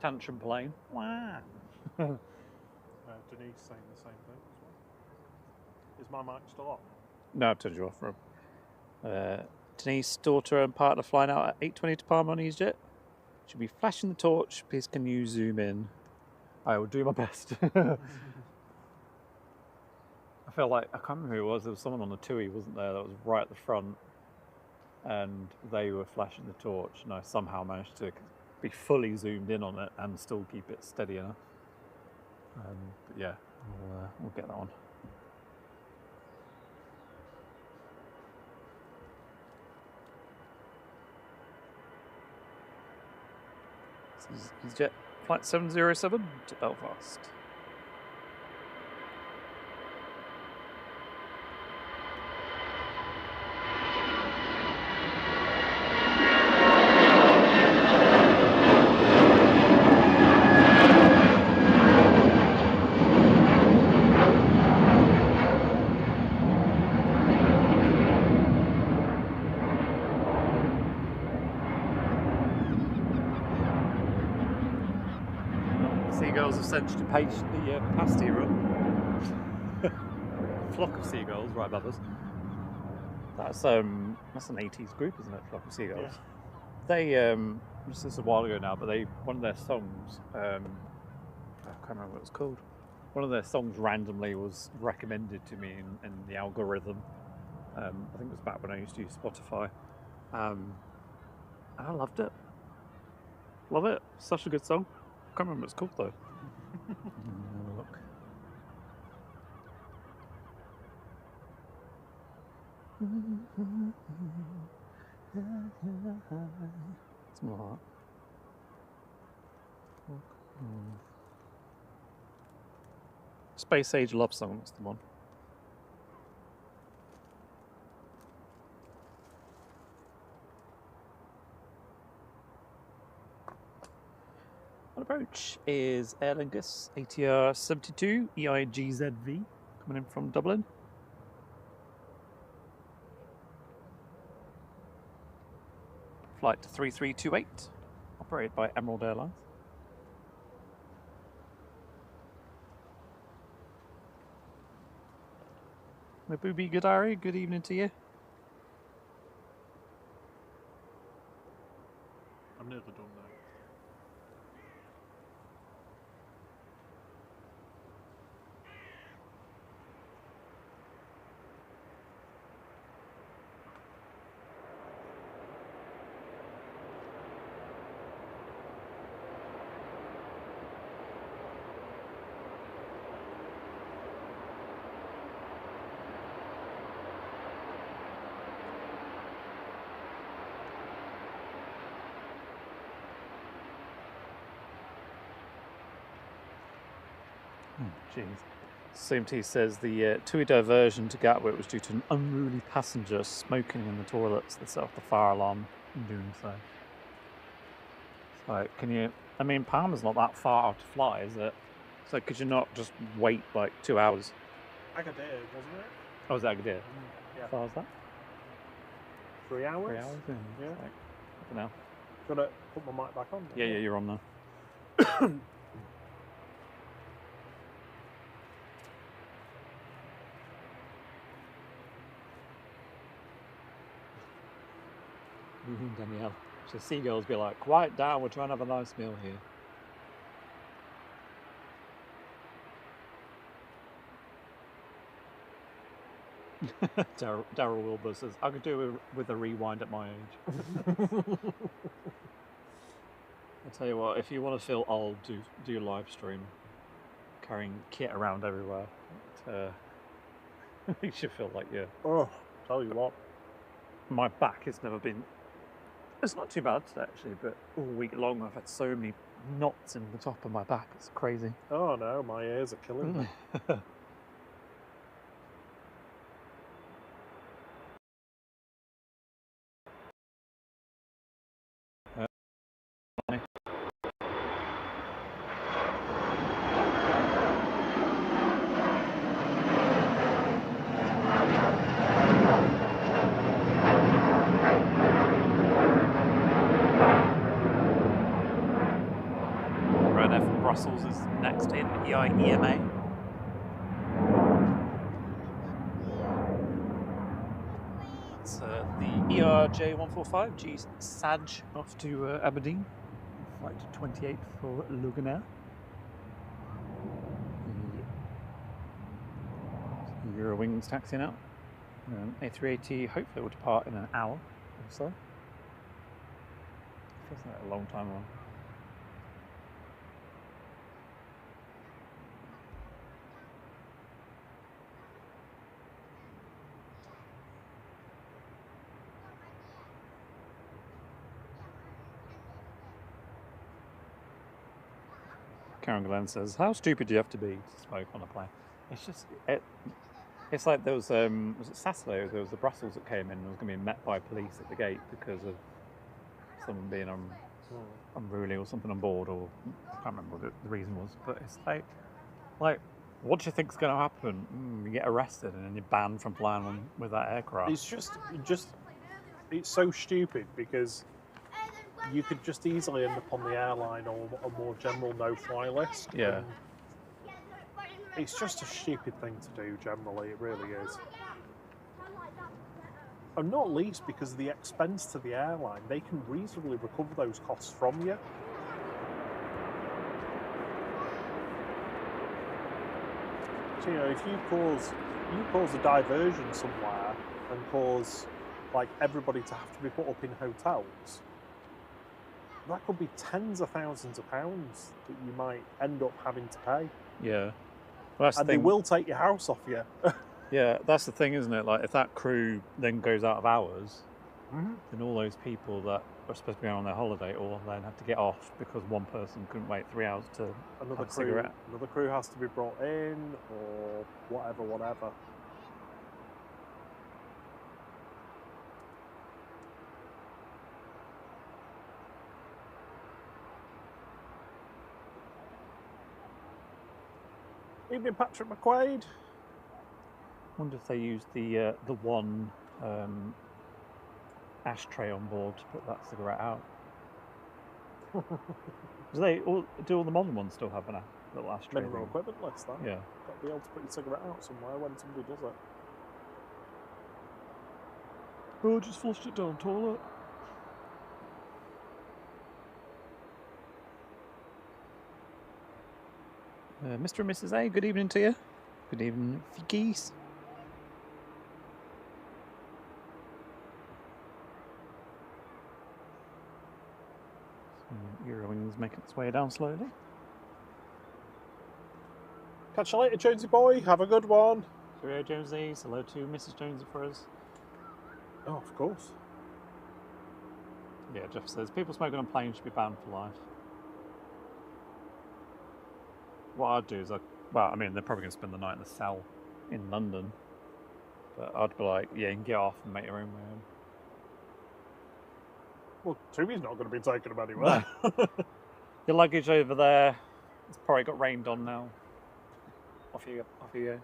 tantrum plane. Wow. Denise saying the same thing as well. Is my mic still on? No, I've turned you off, Rob. Denise, daughter and partner flying out at 8:20 to Palma on EasyJet. Should be flashing the torch. Please can you zoom in? I will do my best. I feel like, I can't remember who it was, there was someone on the TUI, wasn't there, that was right at the front, and they were flashing the torch, and I somehow managed to be fully zoomed in on it and still keep it steady enough. But yeah, we'll get that one. This is EasyJet flight 707 to Belfast. Seagulls have essentially paced the capacity run. Flock of seagulls right above us. That's an 80s group, isn't it? Flock of seagulls. Yeah. They this is a while ago now, but one of their songs, I can't remember what it's called. One of their songs randomly was recommended to me in the algorithm. I think it was back when I used to use Spotify. And I loved it. Love it. Such a good song. I can't remember what it's called though. Look. Something like that. Space Age Love Song, that's the one. On approach is Aer Lingus ATR 72 EIGZV coming in from Dublin. Flight 3328, operated by Emerald Airlines. Mabubi Gadari, good evening to you. I'm nearly done now. Jeez. CMT says the TUI diversion to Gatwick was due to an unruly passenger smoking in the toilets. They set off the fire alarm in doing so. So, can you... I mean, Palma's not that far to fly, is it? So could you not just wait like 2 hours? Agadir, wasn't it? Oh, was that Agadir? Yeah. How far was that? 3 hours? 3 hours? Yeah. Like, I don't know. Gotta put my mic back on. Yeah, you're on now. Danielle. So seagulls be like, quiet down, we're trying to have a nice meal here. Daryl Wilbur says, I could do with a rewind at my age. I'll tell you what, if you want to feel old, do live stream. Carrying kit around everywhere. It makes you feel like you're... Oh, tell you what. My back has never been... It's not too bad today, actually, but all week long I've had so many knots in the top of my back. It's crazy. Oh no, my ears are killing me. Brussels is next in EMA. It's the ERJ145 G Saj off to Aberdeen. Flight 28 for Luganair. The Eurowings taxiing out. A380 hopefully will depart in an hour or so. Feels like a long time on. Karen Glenn says, how stupid do you have to be to smoke on a plane? It's just, it's like there was it Saturday, there was the Brussels that came in and was going to be met by police at the gate because of someone being unruly or something on board, or I can't remember what the reason was, but it's like what do you think's going to happen? You get arrested and then you're banned from flying with that aircraft. It's just, it's so stupid because you could just easily end up on the airline or a more general no-fly list. Yeah. It's just a stupid thing to do, generally, it really is. And not least because of the expense to the airline, they can reasonably recover those costs from you. So, you know, if you cause a diversion somewhere and cause like everybody to have to be put up in hotels, that could be tens of thousands of pounds that you might end up having to pay. Yeah. Well, and they will take your house off you. Yeah, that's the thing, isn't it? Like, if that crew then goes out of hours, then all those people that are supposed to be on their holiday all then have to get off because one person couldn't wait 3 hours to have a cigarette. Another crew has to be brought in, or whatever. Evening, Patrick McQuaid. Wonder if they used the one ashtray on board to put that cigarette out. Do all the modern ones still have a little ashtray? Minimum equipment list, that. Yeah. Got to be able to put your cigarette out somewhere when somebody does it. Oh, just flushed it down toilet. Mr. and Mrs. A, good evening to you. Good evening, geese. Eurowings making its way down slowly. Catch you later, Jonesy boy. Have a good one. Cheerio, Jonesy. Hello to Mrs. Jonesy for us. Oh, of course. Yeah, Jeff says people smoking on planes should be banned for life. What I'd do is I'd Well, I mean, they're probably going to spend the night in the cell in London. But I'd be like, yeah, you can get off and make your own way home. Well, Toomey's not going to be taking them anywhere. No. Your luggage over there. It's probably got rained on now. Off you go. Off you go.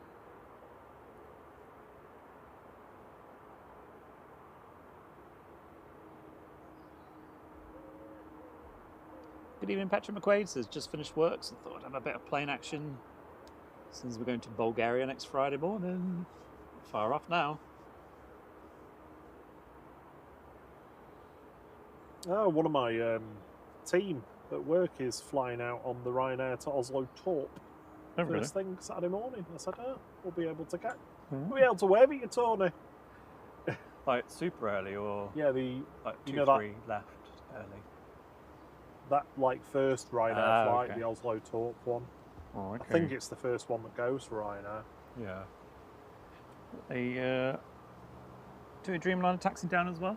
Good evening, Patrick McQuaid says, just finished work, so thought I'd have a bit of plane action since we're going to Bulgaria next Friday morning. Far off now. Oh, one of my team at work is flying out on the Ryanair to Oslo Torp. Oh, really? First thing Saturday morning. I said, oh, we'll be able to get. We'll be able to wave at you, Tony. Like super early or Yeah, like you 2, know 3 left early? that like first Ryanair flight, okay. the Oslo Torp one. Oh, okay. I think it's the first one that goes for Ryanair. Yeah. Do a Dreamliner taxi down as well?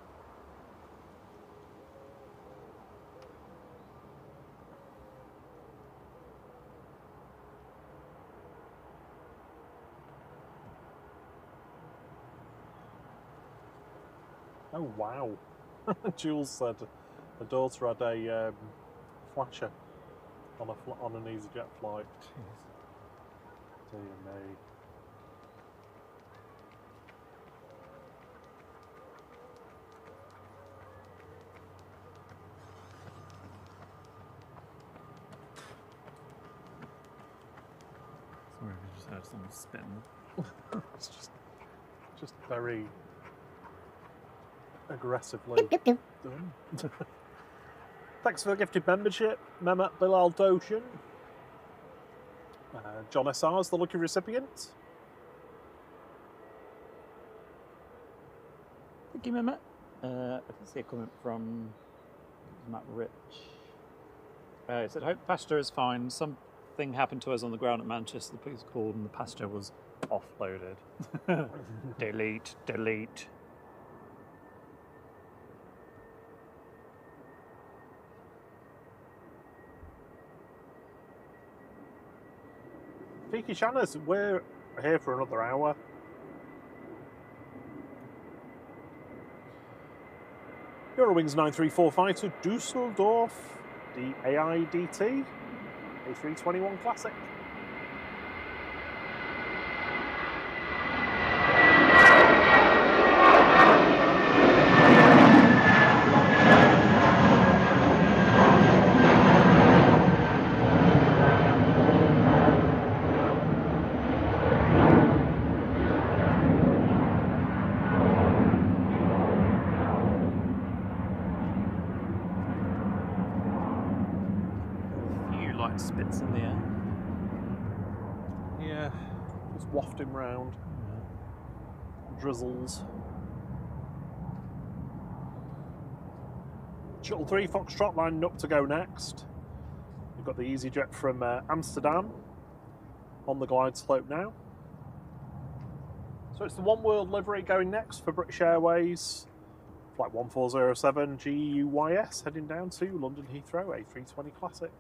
Oh wow! Jules said her daughter had a flasher on an EasyJet flight. Jeez. Dear me. Sorry, I just heard someone spitting. It's just very aggressively done. Thanks for the gifted membership, Mehmet Bilal Doshan. John SR is the lucky recipient. Thank you, Mehmet. I can see a comment from Matt Rich. It said, hope the passenger is fine. Something happened to us on the ground at Manchester. The police called and the passenger was offloaded. Delete, delete. Vicky Shanners, we're here for another hour. Eurowings 9345 to Dusseldorf, the AIDT, A321 Classic. Spits in the air. Yeah, just wafting round. Drizzles. Shuttle 3 Foxtrot lining up to go next. We've got the EasyJet from Amsterdam on the glide slope now. So it's the One World livery going next for British Airways. Flight 1407 GUYS heading down to London Heathrow A320 Classic.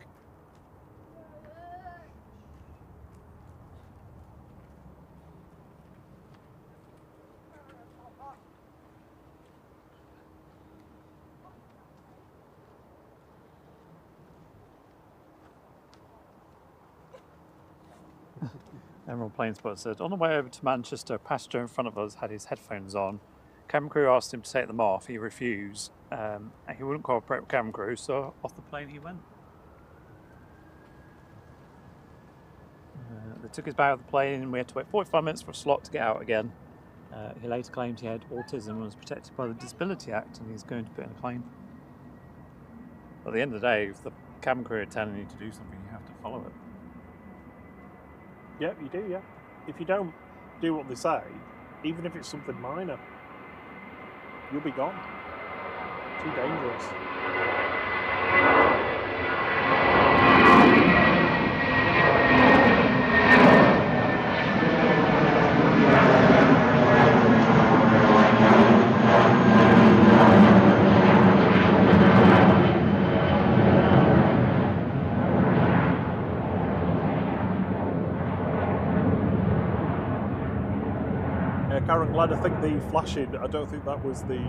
Emerald Planespotter said, on the way over to Manchester, a passenger in front of us had his headphones on. Cabin crew asked him to take them off. He refused. And he wouldn't cooperate with cabin crew, so off the plane he went. They took his bag off the plane and we had to wait 45 minutes for a slot to get out again. He later claimed he had autism and was protected by the Disability Act and he's going to put in a claim. But at the end of the day, if the cabin crew are telling you to do something, you have to follow it. Yep, you do, yeah. If you don't do what they say, even if it's something minor, you'll be gone. Too dangerous. Karen, glad. I think the flashing, I don't think that was the...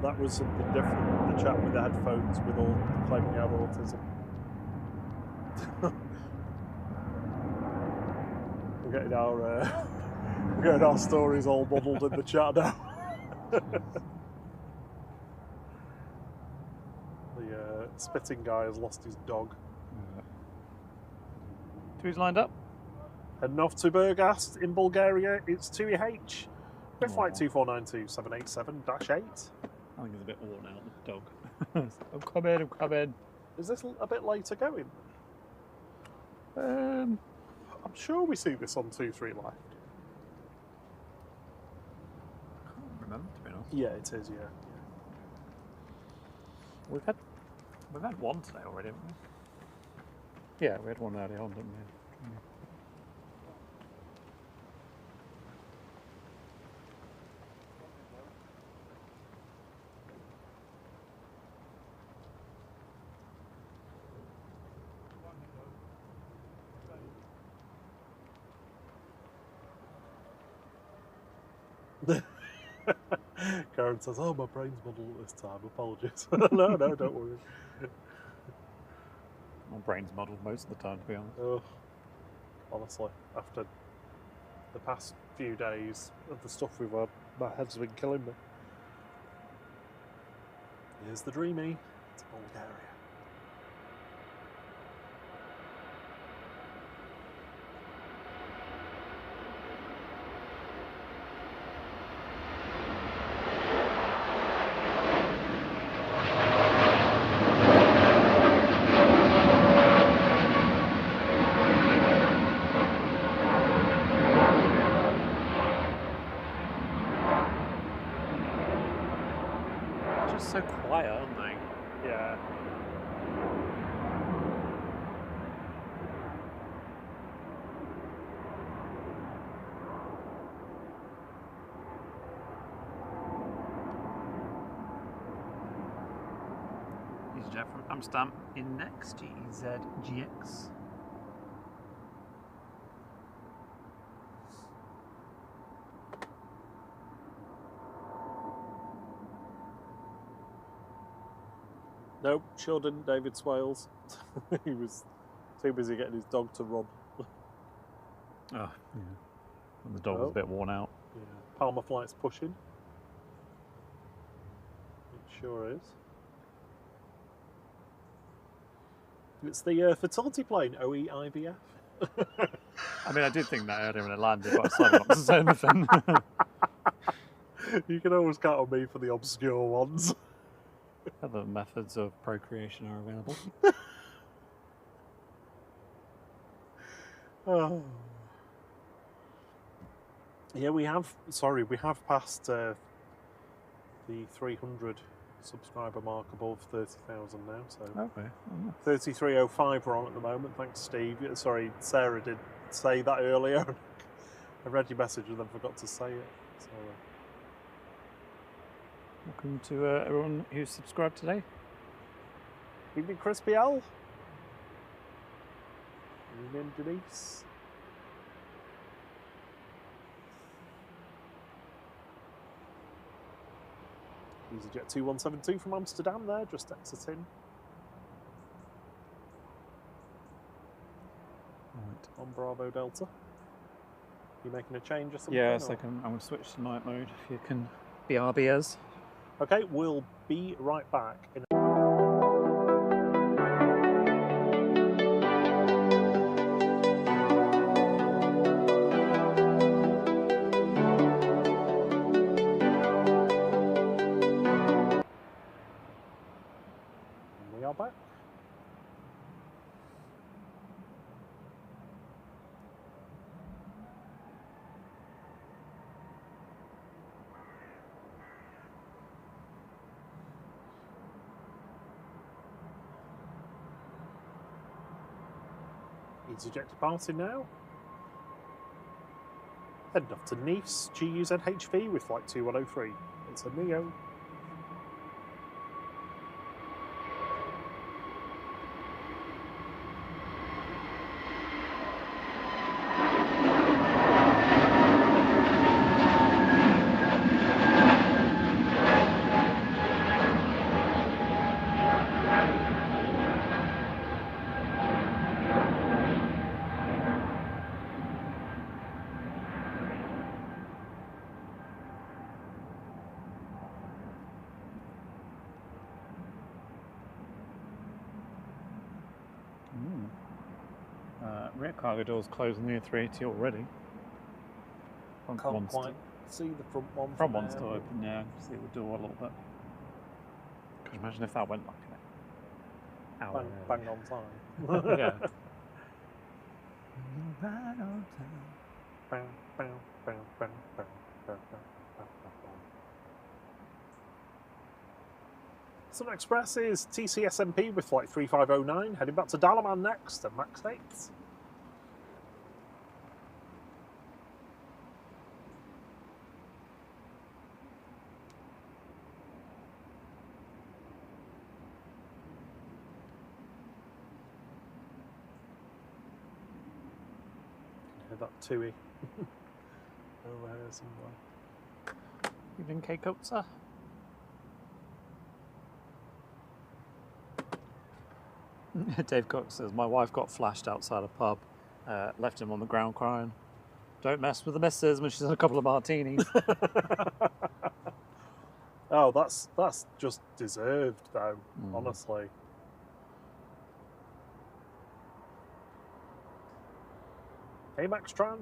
That was something different. The chap with the headphones with all claiming he had autism. We're getting our stories all muddled in the chat now. The spitting guy has lost his dog. Who's lined up? Heading off to Burgast in Bulgaria. It's 2EH with flight 2492787-8. I think it's a bit worn out, the dog. I'm coming. Is this a bit later going? I'm sure we see this on 2-3 left. I can't remember, to be honest. Yeah, it is, yeah. We've had one today already, haven't we? Yeah, we had one early on, didn't we? Karen says, "Oh, my brain's muddled at this time. Apologies." No, don't worry. My brain's muddled most of the time, to be honest. Oh, honestly, after the past few days of the stuff we've had, my head's been killing me. Here's the dreamy. It's Bulgaria. Just so quiet, aren't they? Yeah. EasyJet from Amsterdam in next, GZGX. Nope, sure didn't. David Swales. He was too busy getting his dog to run. Oh, yeah. And the dog was a bit worn out. Yeah. Palmer Flight's pushing. It sure is. It's the fertility plane, OEIVF. I mean, I did think that earlier when it landed, but I decided not to say anything. You can always count on me for the obscure ones. Other methods of procreation are available. Oh. Yeah, we have passed the 300 subscriber mark above 30,000 now, so Okay. 3305 we're on at the moment, thanks Steve. Sorry, Sarah did say that earlier. I read your message and then forgot to say it. So, Welcome to everyone who's subscribed today. evening Crispy L. Evening Denise. EasyJet 2172 from Amsterdam there, just exiting. Right. On Bravo Delta. You making a change or something? Yes, or? I'm going to switch to night mode if you can BRB us. Okay, we'll be right back. We are back. EasyJet departing now. Heading off to Nice, GUZHV with flight 2103. It's a Neo. Rear cargo doors closed on the A380 already. Front Can't one's quite see the front one. front one's still open, yeah. See the door a little bit. Could you imagine if that went like an hour? Bang on time. Yeah. Bang, bang, bang, bang, bang, bang, bang, bang, bang. Southern Express is TCSMP with flight 3509, heading back to Dalaman next at max 8. That TUI over here somewhere. Evening, K-Coat, sir. Dave Cook says, my wife got flashed outside a pub, left him on the ground crying. Don't mess with the missus when she's had a couple of martinis. Oh, that's just deserved though, honestly. Hey, Max Tran.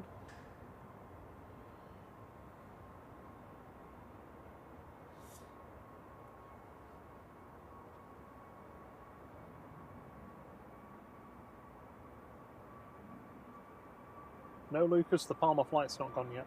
No, Lucas, the Palmer flight's not gone yet.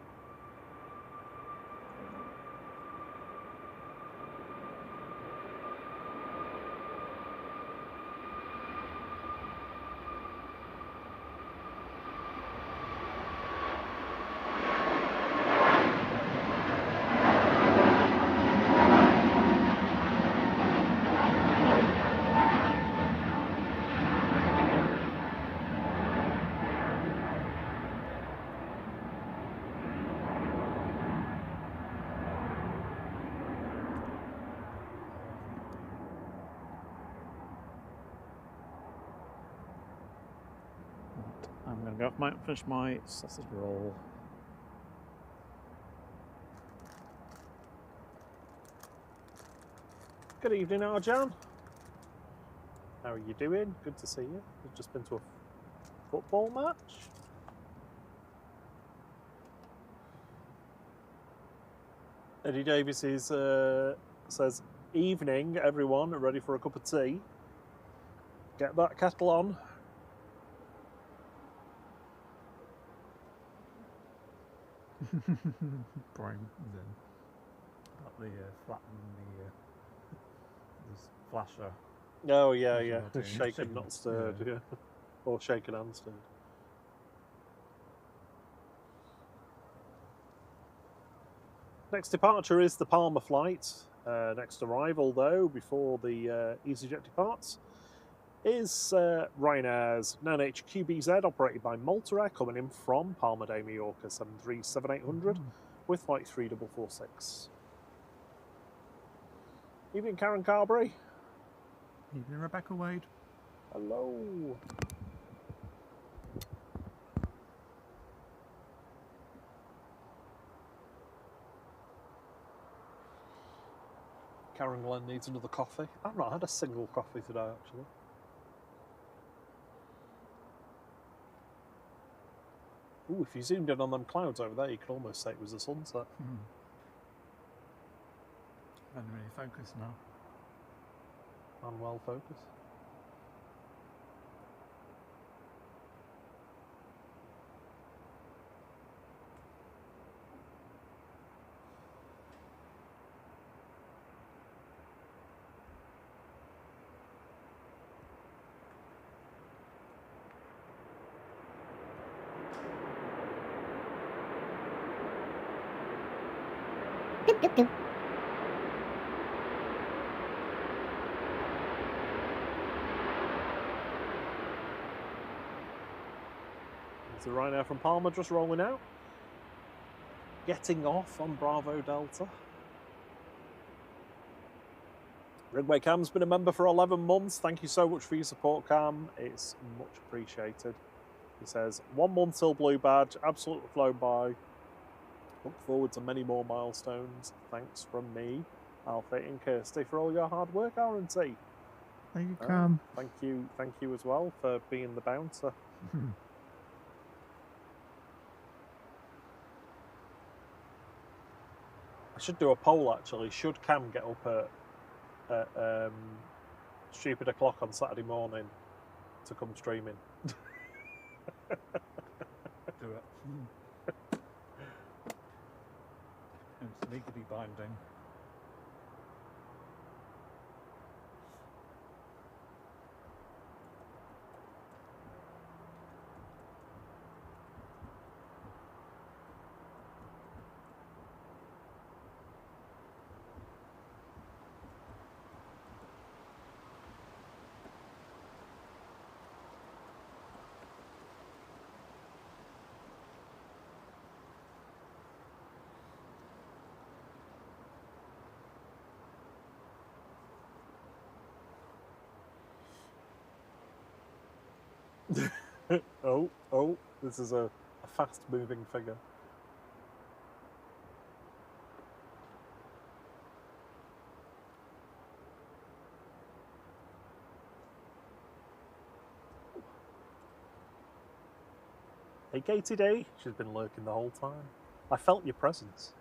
I'm going to go off finish my sausage roll. Good evening, Arjan. How are you doing? Good to see you. We've just been to a football match. Eddie Davies says, evening, everyone, ready for a cup of tea. Get that kettle on. Brian is in. About the flattening the flasher. Oh, yeah. Shaken, not stirred, yeah. Or shaken and stirred. Next departure is the Palmer flight. Next arrival, though, before the EasyJet departs, is Ryanair's 9HQBZ, operated by Malta Air, coming in from Palma de Mallorca 737-800 with flight 3446. Evening, Karen Carberry. Evening, Rebecca Wade. Hello. Karen Glenn needs another coffee. I've not had a single coffee today, actually. Ooh, if you zoomed in on them clouds over there, you could almost say it was a sunset. I'm really focused now. And well focused. There's the Ryanair from Palma just rolling out. Getting off on Bravo Delta. Ridway Cam's been a member for 11 months. Thank you so much for your support, Cam. It's much appreciated. He says, 1 month till blue badge, absolutely flown by. Look forward to many more milestones. Thanks from me, Alfie and Kirsty, for all your hard work, R&T. Thank you, Cam. Thank you as well for being the bouncer. I should do a poll actually. Should Cam get up at stupid o'clock on Saturday morning to come streaming? Do it. It's legally binding. Oh, this is a fast-moving figure. Hey, Katie D. She's been lurking the whole time. I felt your presence.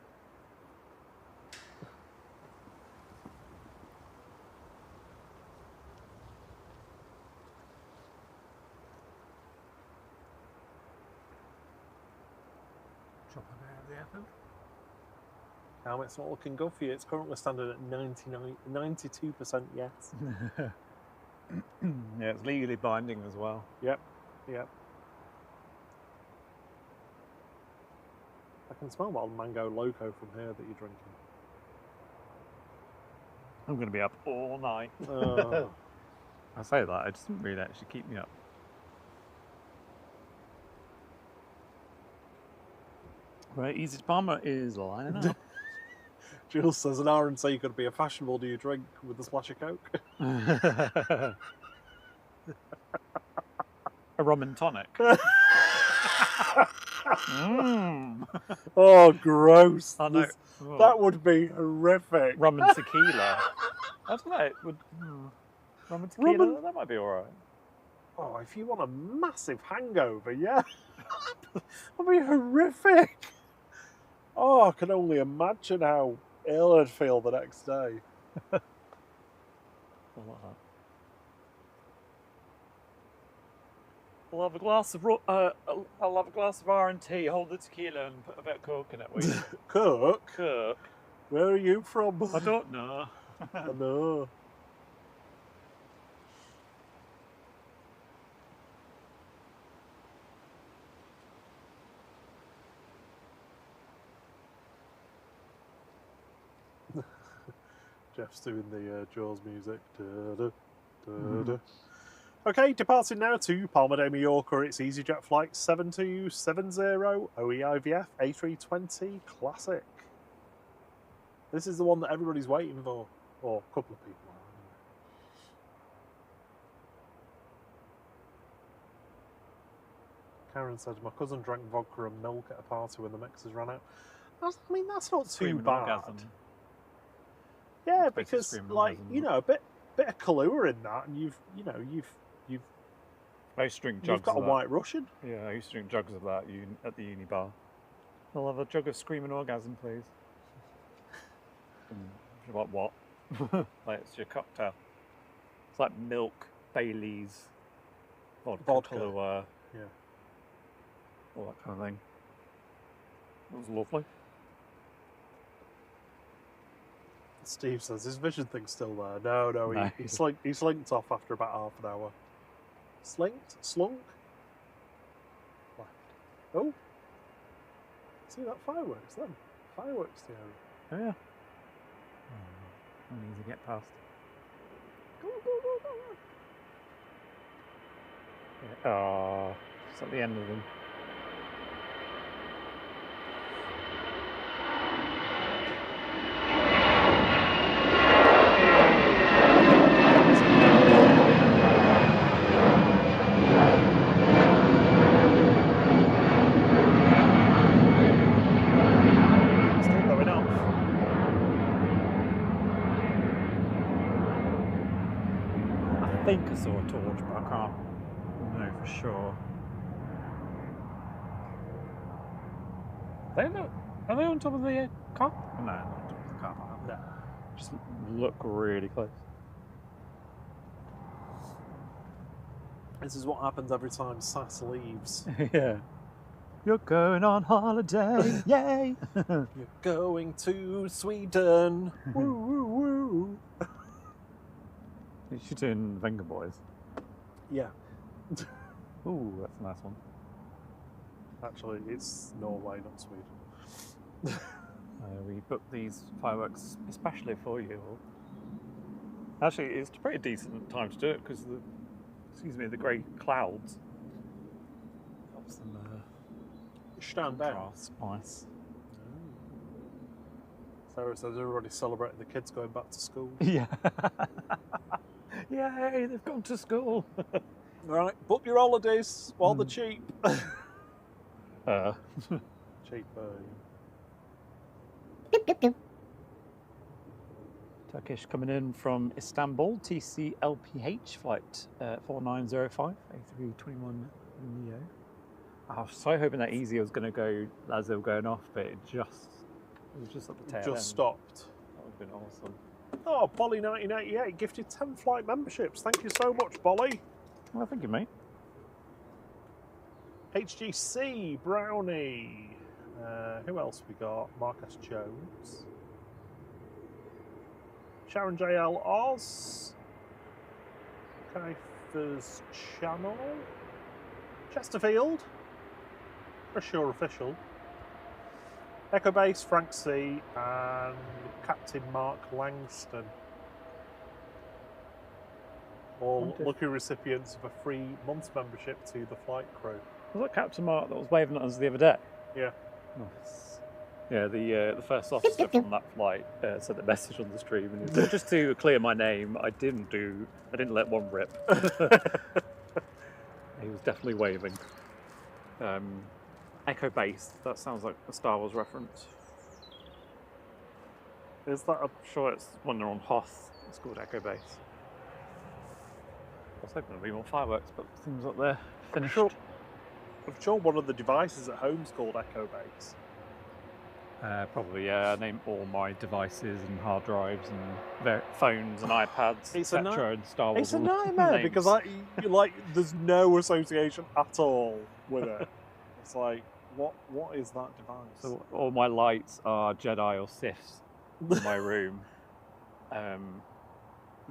Now it's not looking good for you. It's currently standing at 92% yes. Yeah, it's legally binding as well. Yep. I can smell that mango loco from here that you're drinking. I'm going to be up all night. Oh. I say that, it doesn't really actually keep me up. Right, Easy Palmer is lining up. Jules says an R&C could be a fashionable do you drink with a splash of Coke. A rum and tonic. Oh, gross. I know. That would be horrific. Rum and tequila. That's right. Rum and tequila, that might be alright. Oh, if you want a massive hangover, yeah. That'd be horrific. Oh, I can only imagine how ill I'd feel the next day. I like that. I'll have a glass of R&T, hold the tequila and put a bit of Coke in it. Coke? Coke? Where are you from? I don't know. I know. Jeff's doing the Jaws music. Da, da, da. Okay, departing now to Palma de Mallorca. It's EasyJet flight 7270 OEIVF A320 Classic. This is the one that everybody's waiting for, or a couple of people are. Karen said, my cousin drank vodka and milk at a party when the mixers ran out. I mean, that's not too bad. Orgasm. Yeah, because like a bit of Kahlua in that, and you've I used to drink jugs. You've got of a that. White Russian. Yeah, I used to drink jugs of that at the uni bar. I'll have a jug of Screaming Orgasm, please. Like what? Like it's your cocktail. It's like milk, Baileys, vodka. Kahlua, yeah, all that kind of thing. It was lovely. Steve says his vision thing's still there. No, he slinked off after about half an hour. Slunk? Left. Oh. See that fireworks then? Fireworks theory. Oh, yeah. Easy to get past. Go. Yeah. Oh, it's at the end of them. I think I saw a torch, but I can't know for sure. Are they on top of the car? No, not on top of the car park. No. Just look really close. This is what happens every time Sass leaves. Yeah. You're going on holiday, yay! You're going to Sweden. Woo, woo, woo. You're shooting Venga Boys. Yeah. Ooh, that's a nice one. Actually, it's Norway, not Sweden. We booked these fireworks especially for you all. Actually, it's a pretty decent time to do it because the grey clouds helps them Stand down. contrast nice. Sarah says everybody's celebrating the kids going back to school. Yeah. Yay, they've gone to school. Right, book your holidays while they're cheap. Cheaper. Turkish coming in from Istanbul, TCLPH flight 4905, A321 Neo. I was so hoping that easy was going to go as they were going off, but it was just at the tail end. Just stopped. That would have been awesome. Oh, Bolly 1988 gifted 10 flight memberships. Thank you so much, Bolly. Well, thank you, mate. HGC, Brownie. Who else we got? Marcus Jones. Sharon JL Oz. Kaifers Channel. Chesterfield. Assure Official. Echo Base, Frank C. And Captain Mark Langston. All lucky recipients of a free month's membership to the flight crew. Was that Captain Mark that was waving at us the other day? Yeah. Nice. Yeah, the first officer from that flight sent a message on the stream, and he was, just to clear my name, I didn't let one rip. He was definitely waving. Echo Base. That sounds like a Star Wars reference. Is that a... I'm sure it's when they're on Hoth. It's called Echo Base. I was hoping there'd be more fireworks, but seems like they're finished. I'm sure one of the devices at home's called Echo Base. Probably, yeah. I name all my devices and hard drives and phones and iPads, etc. and Star Wars. It's a nightmare because there's no association at all with it. It's like, what is that device? So all my lights are Jedi or Siths in my room.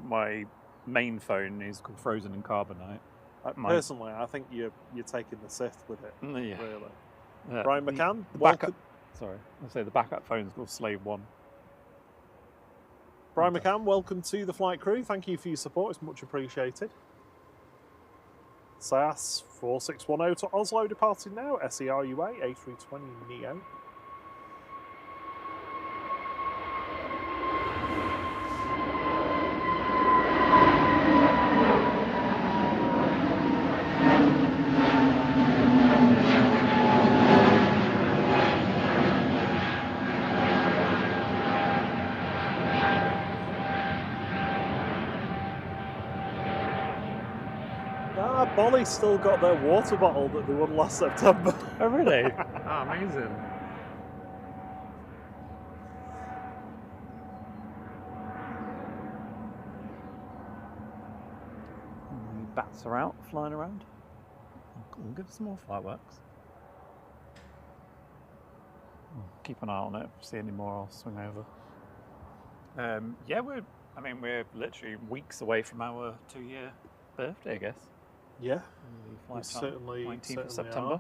My main phone is called Frozen in Carbonite. Personally, I think you're taking the Sith with it. Yeah. Really. Yeah. Brian McCann, The backup. Sorry, I say the backup phone is called Slave One. Brian McCann, welcome to the flight crew. Thank you for your support. It's much appreciated. SAS 4610 to Oslo departing now. SERUA A320 Neo. Bolly's still got their water bottle that they won last September. Oh, really? Oh, amazing. The bats are out, flying around. We'll give some more fireworks. Keep an eye on it. If I see any more, I'll swing over. Yeah, we're literally weeks away from our 2-year birthday, I guess. Yeah, certainly 19th of September.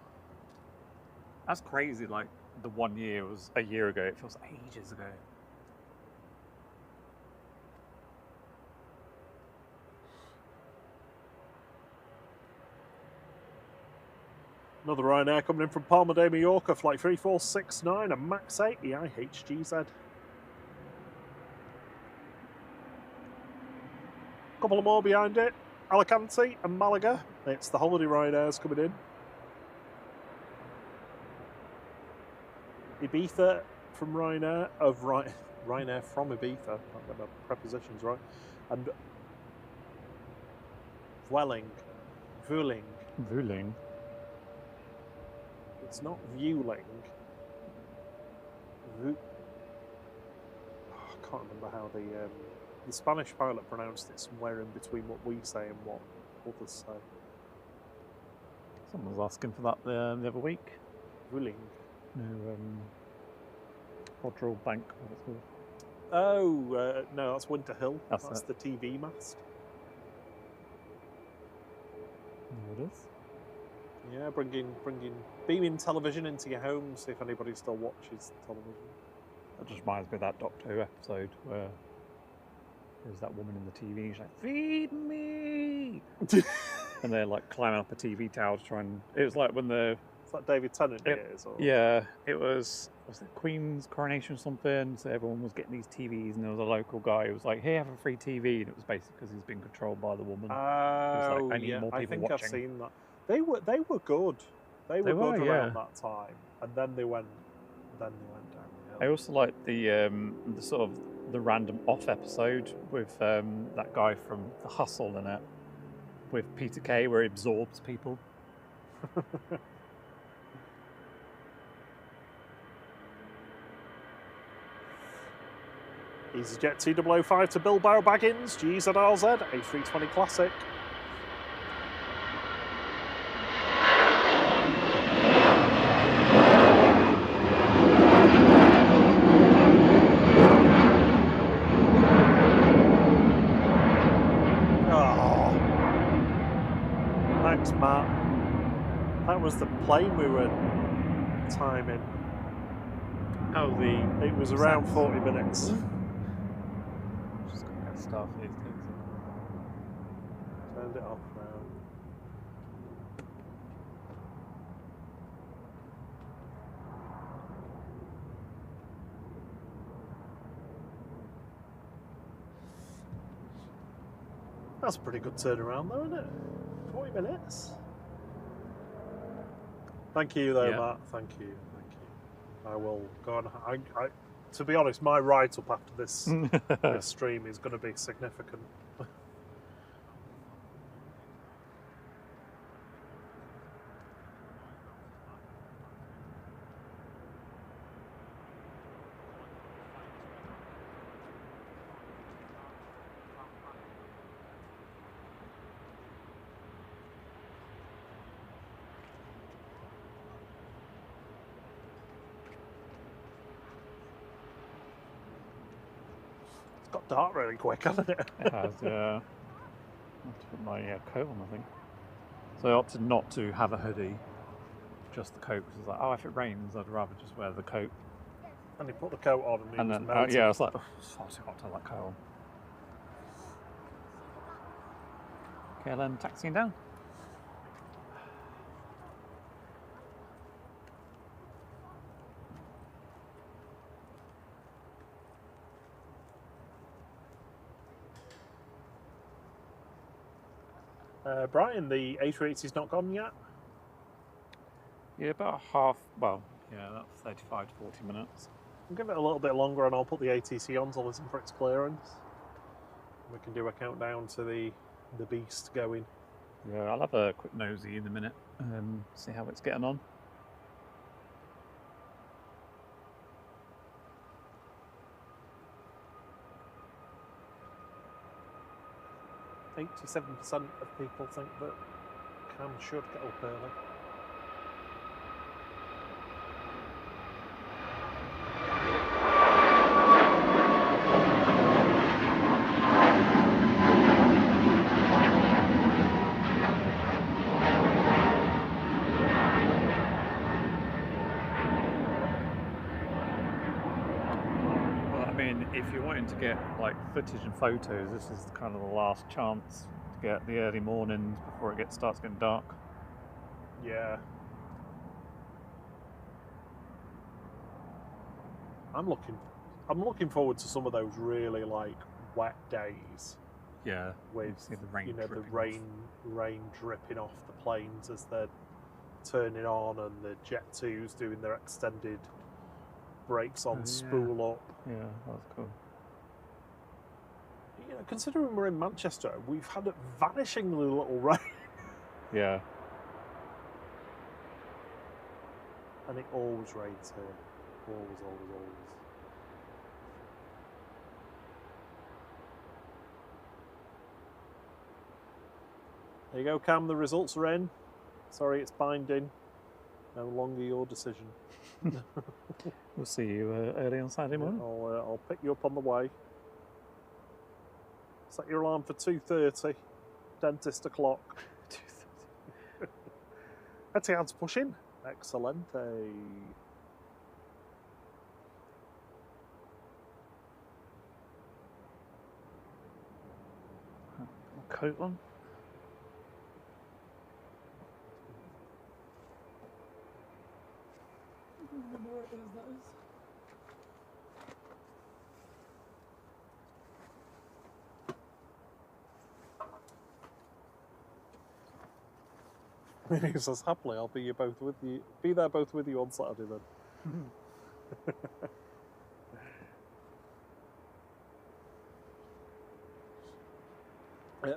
That's crazy. Like the 1 year was a year ago. It feels ages ago. Another Ryanair coming in from Palma de Mallorca, flight 3469, a MAX 8 EIHGZ. Couple of more behind it. Alicante and Malaga. It's the holiday Ryanairs coming in. Ibiza from Ryanair, Ryanair from Ibiza. I've got the prepositions right. And Vueling. Vueling. It's not Vueling. Oh, I can't remember how the Spanish pilot pronounced it, somewhere in between what we say and what others say. Someone was asking for that the other week. Willing. No, Quadrille Bank, what it's called. Oh, no, that's Winter Hill. That's the TV mast. There it is. Yeah, beaming television into your home, see if anybody still watches television. That just reminds me of that Doctor Who episode where there's that woman in the TV, she's like, feed me! And they're like climbing up a TV tower to try and... It was like when the... It's like David Tennant years? Or... Yeah, it was it Queen's coronation or something? So everyone was getting these TVs and there was a local guy who was like, hey, have a free TV. And it was basically because he's been controlled by the woman. Oh, like, I need more people I think watching. I've seen that. They were good. They were good around that time. And then they went downhill. I also like the sort of the random off episode with that guy from The Hustle in it, with Peter Kay, where he absorbs people. EasyJet 2005 to Bilbao Baggins, GZRZ, A320 Classic. Oh, thanks, Matt. That was the plane we were timing. Oh, it was around 40 minutes. Just gonna get stuff these days. Turned it off now. That's a pretty good turnaround though, isn't it? 40 minutes. Thank you though, Matt. Thank you. I will go on. To be honest, my write-up after this, this stream is going to be significant. Got dark really quick, hasn't it? It has, yeah. I have to put my coat on, I think. So I opted not to have a hoodie, just the coat, because it's like, oh, if it rains, I'd rather just wear the coat. And he put the coat on and then, yeah, I was like, oh, it's far too hot to have that coat on. Okay, then taxiing down. Brian, the A380's not gone yet? Yeah, about half, well, yeah, that's 35 to 40 minutes. I'll give it a little bit longer and I'll put the ATC on to listen for its clearance. We can do a countdown to the beast going. Yeah, I'll have a quick nosy in a minute, see how it's getting on. 87% of people think that Cam should get up early. If you're wanting to get like footage and photos, this is kind of the last chance to get the early mornings before it starts getting dark. Yeah. I'm looking forward to some of those really like wet days. Yeah. With see the rain, rain dripping off the planes as they're turning on, and the Jet 2s doing their extended brakes on spool up. Yeah, that's cool. You know, considering we're in Manchester, we've had a vanishingly little rain. Yeah. And it always rains here. Always, always, always. There you go, Cam, the results are in. Sorry, it's binding. No longer your decision. We'll see you early on Saturday morning. I'll pick you up on the way. Set your alarm for 2:30. Dentist o'clock. 2:30. Etihad's pushing. Excelente. Coat on. I don't remember where it is, that is. He says happily, I'll be there both with you on Saturday then.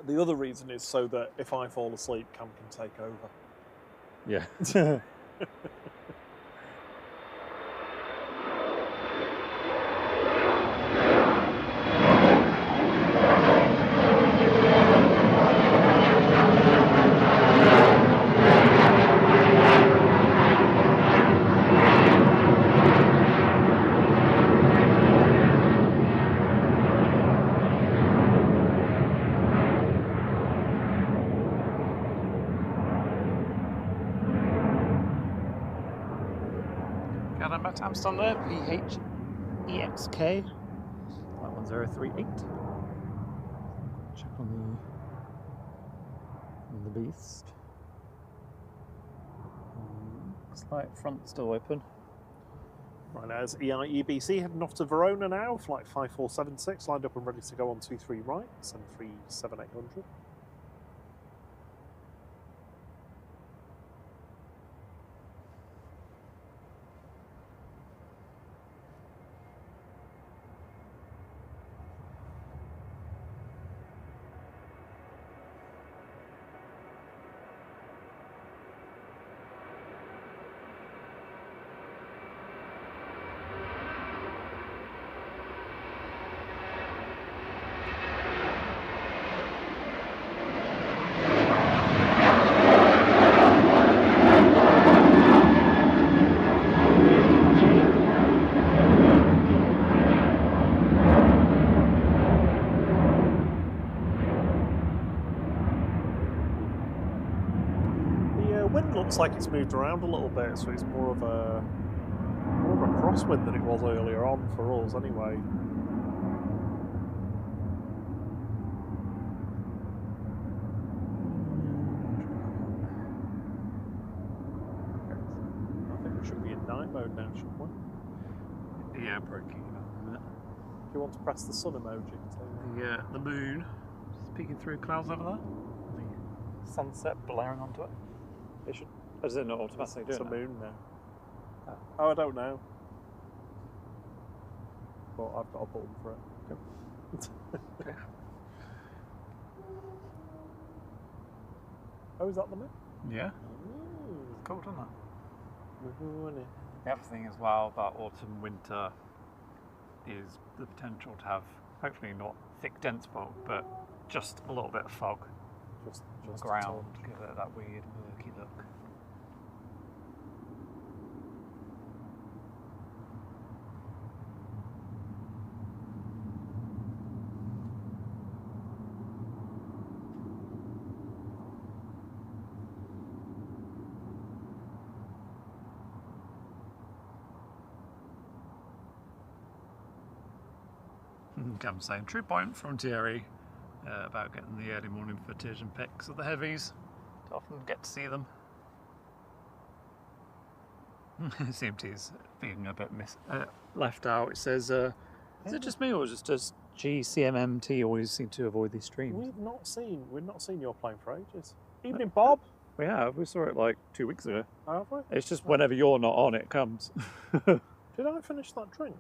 The other reason is so that if I fall asleep, Cam can take over. Yeah. Timestamp on there, EGCC. That one's 038. Check on the beast. Looks like front still open. Right, as EGCC heading off to Verona now, flight 5476, lined up and ready to go on 23 right, 737-800. Looks like it's moved around a little bit, so it's more of a crosswind than it was earlier on for us, anyway. I think we should be in night mode now, shouldn't we? Yeah, breaking up a minute. Do you want to press the sun emoji? The moon just peeking through clouds over there. The sunset blaring onto it. It should. Or is it not automatically doing It's a that? moon now. Oh, I don't know. But I've got a button for it. Okay. Oh, is that the moon? Yeah. Ooh. Cool, isn't it? Moon. The other thing as well about autumn, winter is the potential to have, hopefully not thick, dense fog, but just a little bit of fog Just on the a ground, touch. give it that weird murky look. I'm saying true point from Thierry about getting the early morning footage and pics of the heavies. To often get to see them. CMT's being a bit left out. It says, is it just me, or does GCMMT always seem to avoid these streams? We've not seen your plane for ages. Evening, Bob. We have. We saw it like 2 weeks ago. Have we? It's just whenever you're not on, it comes. Did I finish that drink?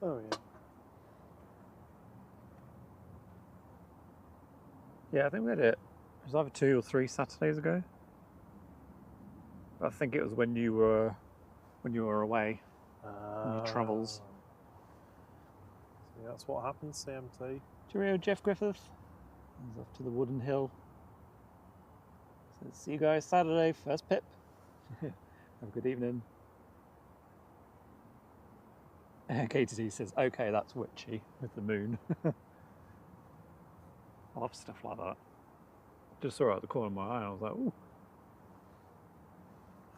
Oh yeah. Yeah, I think we had it. It was either 2 or 3 Saturdays ago. I think it was when you were away on your travels. So that's what happens, CMT. Cheerio, Jeff Griffith. He's off to the Wooden Hill. So see you guys Saturday, first pip. Have a good evening. KTT says, okay, that's witchy with the moon. I love stuff like that. Just saw it at the corner of my eye and I was like, ooh.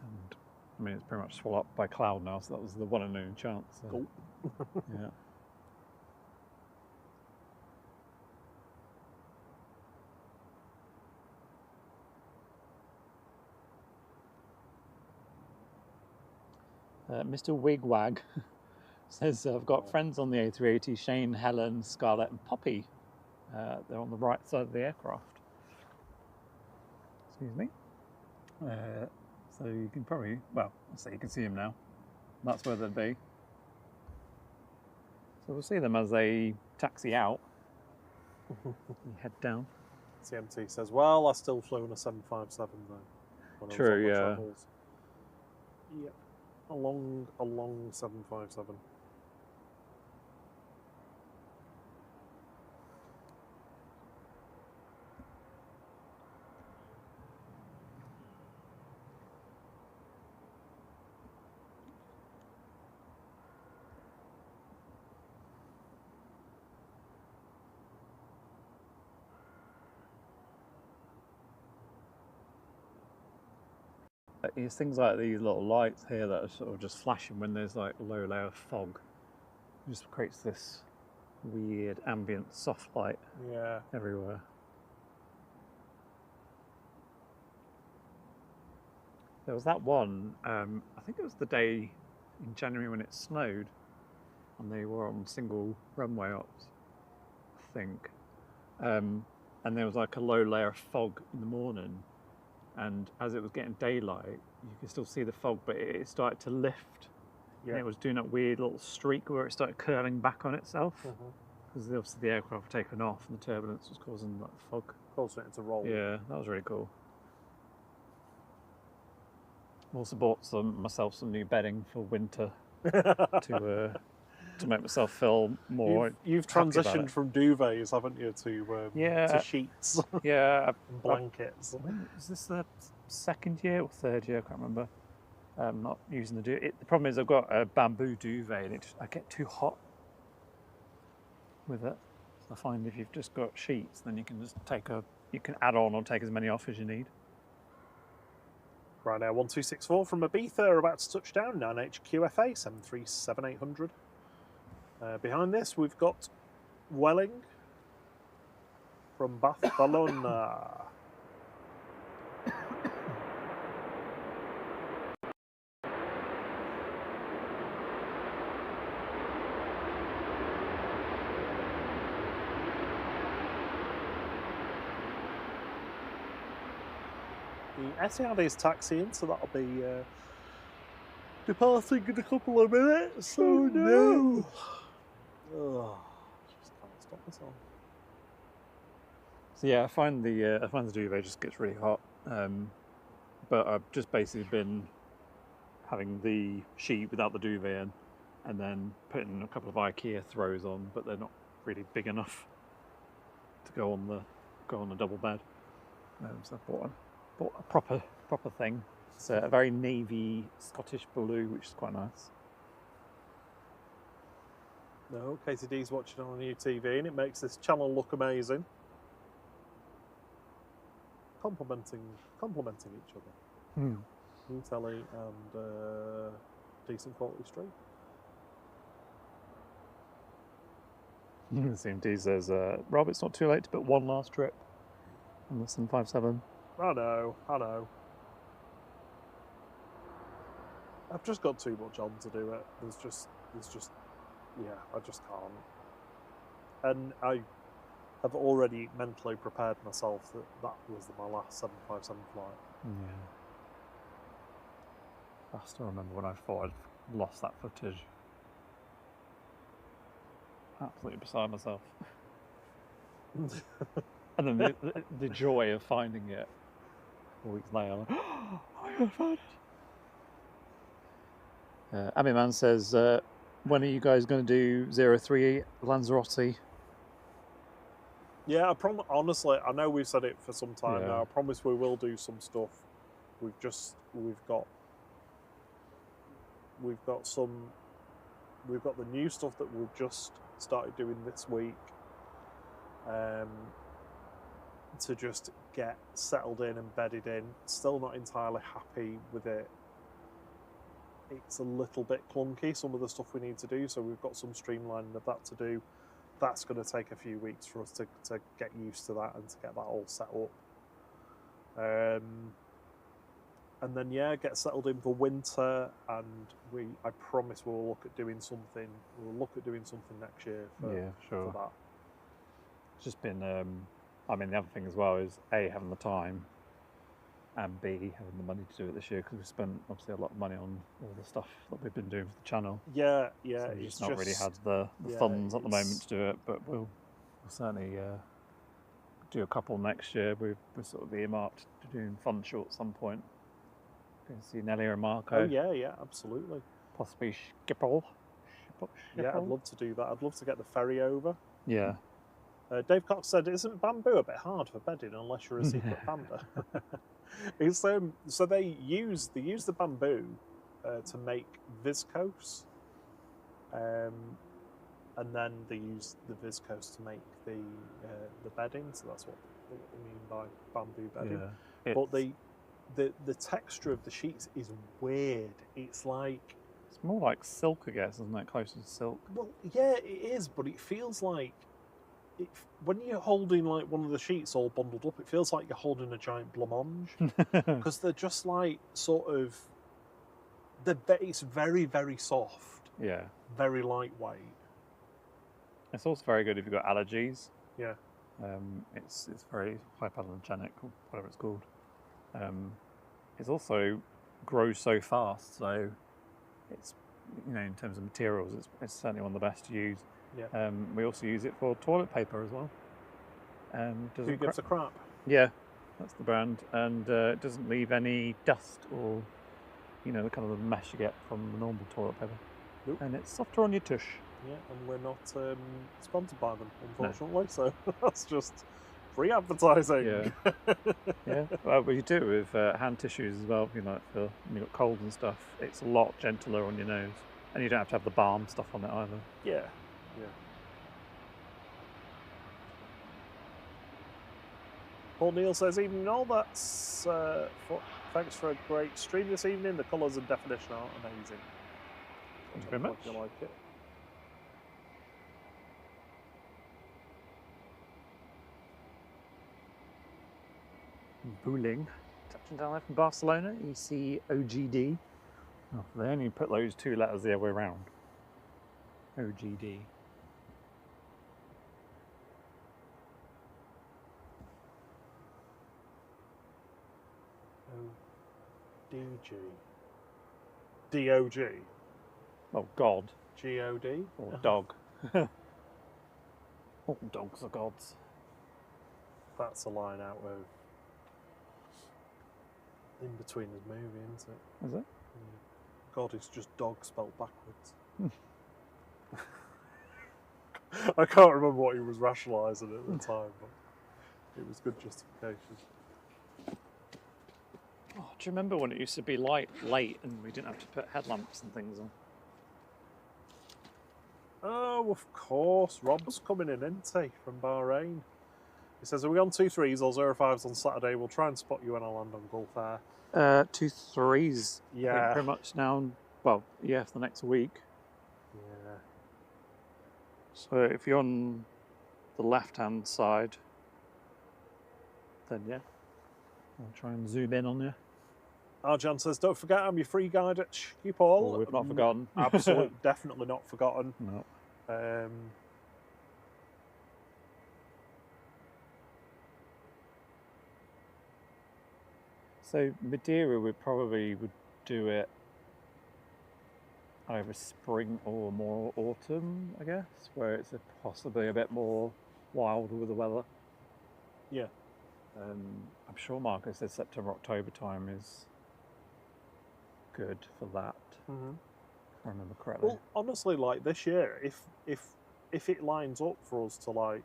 And I mean, it's pretty much swallowed up by cloud now, so that was the 1 in a million chance. So, Cool. Yeah. Mr. Wigwag says, I've got friends on the A380, Shane, Helen, Scarlett and Poppy. They're on the right side of the aircraft. Excuse me. So you can probably, well, I'll say you can see them now. That's where they'd be. So we'll see them as they taxi out. You head down. CMT says, well, I still flew in a 757 though. when I was True, on my yeah. travels. Yep. A long 757. It's things like these little lights here that are sort of just flashing when there's like a low layer of fog. It just creates this weird ambient soft light everywhere. There was that one, I think it was the day in January when it snowed and they were on single runway ops, I think. And there was like a low layer of fog in the morning, and as it was getting daylight, you could still see the fog, but it started to lift. Yeah. And it was doing that weird little streak where it started curling back on itself. Because obviously the aircraft had taken off and the turbulence was causing like the fog. Causing it to roll. Yeah, that was really cool. Also bought myself some new bedding for winter to make myself feel more. You've transitioned from duvets, haven't you, to sheets Yeah, and blankets. Is this the second year or third year? I can't remember. I'm not using the duvet. The problem is I've got a bamboo duvet and I get too hot with it. So I find if you've just got sheets, then you can just you can add on or take as many off as you need. Right now, 1264 from Ibiza, about to touch down, 9H QFA 737-800. Behind this, we've got Welling from Barcelona. The Etihad is taxiing, so that'll be departing in a couple of minutes. So no! Oh, just can't stop myself. So yeah, I find the duvet just gets really hot. But I've just basically been having the sheet without the duvet in, and then putting a couple of IKEA throws on, but they're not really big enough to go on the double bed. So I bought a proper thing. It's a very navy Scottish blue, which is quite nice. No, KTD's watching on a new TV, and it makes this channel look amazing. Complementing each other. New telly and decent quality stream. CMT says, Rob, it's not too late to put one last trip on the 757. I know. I've just got too much on to do it. There's just, yeah, I just can't. And I have already mentally prepared myself that was my last 757 flight. Yeah. I still remember when I thought I'd lost that footage. Absolutely beside myself. And then the joy of finding it 4 weeks later, like, oh my God, I found it. Ami Man says, when are you guys going to do 038 Lanzarote? Yeah, honestly, I know we've said it for some time Yeah. now. I promise we will do some stuff. We've got the new stuff that we've just started doing this week. To just get settled in and bedded in. Still not entirely happy with it. It's a little bit clunky, some of the stuff we need to do, so we've got some streamlining of that to do. That's going to take a few weeks for us to get used to that and to get that all set up. And then, yeah, get settled in for winter, and I promise we'll look at doing something. We'll look at doing something next year for that. It's just been, I mean, the other thing as well is A, having the time, and B, having the money to do it this year, because we've spent obviously a lot of money on all the stuff that we've been doing for the channel. Yeah. So we've just not really had the funds at the moment to do it, but we'll certainly do a couple next year. We're sort of earmarked to doing fun shorts at some point. Going to see Nelly and Marco. Oh yeah, absolutely. Possibly Schiphol. Yeah, I'd love to do that. I'd love to get the ferry over. Yeah. Dave Cox said, "Isn't bamboo a bit hard for bedding unless you're a secret panda?" It's so they use the bamboo to make viscose, and then they use the viscose to make the bedding. So that's what we mean by bamboo bedding. Yeah. But the texture of the sheets is weird. It's more like silk, I guess, isn't it? Closer to silk. Well, yeah, it is, but it feels like when you're holding like one of the sheets all bundled up, it feels like you're holding a giant blancmange because they're just like sort of. It's very, very soft. Yeah. Very lightweight. It's also very good if you've got allergies. Yeah. It's very hypoallergenic, or whatever it's called. It also grows so fast, so it's, you know, in terms of materials, it's certainly one of the best to use. Yeah. We also use it for toilet paper as well. Who gives a crap? Yeah, that's the brand, and it doesn't leave any dust or, you know, the kind of the mesh you get from the normal toilet paper. Nope. And it's softer on your tush. Yeah, and we're not sponsored by them, unfortunately. No. So that's just free advertising. Yeah. Yeah. Well, you do it with hand tissues as well. You know, when you've got colds and stuff, it's a lot gentler on your nose, and you don't have to have the balm stuff on it either. Yeah. Paul Neal says, "Evening all, that's thanks for a great stream this evening. The colours and definition are amazing." Thank you very much. You like it. Booling, touching down there from Barcelona, ECOGD. Oh, they only put those two letters the other way around. OGD. DG. DOG. Oh, God. GOD. Or dog. All dogs are gods. That's a line out of In Between Us movie, isn't it? Is it? Yeah. God is just dog spelled backwards. I can't remember what he was rationalising at the time, but it was good justification. Oh, do you remember when it used to be late and we didn't have to put headlamps and things on? Oh, of course. Rob's coming in, isn't he, from Bahrain? He says, "Are we on 2-3s or 0-5s on Saturday? We'll try and spot you when I land on Gulf Air." 2-3s. Yeah. I think pretty much now. Well, yeah, for the next week. Yeah. So if you're on the left-hand side, then yeah, I'll try and zoom in on you. Arjan says, "Don't forget, I'm your free guide at Schiphol." Oh, we've not forgotten. Absolutely, definitely not forgotten. No. So Madeira, we probably would do it either spring or more autumn, I guess, where it's possibly a bit more wild with the weather. Yeah. I'm sure Marcus said September, October time is good for that. Mm-hmm. I remember correctly. Well, honestly, like this year, if it lines up for us to like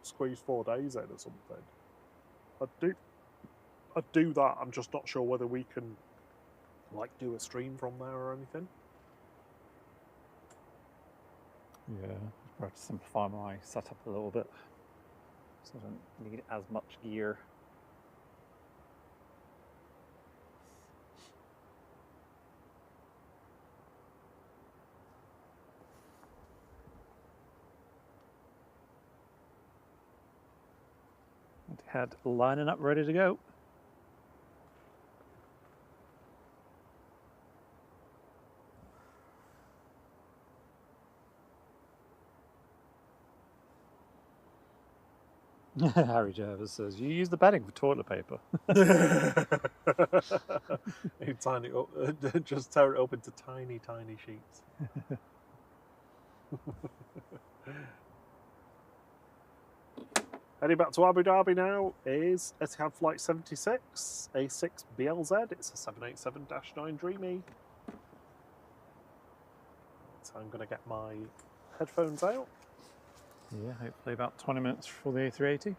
squeeze 4 days in or something, I'd do that. I'm just not sure whether we can like do a stream from there or anything. Yeah, I'll try to simplify my setup a little bit, so I don't need as much gear. Had lining up ready to go. Harry Jervis says, you use the bedding for toilet paper. You tiny up, just tear it up into tiny, tiny sheets. Heading back to Abu Dhabi now is Etihad Flight 76, A6 BLZ. It's a 787-9 Dreamy. So I'm going to get my headphones out. Yeah, hopefully about 20 minutes for the A380.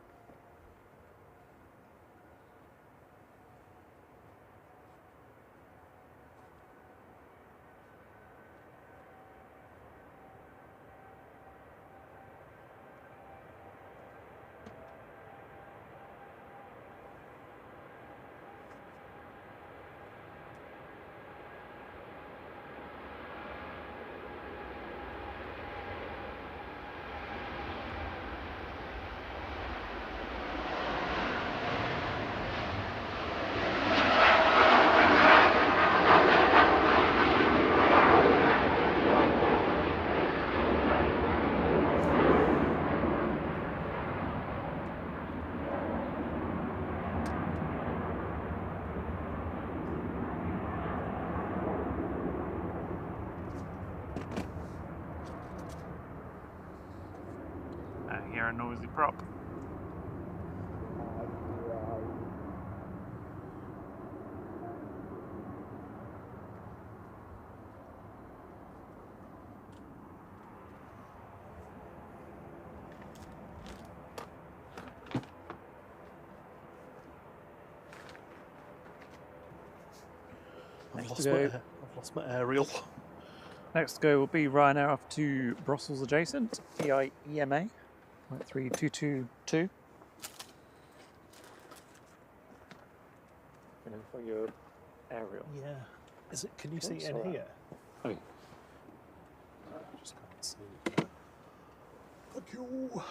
I hear a noisy prop. I've lost my aerial. Next to go will be Ryanair off to Brussels adjacent, EMA, 3222. For your aerial. Yeah. Is it? Can you see it in here? Oh, yeah. I just can't see it. Thank you.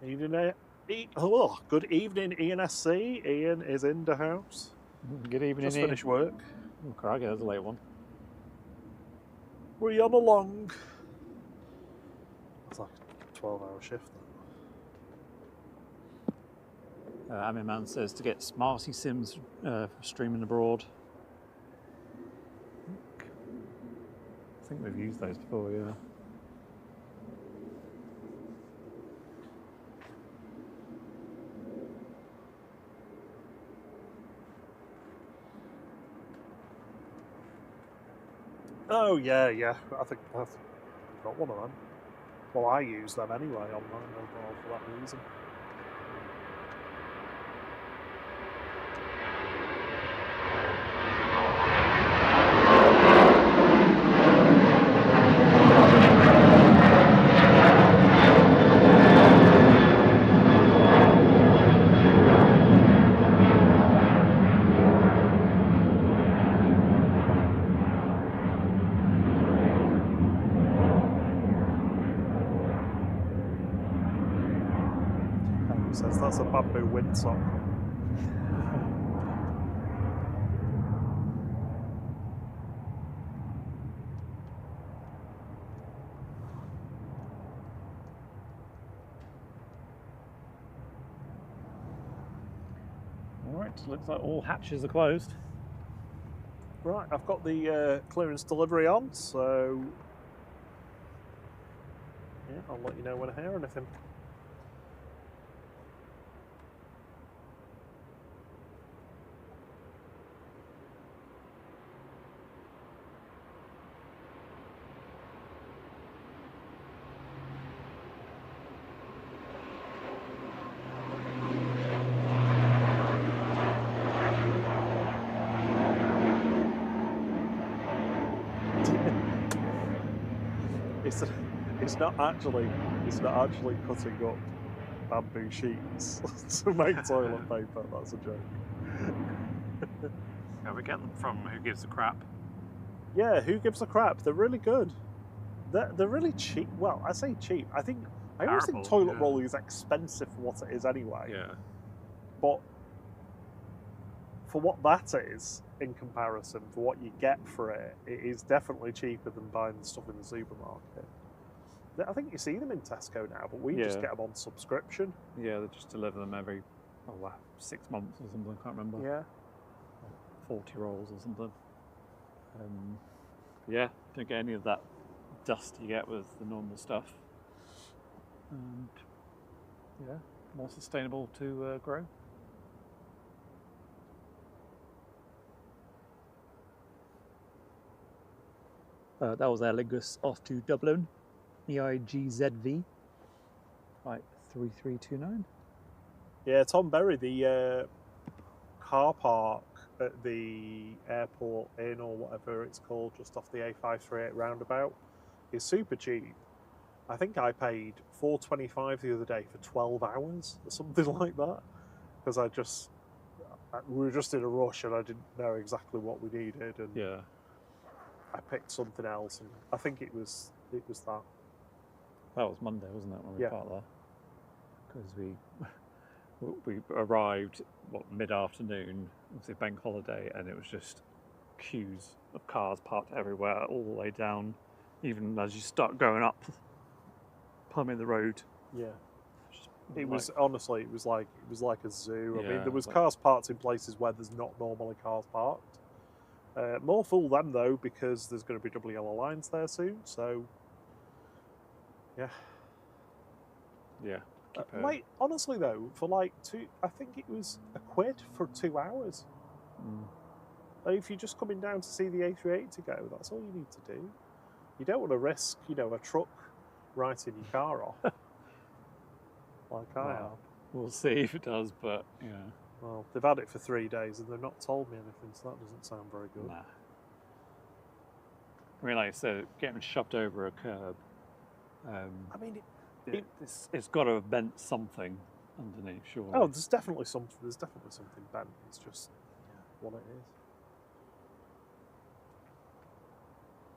Evening, good evening, ENSC. Ian is in the house. Good evening, Just Ian. finished work. Oh, crikey, that's a late one. We're on along. It's like a 12-hour shift. Ami Man says to get Smarty Sims for streaming abroad. I think we've used those before, yeah. Oh yeah. I think I've got one of them. Well, I use them anyway on mine overall for that reason. Says that's a bamboo windsock. Alright, looks like all hatches are closed. Right, I've got the clearance delivery on, so I'll let you know when I hear anything. It's not actually cutting up bamboo sheets to make toilet paper. That's a joke. Yeah, we get them from Who Gives a Crap. Yeah, Who Gives a Crap? They're really good. They're really cheap. Well, I say cheap. I always think toilet roll is expensive for what it is anyway. Yeah. But for what that is in comparison, for what you get for it, it is definitely cheaper than buying the stuff in the supermarket. I think you see them in Tesco now, but we just get them on subscription. Yeah, they just deliver them every 6 months or something. I can't remember. Yeah. 40 rolls or something. Yeah, don't get any of that dust you get with the normal stuff. And yeah, more sustainable to grow. That was Aer Lingus off to Dublin, EIGZV, flight 3329. Yeah, Tom Berry, the car park at the airport inn or whatever it's called, just off the A380 roundabout, is super cheap. I think I paid $4.25 the other day for 12 hours or something like that, because we were just in a rush and I didn't know exactly what we needed, and I picked something else, and I think it was that. That was Monday, wasn't it, when we parked there? Because we arrived mid-afternoon, obviously bank holiday, and it was just queues of cars parked everywhere, all the way down, even as you start going up, plumbing the road. Yeah, it was honestly, it was like a zoo. I mean, there was like, cars parked in places where there's not normally cars parked. More fool them though, because there's going to be double yellow lines there soon. So, yeah. Like, honestly though, for like I think it was £1 for 2 hours. Like, if you're just coming down to see the A380 to go, that's all you need to do. You don't want to risk, a truck writing your car off, like I have. We'll see if it does, but yeah. Well, they've had it for 3 days and they've not told me anything, so that doesn't sound very good. Nah. I mean, like I said, getting shoved over a curb. I mean, it's got to have bent something underneath, surely. Oh, there's definitely something. Bent. It's just what it is.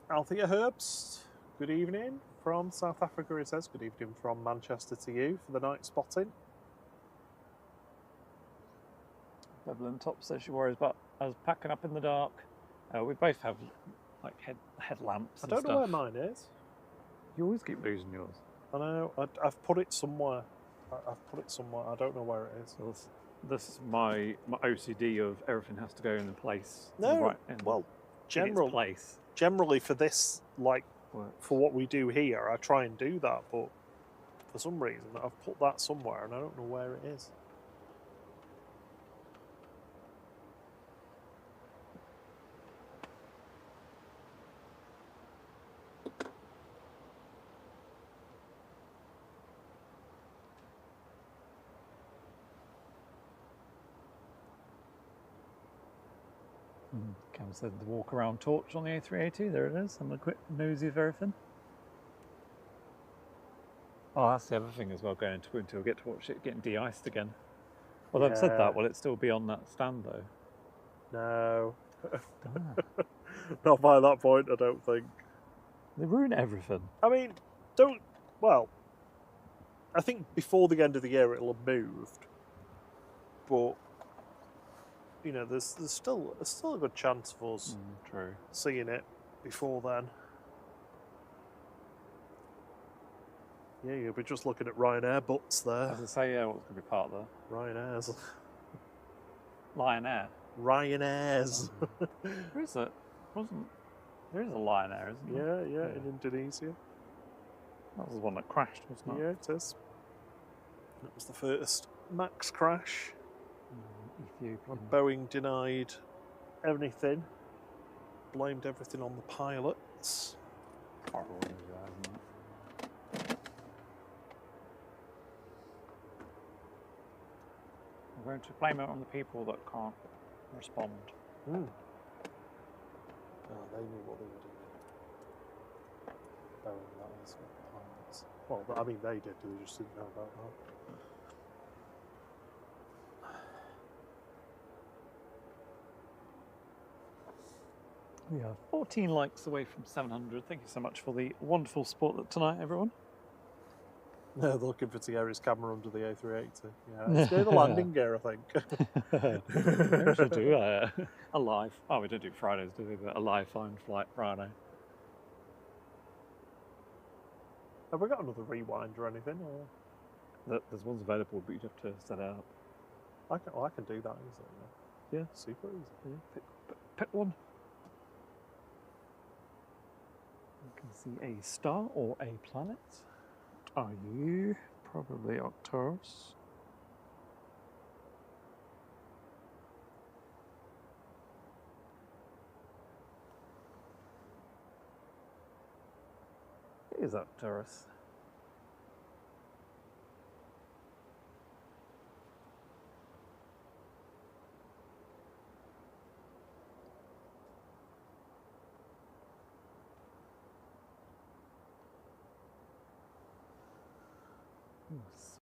Althea Herbst, good evening from South Africa. It says good evening from Manchester to you for the night spotting. Evelyn Top says she worries about us packing up in the dark. We both have like headlamps. I don't know where mine is. You always keep losing yours. I know. I've put it somewhere. I don't know where it is. So this is my OCD of everything has to go in place. No, generally for this, like for what we do here, I try and do that, but for some reason I've put that somewhere and I don't know where it is. Cam said the walk around torch on the A380. There it is. I'm a quick nosy of everything. Oh, that's the other thing as well, going into winter, we'll get to watch it getting de-iced again. Well, they've said that. Will it still be on that stand though? No. Not by that point, I don't think. They ruin everything. I mean, I think before the end of the year it'll have moved. But there's still a good chance of us seeing it before then. Yeah, you'll be just looking at Ryanair butts there. As I say, what's going to be part there? Ryanair's. Lion Air. Ryanair's. There is a Lion Air, isn't there? Yeah, in Indonesia. That was the one that crashed, wasn't it? Yeah, it is. That was the first MAX crash. Ethiopian. Boeing denied anything, blamed everything on the pilots. Horrible, isn't it? I'm going to blame it on the people that can't respond. Mm. Oh, they knew what they were doing. Boeing, that is, with the pilots. Well, I mean, they did, they just didn't know about that. We are 14 likes away from 700. Thank you so much for the wonderful support tonight, everyone. No, they're looking for Thierry's camera under the A380. Yeah, it's near the landing gear, I think. We should do a live. Oh, we don't do Fridays, do we? But a live fine flight Friday. Have we got another rewind or anything? Or? There's ones available, but you'd have to set it up. I can do that easily. Yeah, super easy. Yeah. Pick one. You can see a star or a planet. What are you? Probably Arcturus. It is Arcturus.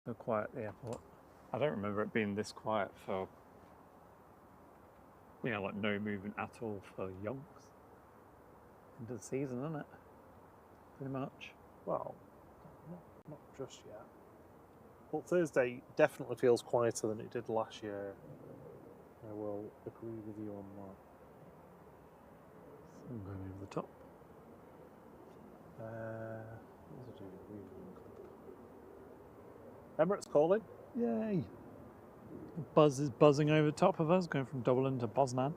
So quiet at the airport. I don't remember it being this quiet for, you know, like no movement at all for yonks. Into the season, isn't it? Pretty much. Well, not just yet. Well, Thursday definitely feels quieter than it did last year. I will agree with you on that. So I'm going over the top. What does it do? Emirates calling. Yay! The buzz is buzzing over the top of us, going from Dublin to Poznan.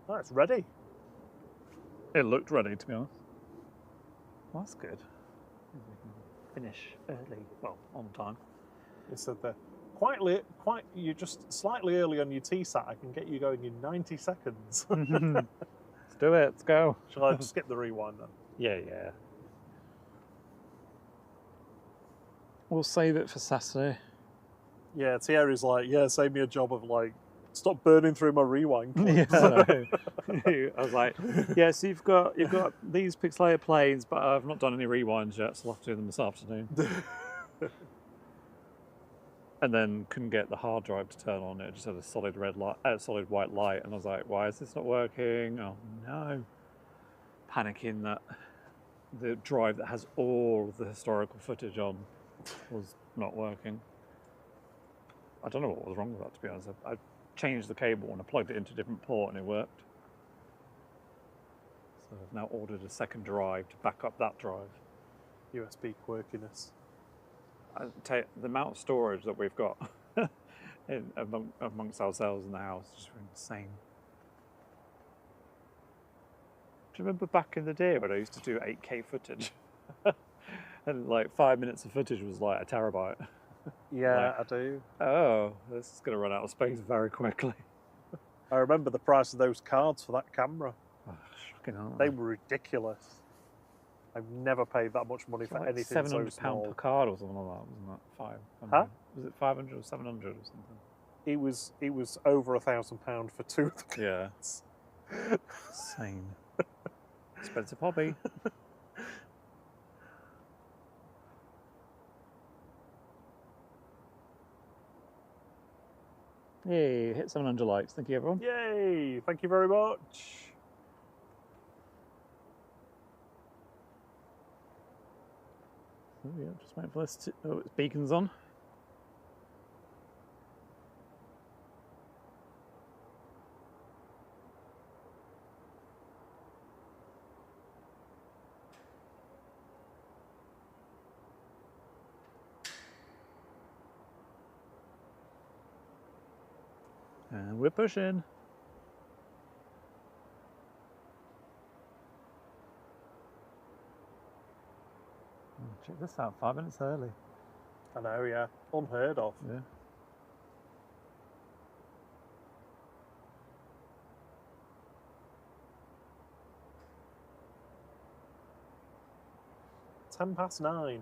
Oh, it's ready. It looked ready, to be honest. Well, that's good. We can finish early, well, on time. It said that you're just slightly early on your TSAT. I can get you going in 90 seconds. Let's do it. Let's go. Shall I skip the rewind then? Yeah. We'll save it for Saturday. Yeah, Thierry's like, yeah, save me a job of like, stop burning through my rewind clips. Yeah, I was like, yeah, so you've got these pixelated planes, but I've not done any rewinds yet, so I'll have to do them this afternoon. And then couldn't get the hard drive to turn on. It just had a solid solid white light, and I was like, why is this not working? Oh no! Panicking that the drive that has all of the historical footage on was not working. I don't know what was wrong with that, to be honest. I changed the cable and I plugged it into a different port and it worked. So I've now ordered a second drive to back up that drive. USB quirkiness. The amount of storage that we've got amongst ourselves in the house is just insane. Do you remember back in the day when I used to do 8K footage? And like 5 minutes of footage was like a terabyte. Yeah, I do. Oh, this is going to run out of space very quickly. I remember the price of those cards for that camera. Oh, shocking, aren't They were ridiculous. I've never paid that much money for like anything so £700 small. per card or something like that, wasn't that? 500. Huh? Was it 500 or 700 or something? It was over £1,000 for two of the cards. Yeah. Insane. Expensive hobby. Yay, hit 700 likes. Thank you, everyone. Yay! Thank you very much. Oh, yeah, just waiting for this to... Oh, its beacon's on. And we're pushing. Check this out, 5 minutes early. I know, yeah. Unheard of. Yeah. Ten past 9.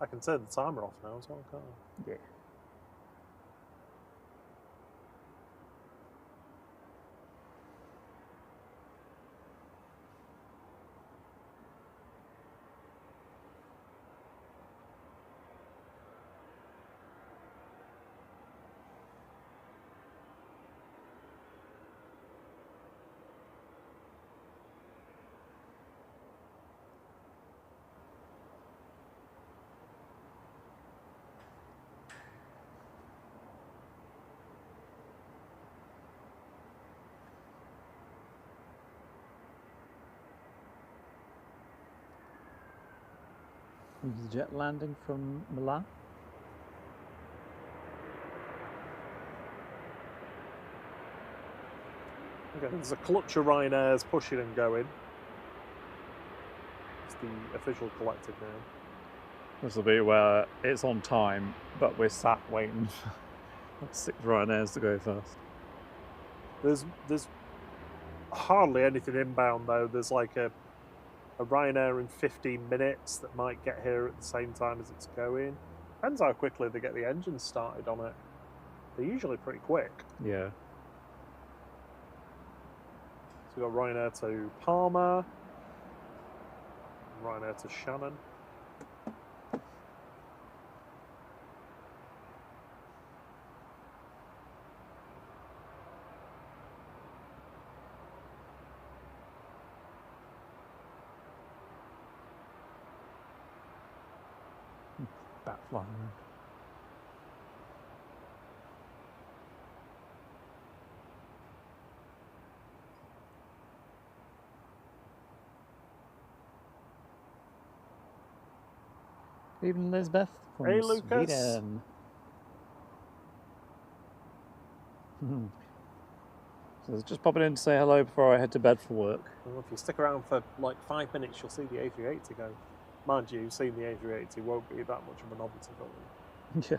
I can turn the timer off now as well, can't I? Yeah. Jet landing from Milan. Okay, there's a clutch of Ryanairs pushing and going. It's the official collective now. This will be where it's on time, but we're sat waiting for 6 Ryanairs to go first. There's hardly anything inbound though. There's like a Ryanair in 15 minutes that might get here at the same time as it's going. Depends how quickly they get the engines started on it. They're usually pretty quick. Yeah. So we've got Ryanair to Palma, Ryanair to Shannon. Bat flying. Even Lisbeth from Hey, Lucas. Sweden. So just popping in to say hello before I head to bed for work. Well, if you stick around for like 5 minutes, you'll see the A380 go. Mind you, seeing the A380 won't be that much of a novelty for you. Yeah.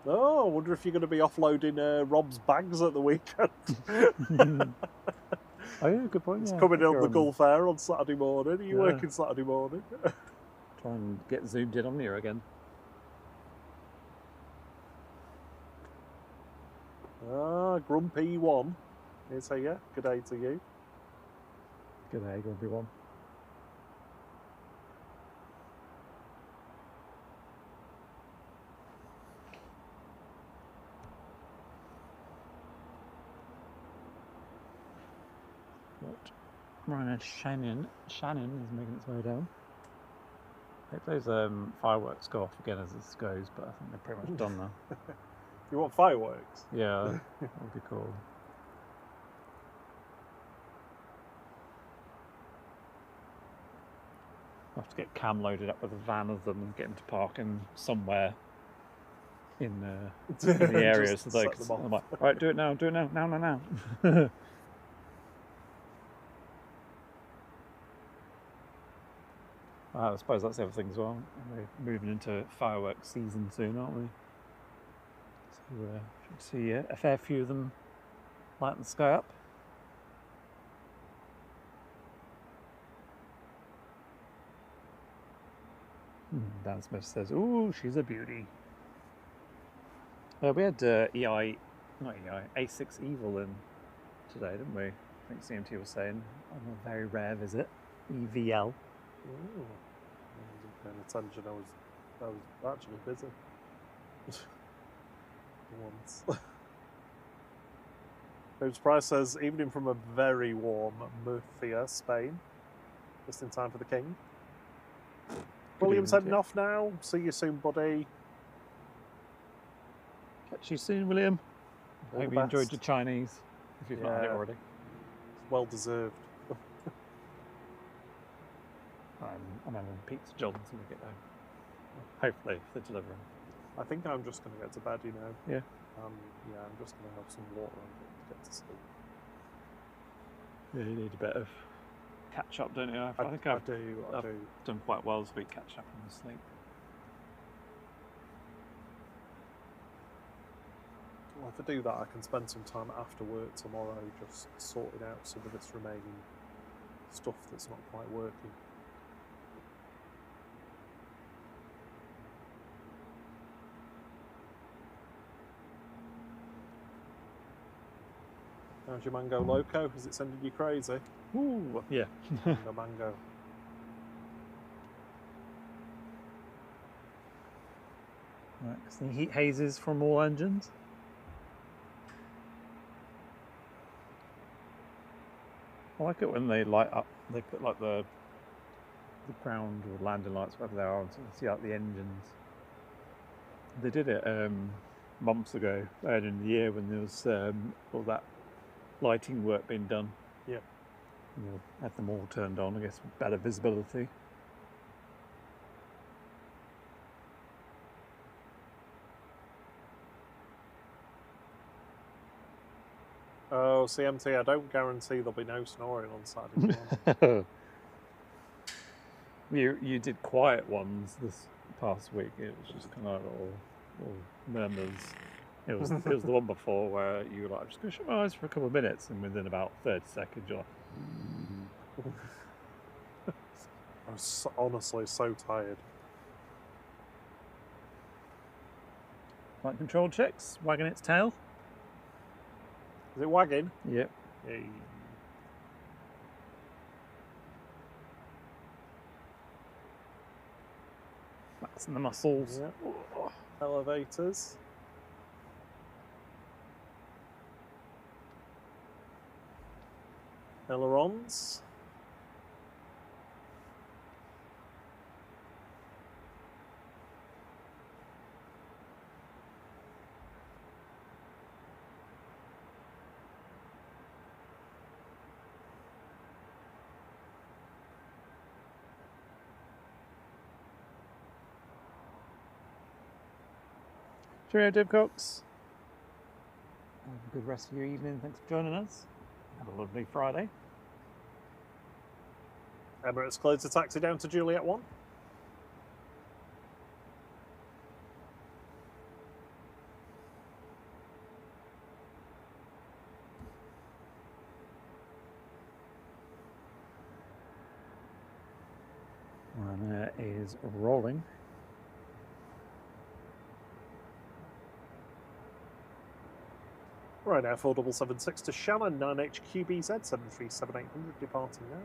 Oh, I wonder if you're going to be offloading Rob's bags at the weekend. Oh yeah, good point. It's Yeah, coming on the on. Gulf Air on Saturday morning. Are you Yeah. working Saturday morning? Try and get zoomed in on you again. Ah, Grumpy 1. Here's how you. Good day to you. Good day, everyone. Right, Shannon is making its way down. Hope those fireworks go off again as this goes, but I think they're pretty much done now. You want fireworks? Yeah, that would be cool. I'll have to get Cam loaded up with a van of them and get him to park in somewhere in the area Just so they set can. them off. I'm like, right, do it now, now. I suppose that's the other thing as well. We're moving into fireworks season soon, aren't we? So should see a fair few of them lighting the sky up. Dan Smith says, "Ooh, she's a beauty." We had A6 Evil in today, didn't we? I think CMT was saying on a very rare visit, EVL. Ooh. I wasn't paying attention. I was actually busy. Once. James Price says, evening from a very warm Murcia, Spain. Just in time for the King. William's heading off now. See you soon, buddy. Catch you soon, William. All Hope the you enjoyed best. your Chinese, if you've not had it Yeah. already. It's well deserved. I'm having Pizza John's when we get home. Hopefully, if they're delivering. I think I'm just going to get to bed, you know. Yeah. Yeah, I'm just going to have some water and get to sleep. Yeah, you need a bit of catch up, don't you? I think I I've do. done quite well this week, catch up on the sleep. Well, if I do that, I can spend some time after work tomorrow just sorting out some of this remaining stuff that's not quite working. How's your mango loco? Is it sending you crazy? Ooh, yeah. No mango. Right, some heat hazes from all engines. I like it when they light up. They put like the ground or landing lights, whatever they are, to see out the engines. They did it months ago, earlier in the year, when there was all that lighting work being done. Yeah. You know, had them all turned on, I guess, with better visibility. Oh, CMT, I don't guarantee there'll be no snoring on Saturday morning. You did quiet ones this past week. It was just kind of little murmurs. It was the one before where you were like, I'm just going to shut my eyes for a couple of minutes, and within about 30 seconds you're like, I was honestly so tired. flight control checks, wagging its tail. Is it wagging? Yep. Hey. Flexing the muscles. Yep. Elevators. Ailerons. Cheerio, Dib Cox. Have a good rest of your evening. Thanks for joining us. Have a lovely Friday. Emirates cleared to taxi down to Juliet 1. Ryanair is rolling. Right now, 4776 to Shannon, 9HQBZ, 737-800 departing now.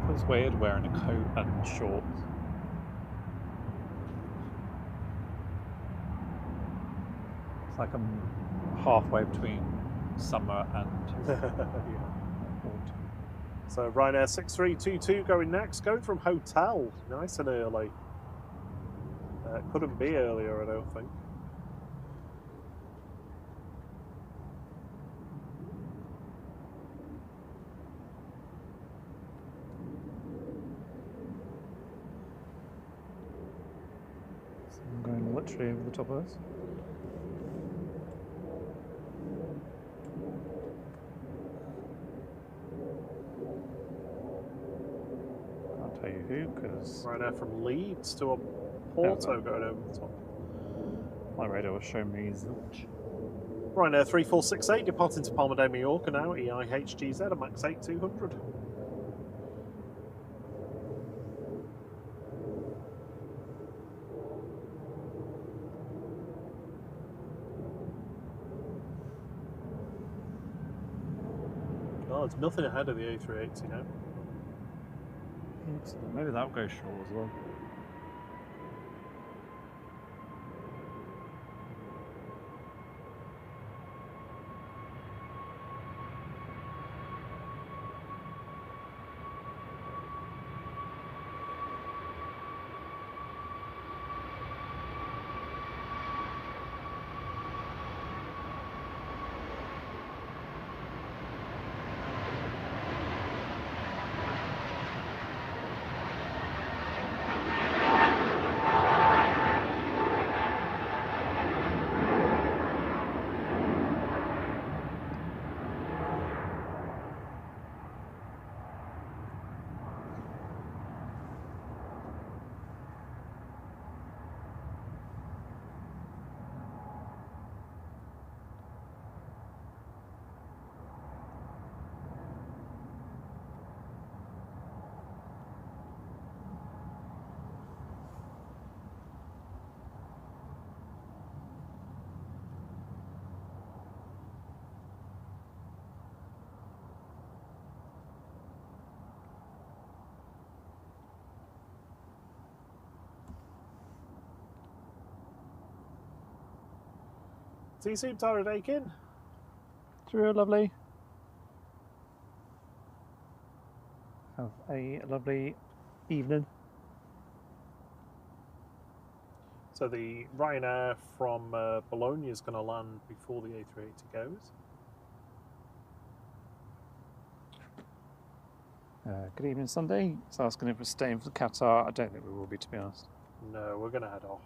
Feels weird wearing a coat and shorts. It's like I'm halfway between summer and autumn. So Ryanair 6322 going next, going from hotel, nice and early. Couldn't be earlier, I don't think. So I'm going literally over the top of us. Can't tell you who, because Ryanair from Leeds to a Porto going over the top. my radar was showing me zilch. Ryanair 3468 departing to Palma de Mallorca now, EIHGZ, a max 8200. Oh, there's nothing ahead of the A380 now. Maybe that'll go short as well. Do you seem tired, Aiken? True, lovely. Have a lovely evening. So the Ryanair from Bologna is going to land before the A380 goes. Good evening, Sunday. He's asking if we're staying for Qatar. I don't think we will be, to be honest. No, we're going to head off.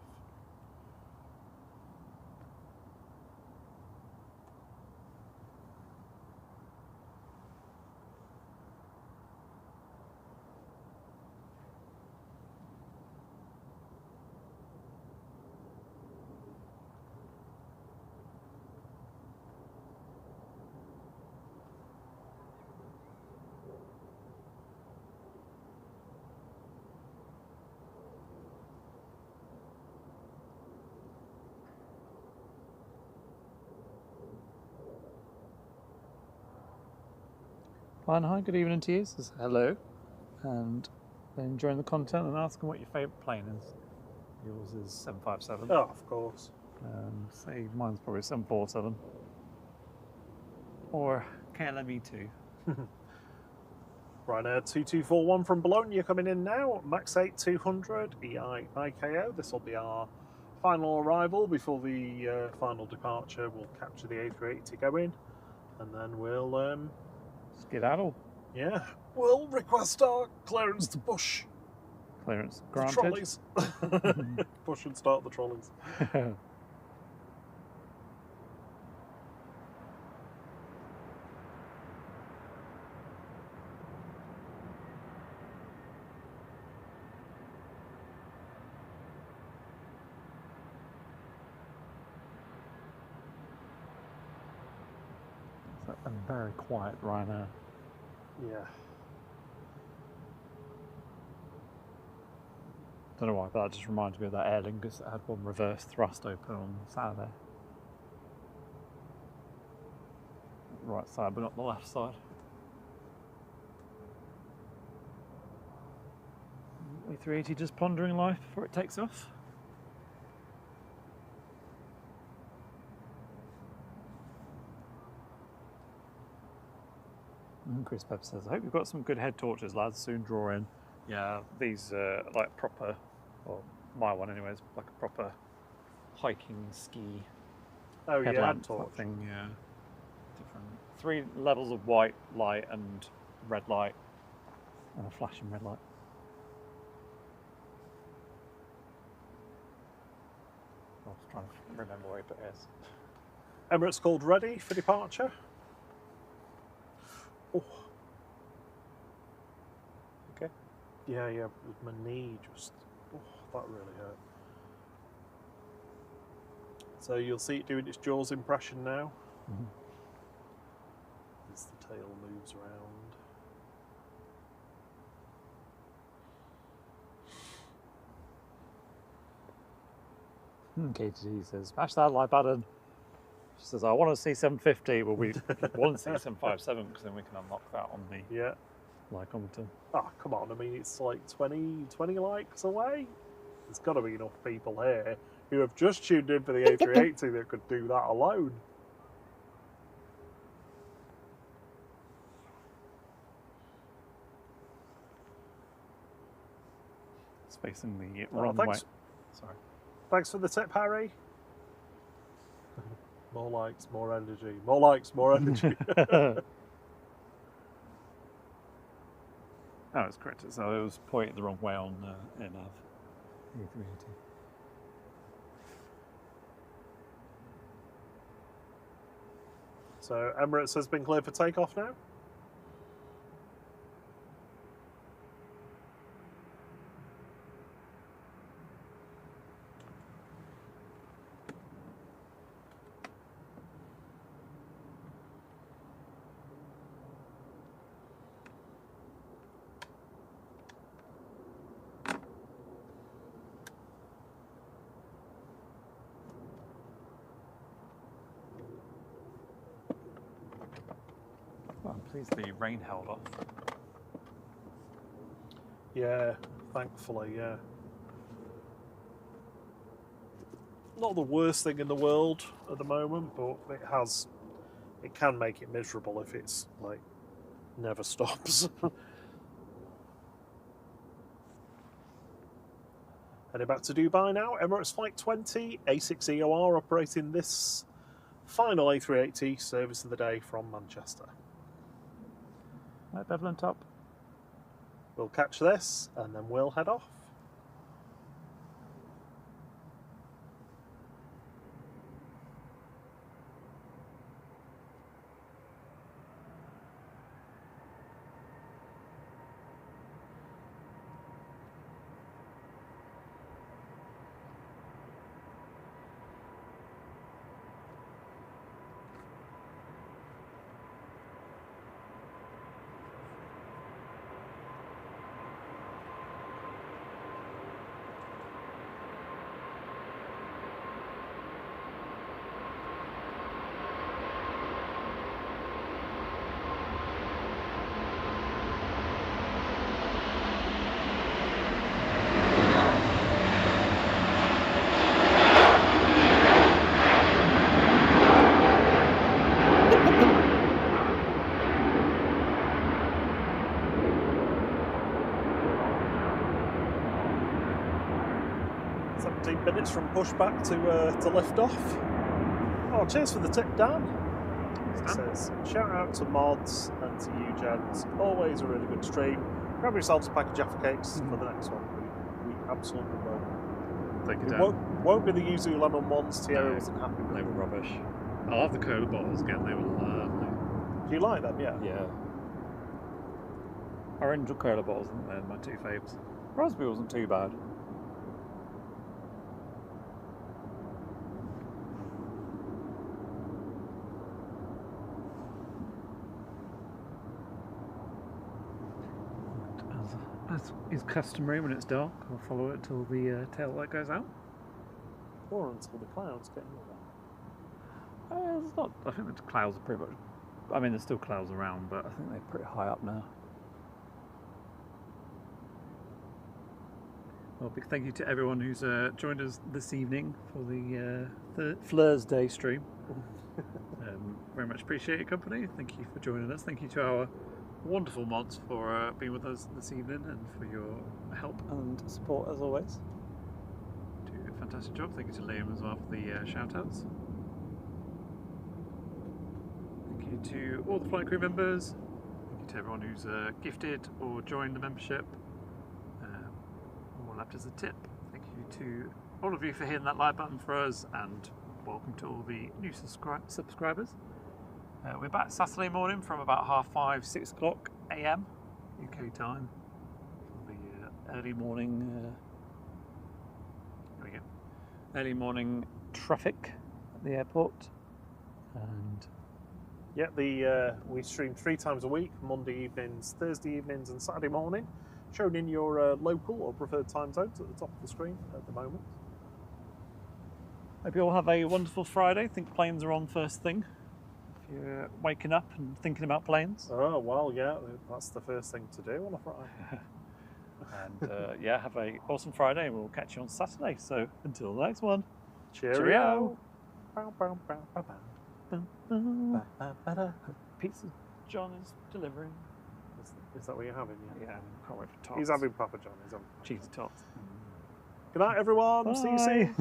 Fine, hi, good evening to you. Says hello. And enjoying the content and asking what your favourite plane is. Yours is 757. Oh, of course. Say mine's probably 747. Or KLM-E2. Ryanair 2241 from Bologna coming in now. Max 8 200 ICAO. This will be our final arrival before the final departure. We'll capture the A380 going, and then we'll Skedaddle. yeah, we'll request our clearance to push Clearance the granted. trolleys. Push and start the trolleys. A very quiet Ryanair. Yeah. Don't know why, but that just reminds me of that Aer Lingus that had one reverse thrust open on Saturday. Right side, but not the left side. A380 just pondering life before it takes off. And Chris Pepper says, I hope you've got some good head torches, lads. Soon draw in. Yeah, these are like proper, well, my one anyway, is like a proper hiking ski Oh yeah, headlamp torch. type thing. Yeah, different 3 levels of white light and red light, and a flashing red light. I was trying to remember where it is. Emirates called ready for departure. Oh. Okay. Yeah, my knee just, that really hurt. So you'll see it doing its jaws impression now. Mm-hmm. As the tail moves around. KTT says, smash that like button. She says, I want to see 750. Well, we want to see 757 because then we can unlock that on the Yeah. Lycometer. Oh, come on. I mean, it's like 20 likes away. There's got to be enough people here who have just tuned in for the A380 that could do that alone. It's facing the Oh, wrong way. thanks. Sorry. Thanks for the tip, Harry. More likes, more energy. More likes, more energy. Oh, it's correct. So it was pointed the wrong way on AirNav. A380. So Emirates has been cleared for takeoff now. Well, I'm pleased the rain held off. Yeah, thankfully, yeah. not the worst thing in the world at the moment, but it can make it miserable if it's like never stops. Heading back to Dubai now, Emirates Flight 20, A6EOR operating this final A380 service of the day from Manchester. Right, beveling top. We'll catch this and then we'll head off. Minutes from pushback to lift off. Oh, cheers for the tip, Dan. It says, shout out to mods and to you, gents. Always a really good stream. Grab yourselves a pack of Jaffa cakes for the next one. We absolutely will. Thank you, It Dan. won't be the yuzu lemon ones. Thierry wasn't happy with. They were rubbish. I love the cola bottles again. They were lovely. Do you like them? Yeah. Yeah. Orange or cola bottles, they're my two faves. Raspberry wasn't too bad. As is customary when it's dark, I'll follow it till the tail light goes out. Or until the clouds get in the way. It's not. I think the clouds are pretty much. I mean, there's still clouds around, but I think they're pretty high up now. Well, big thank you to everyone who's joined us this evening for the Thursday stream. Very much appreciate your company. Thank you for joining us. Thank you to our wonderful mods for being with us this evening and for your help and support as always. Do a fantastic job. Thank you to Liam as well for the shout outs. Thank you to all the flight crew members. Thank you to everyone who's gifted or joined the membership or left us a tip. Thank you to all of you for hitting that like button for us, and welcome to all the new subscribers. We're back Saturday morning from about 5:30, 6 o'clock AM UK time for the early morning. Here we go. Early morning traffic at the airport, and Yeah, we stream 3 times a week: Monday evenings, Thursday evenings, and Saturday morning. Shown in your local or preferred time zones at the top of the screen at the moment. hope you all have a wonderful Friday. I think planes are on first thing. If you're waking up and thinking about planes. Oh, well, yeah, that's the first thing to do on a Friday. And yeah, have a awesome Friday, and we'll catch you on Saturday. So until the next one. Cheerio. Pizza John is delivering. Is that what you're having? Yeah, can't wait for tots. He's having Papa John. He's having cheesy tots. Good night, everyone. Bye. See you soon.